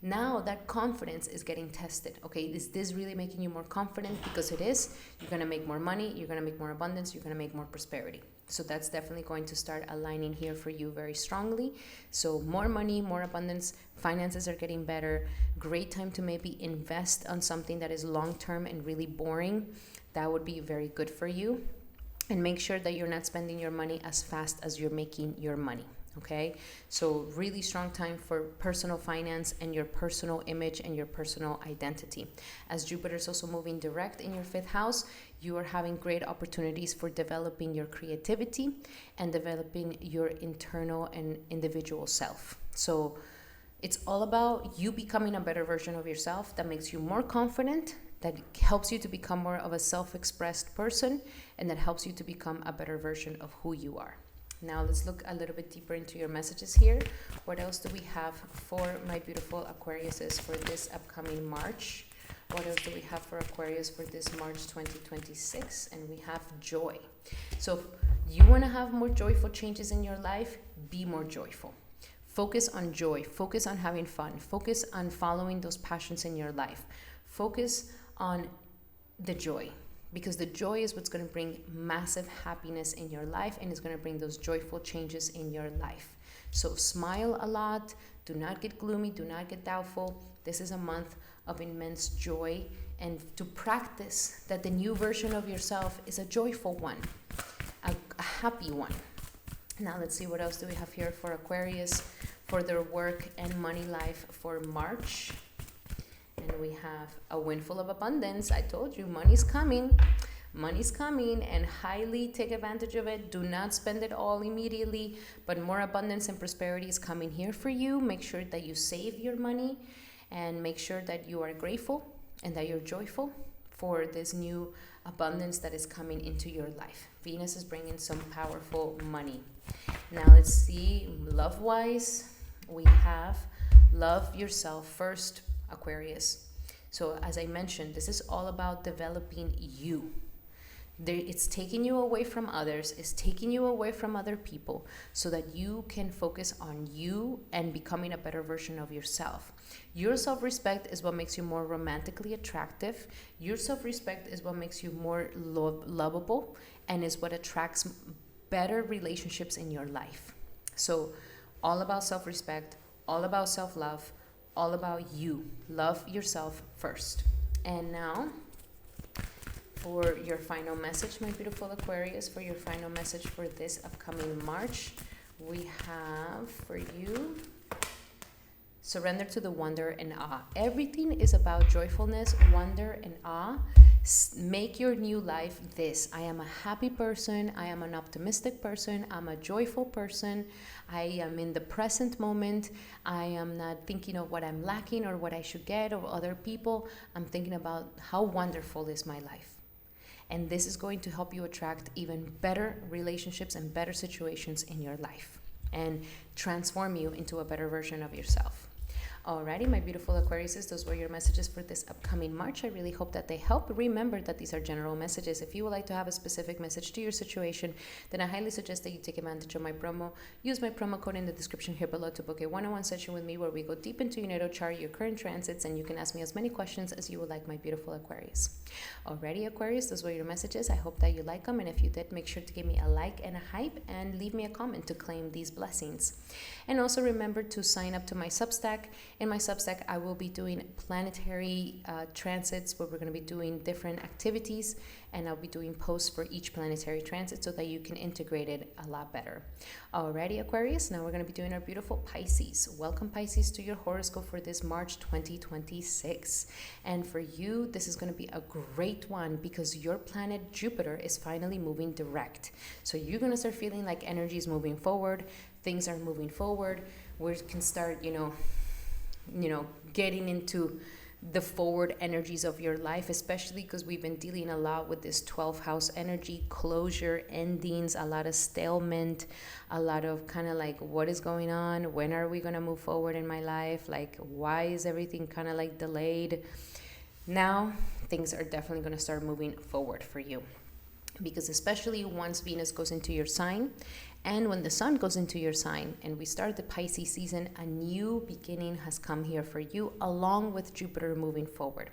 Now that confidence is getting tested. Okay, is this really making you more confident? Because it is. You're going to make more money. You're going to make more abundance. You're going to make more prosperity. So that's definitely going to start aligning here for you very strongly. So more money, more abundance, finances are getting better. Great time to maybe invest on something that is long-term and really boring. That would be very good for you. And make sure that you're not spending your money as fast as you're making your money. Okay, so really strong time for personal finance and your personal image and your personal identity. As Jupiter is also moving direct in your 5th house, you are having great opportunities for developing your creativity and developing your internal and individual self. So it's all about you becoming a better version of yourself that makes you more confident, that helps you to become more of a self-expressed person, and that helps you to become a better version of who you are. Now let's look a little bit deeper into your messages here. What else do we have for my beautiful Aquariuses for this upcoming March? What else do we have for Aquarius for this March 2026? And we have joy. So if you want to have more joyful changes in your life, be more joyful. Focus on joy. Focus on having fun. Focus on following those passions in your life. Focus on the joy. Because the joy is what's going to bring massive happiness in your life and is going to bring those joyful changes in your life. So smile a lot. Do not get gloomy. Do not get doubtful. This is a month of immense joy, and to practice that the new version of yourself is a joyful one, a happy one. Now let's see what else do we have here for Aquarius for their work and money life for March. And we have a windfall of abundance. I told you, money's coming. Money's coming, and highly take advantage of it. Do not spend it all immediately, but more abundance and prosperity is coming here for you. Make sure that you save your money and make sure that you are grateful and that you're joyful for this new abundance that is coming into your life. Venus is bringing some powerful money. Now let's see, love-wise, we have love yourself first, Aquarius. So as I mentioned, this is all about developing you. It's taking you away from others, it's taking you away from other people so that you can focus on you and becoming a better version of yourself. Your self-respect is what makes you more romantically attractive. Your self-respect is what makes you more lovable and is what attracts better relationships in your life. So all about self-respect, all about self-love, all about you. Love yourself first. And now for your final message, my beautiful Aquarius, for your final message for this upcoming March, we have for you, surrender to the wonder and awe. Everything is about joyfulness, wonder, and awe. Make your new life this. I am a happy person. I am an optimistic person. I'm a joyful person. I am in the present moment. I am not thinking of what I'm lacking or what I should get or other people. I'm thinking about how wonderful is my life. And this is going to help you attract even better relationships and better situations in your life and transform you into a better version of yourself. Alrighty, my beautiful Aquariuses, those were your messages for this upcoming March. I really hope that they help. Remember that these are general messages. If you would like to have a specific message to your situation, then I highly suggest that you take advantage of my promo. Use my promo code in the description here below to book a one-on-one session with me where we go deep into your natal chart, your current transits, and you can ask me as many questions as you would like, my beautiful Aquarius. Alrighty, Aquarius, those were your messages. I hope that you like them, and if you did, make sure to give me a like and a hype and leave me a comment to claim these blessings. And also remember to sign up to my Substack In my Substack, I will be doing planetary transits where we're going to be doing different activities, and I'll be doing posts for each planetary transit so that you can integrate it a lot better. Alrighty, Aquarius, now we're going to be doing our beautiful Pisces. Welcome, Pisces, to your horoscope for this March 2026. And for you, this is going to be a great one because your planet Jupiter is finally moving direct. So you're going to start feeling like energy is moving forward, things are moving forward. We can start, getting into the forward energies of your life, especially because we've been dealing a lot with this 12th house energy, closure, endings, a lot of stalemate, a lot of kind of like, what is going on? When are we going to move forward in my life? Like, why is everything kind of like delayed? Now, things are definitely going to start moving forward for you. Because especially once Venus goes into your sign and when the sun goes into your sign and we start the Pisces season, a new beginning has come here for you along with Jupiter moving forward.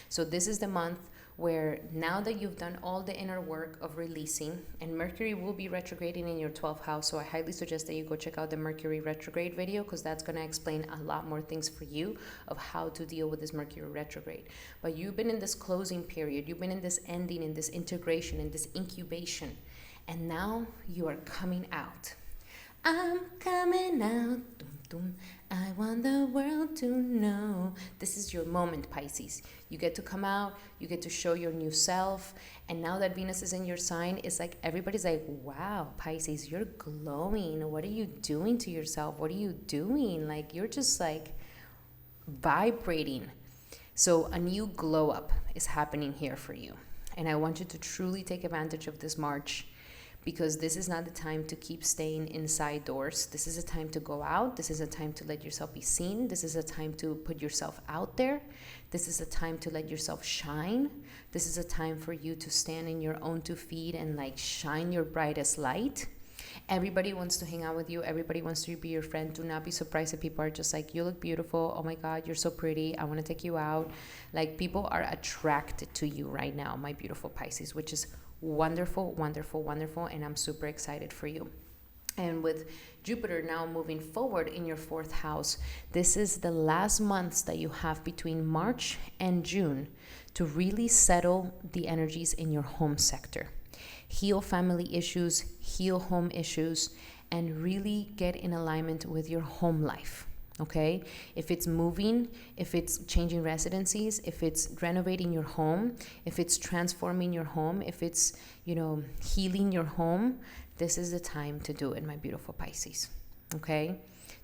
So this is the month where now that you've done all the inner work of releasing, and Mercury will be retrograding in your 12th house, so I highly suggest that you go check out the Mercury retrograde video because that's going to explain a lot more things for you of how to deal with this Mercury retrograde. But you've been in this closing period, you've been in this ending, in this integration, in this incubation, and now you are coming out. I'm coming out. Dum, dum. I want the world to know. This is your moment, Pisces. You get to come out, you get to show your new self. And now that Venus is in your sign, it's like everybody's like, wow, Pisces, you're glowing. What are you doing to yourself? What are you doing? Like, you're just like vibrating. So a new glow up is happening here for you. And I want you to truly take advantage of this March, because this is not the time to keep staying inside doors. This is a time to go out. This is a time to let yourself be seen. This is a time to put yourself out there. This is a time to let yourself shine. This is a time for you to stand in your own 2 feet and like shine your brightest light. Everybody wants to hang out with you. Everybody wants to be your friend. Do not be surprised if people are just like, you look beautiful. Oh my God, you're so pretty. I want to take you out. Like, people are attracted to you right now, my beautiful Pisces, which is wonderful, wonderful, wonderful. And I'm super excited for you. And with Jupiter now moving forward in your 4th house, this is the last months that you have between March and June to really settle the energies in your home sector. Heal family issues, heal home issues, and really get in alignment with your home life. Okay, if it's moving, if it's changing residencies, if it's renovating your home, if it's transforming your home, if it's, healing your home, this is the time to do it, my beautiful Pisces. Okay,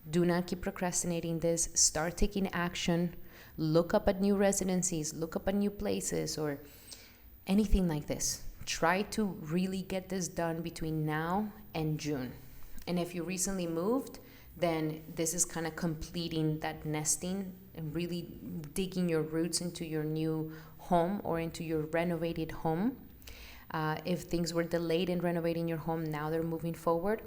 do not keep procrastinating this. Start taking action. Look up at new residencies, look up at new places, or anything like this. Try to really get this done between now and June. And if you recently moved, then this is kind of completing that nesting and really digging your roots into your new home or into your renovated home. If things were delayed in renovating your home, now they're moving forward.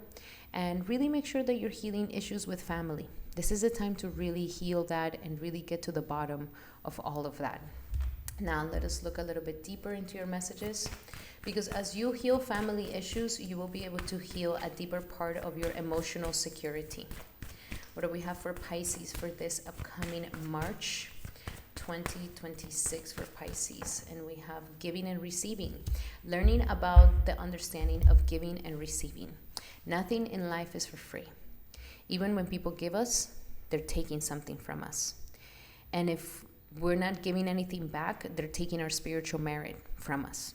And really make sure that you're healing issues with family. This is a time to really heal that and really get to the bottom of all of that. Now, let us look a little bit deeper into your messages, because as you heal family issues, you will be able to heal a deeper part of your emotional security. What do we have for Pisces for this upcoming March 2026 for Pisces? And we have giving and receiving, learning about the understanding of giving and receiving. Nothing in life is for free. Even when people give us, they're taking something from us. And if we're not giving anything back, they're taking our spiritual merit from us.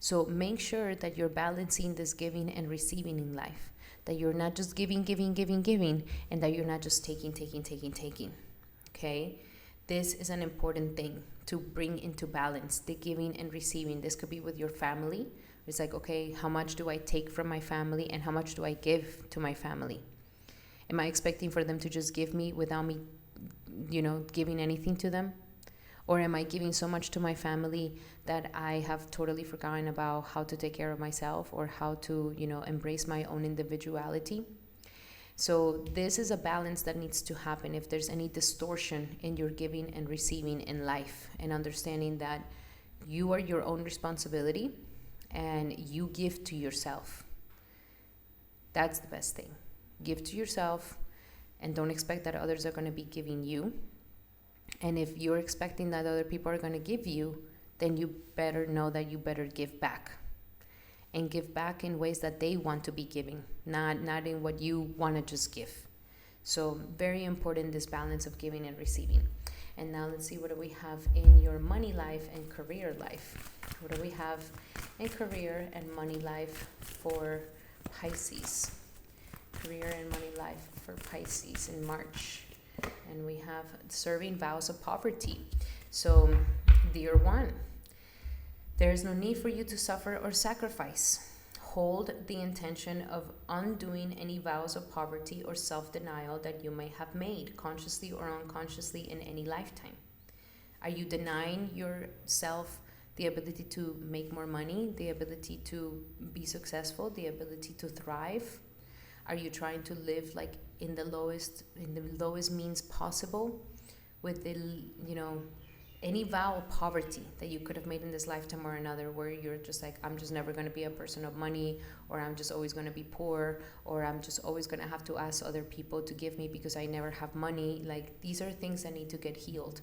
So make sure that you're balancing this giving and receiving in life, that you're not just giving, and that you're not just taking. Okay? This is an important thing to bring into balance, the giving and receiving. This could be with your family. It's like, okay, how much do I take from my family and how much do I give to my family? Am I expecting for them to just give me without me, giving anything to them? Or am I giving so much to my family that I have totally forgotten about how to take care of myself or how to, embrace my own individuality? So this is a balance that needs to happen if there's any distortion in your giving and receiving in life, and understanding that you are your own responsibility and you give to yourself. That's the best thing. Give to yourself. and don't expect that others are going to be giving you. And if you're expecting that other people are going to give you, then you better know that you better give back. And give back in ways that they want to be giving, not in what you want to just give. So very important, this balance of giving and receiving. And now let's see, what do we have in your money life and career life? What do we have in career and money life for Pisces? Career and money life for Pisces in March. And we have serving vows of poverty. So, dear one, there is no need for you to suffer or sacrifice. Hold the intention of undoing any vows of poverty or self-denial that you may have made, consciously or unconsciously, in any lifetime. Are you denying yourself the ability to make more money, the ability to be successful, the ability to thrive? Are you trying to live like in the lowest means possible with the, any vow of poverty that you could have made in this lifetime or another, where you're just like, I'm just never going to be a person of money, or I'm just always going to be poor, or I'm just always going to have to ask other people to give me because I never have money. Like, these are things that need to get healed.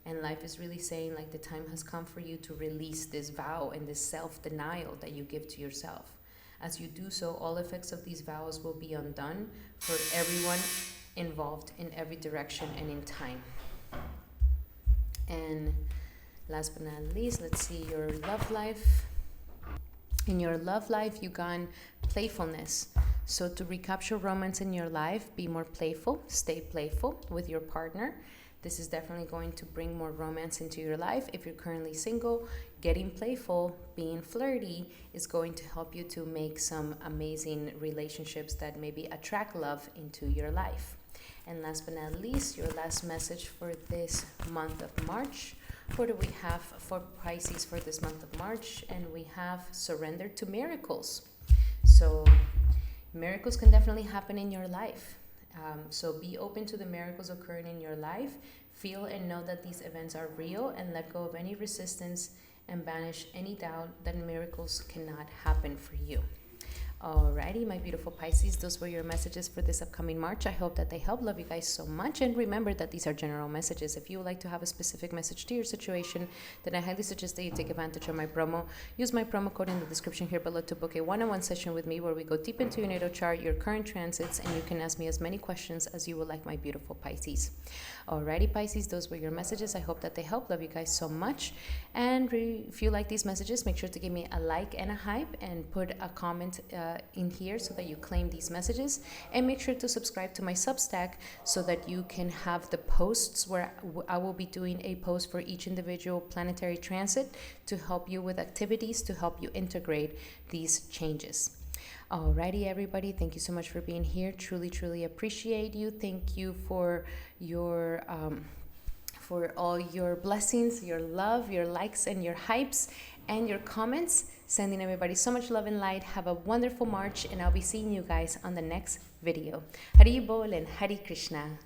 And life is really saying, like, the time has come for you to release this vow and this self-denial that you give to yourself. As you do so, all effects of these vows will be undone for everyone involved in every direction and in time. And last but not least, let's see your love life. In your love life, you got playfulness. So to recapture romance in your life, be more playful, stay playful with your partner. This is definitely going to bring more romance into your life. If you're currently single, getting playful, being flirty is going to help you to make some amazing relationships that maybe attract love into your life. And last but not least, your last message for this month of March. What do we have for Pisces for this month of March? And we have surrender to miracles. So miracles can definitely happen in your life. So be open to the miracles occurring in your life. Feel and know that these events are real, and let go of any resistance and banish any doubt that miracles cannot happen for you. Alrighty, my beautiful Pisces, those were your messages for this upcoming March. I hope that they help. Love you guys so much. And remember that these are general messages. If you would like to have a specific message to your situation, then I highly suggest that you take advantage of my promo. Use my promo code in the description here below to book a one-on-one session with me, where we go deep into your natal chart, your current transits, and you can ask me as many questions as you would like, my beautiful Pisces. Alrighty, Pisces, those were your messages. I hope that they help. Love you guys so much. And if you like these messages, make sure to give me a like and a hype, and put a comment in here so that you claim these messages. And make sure to subscribe to my Substack so that you can have the posts where I will be doing a post for each individual planetary transit to help you with activities to help you integrate these changes. Alrighty, everybody, thank you so much for being here. Truly, truly appreciate you. Thank you for your for all your blessings, your love, your likes and your hypes, and your comments. Sending everybody so much love and light. Have a wonderful March, and I'll be seeing you guys on the next video. Hari Bol and Hari Krishna.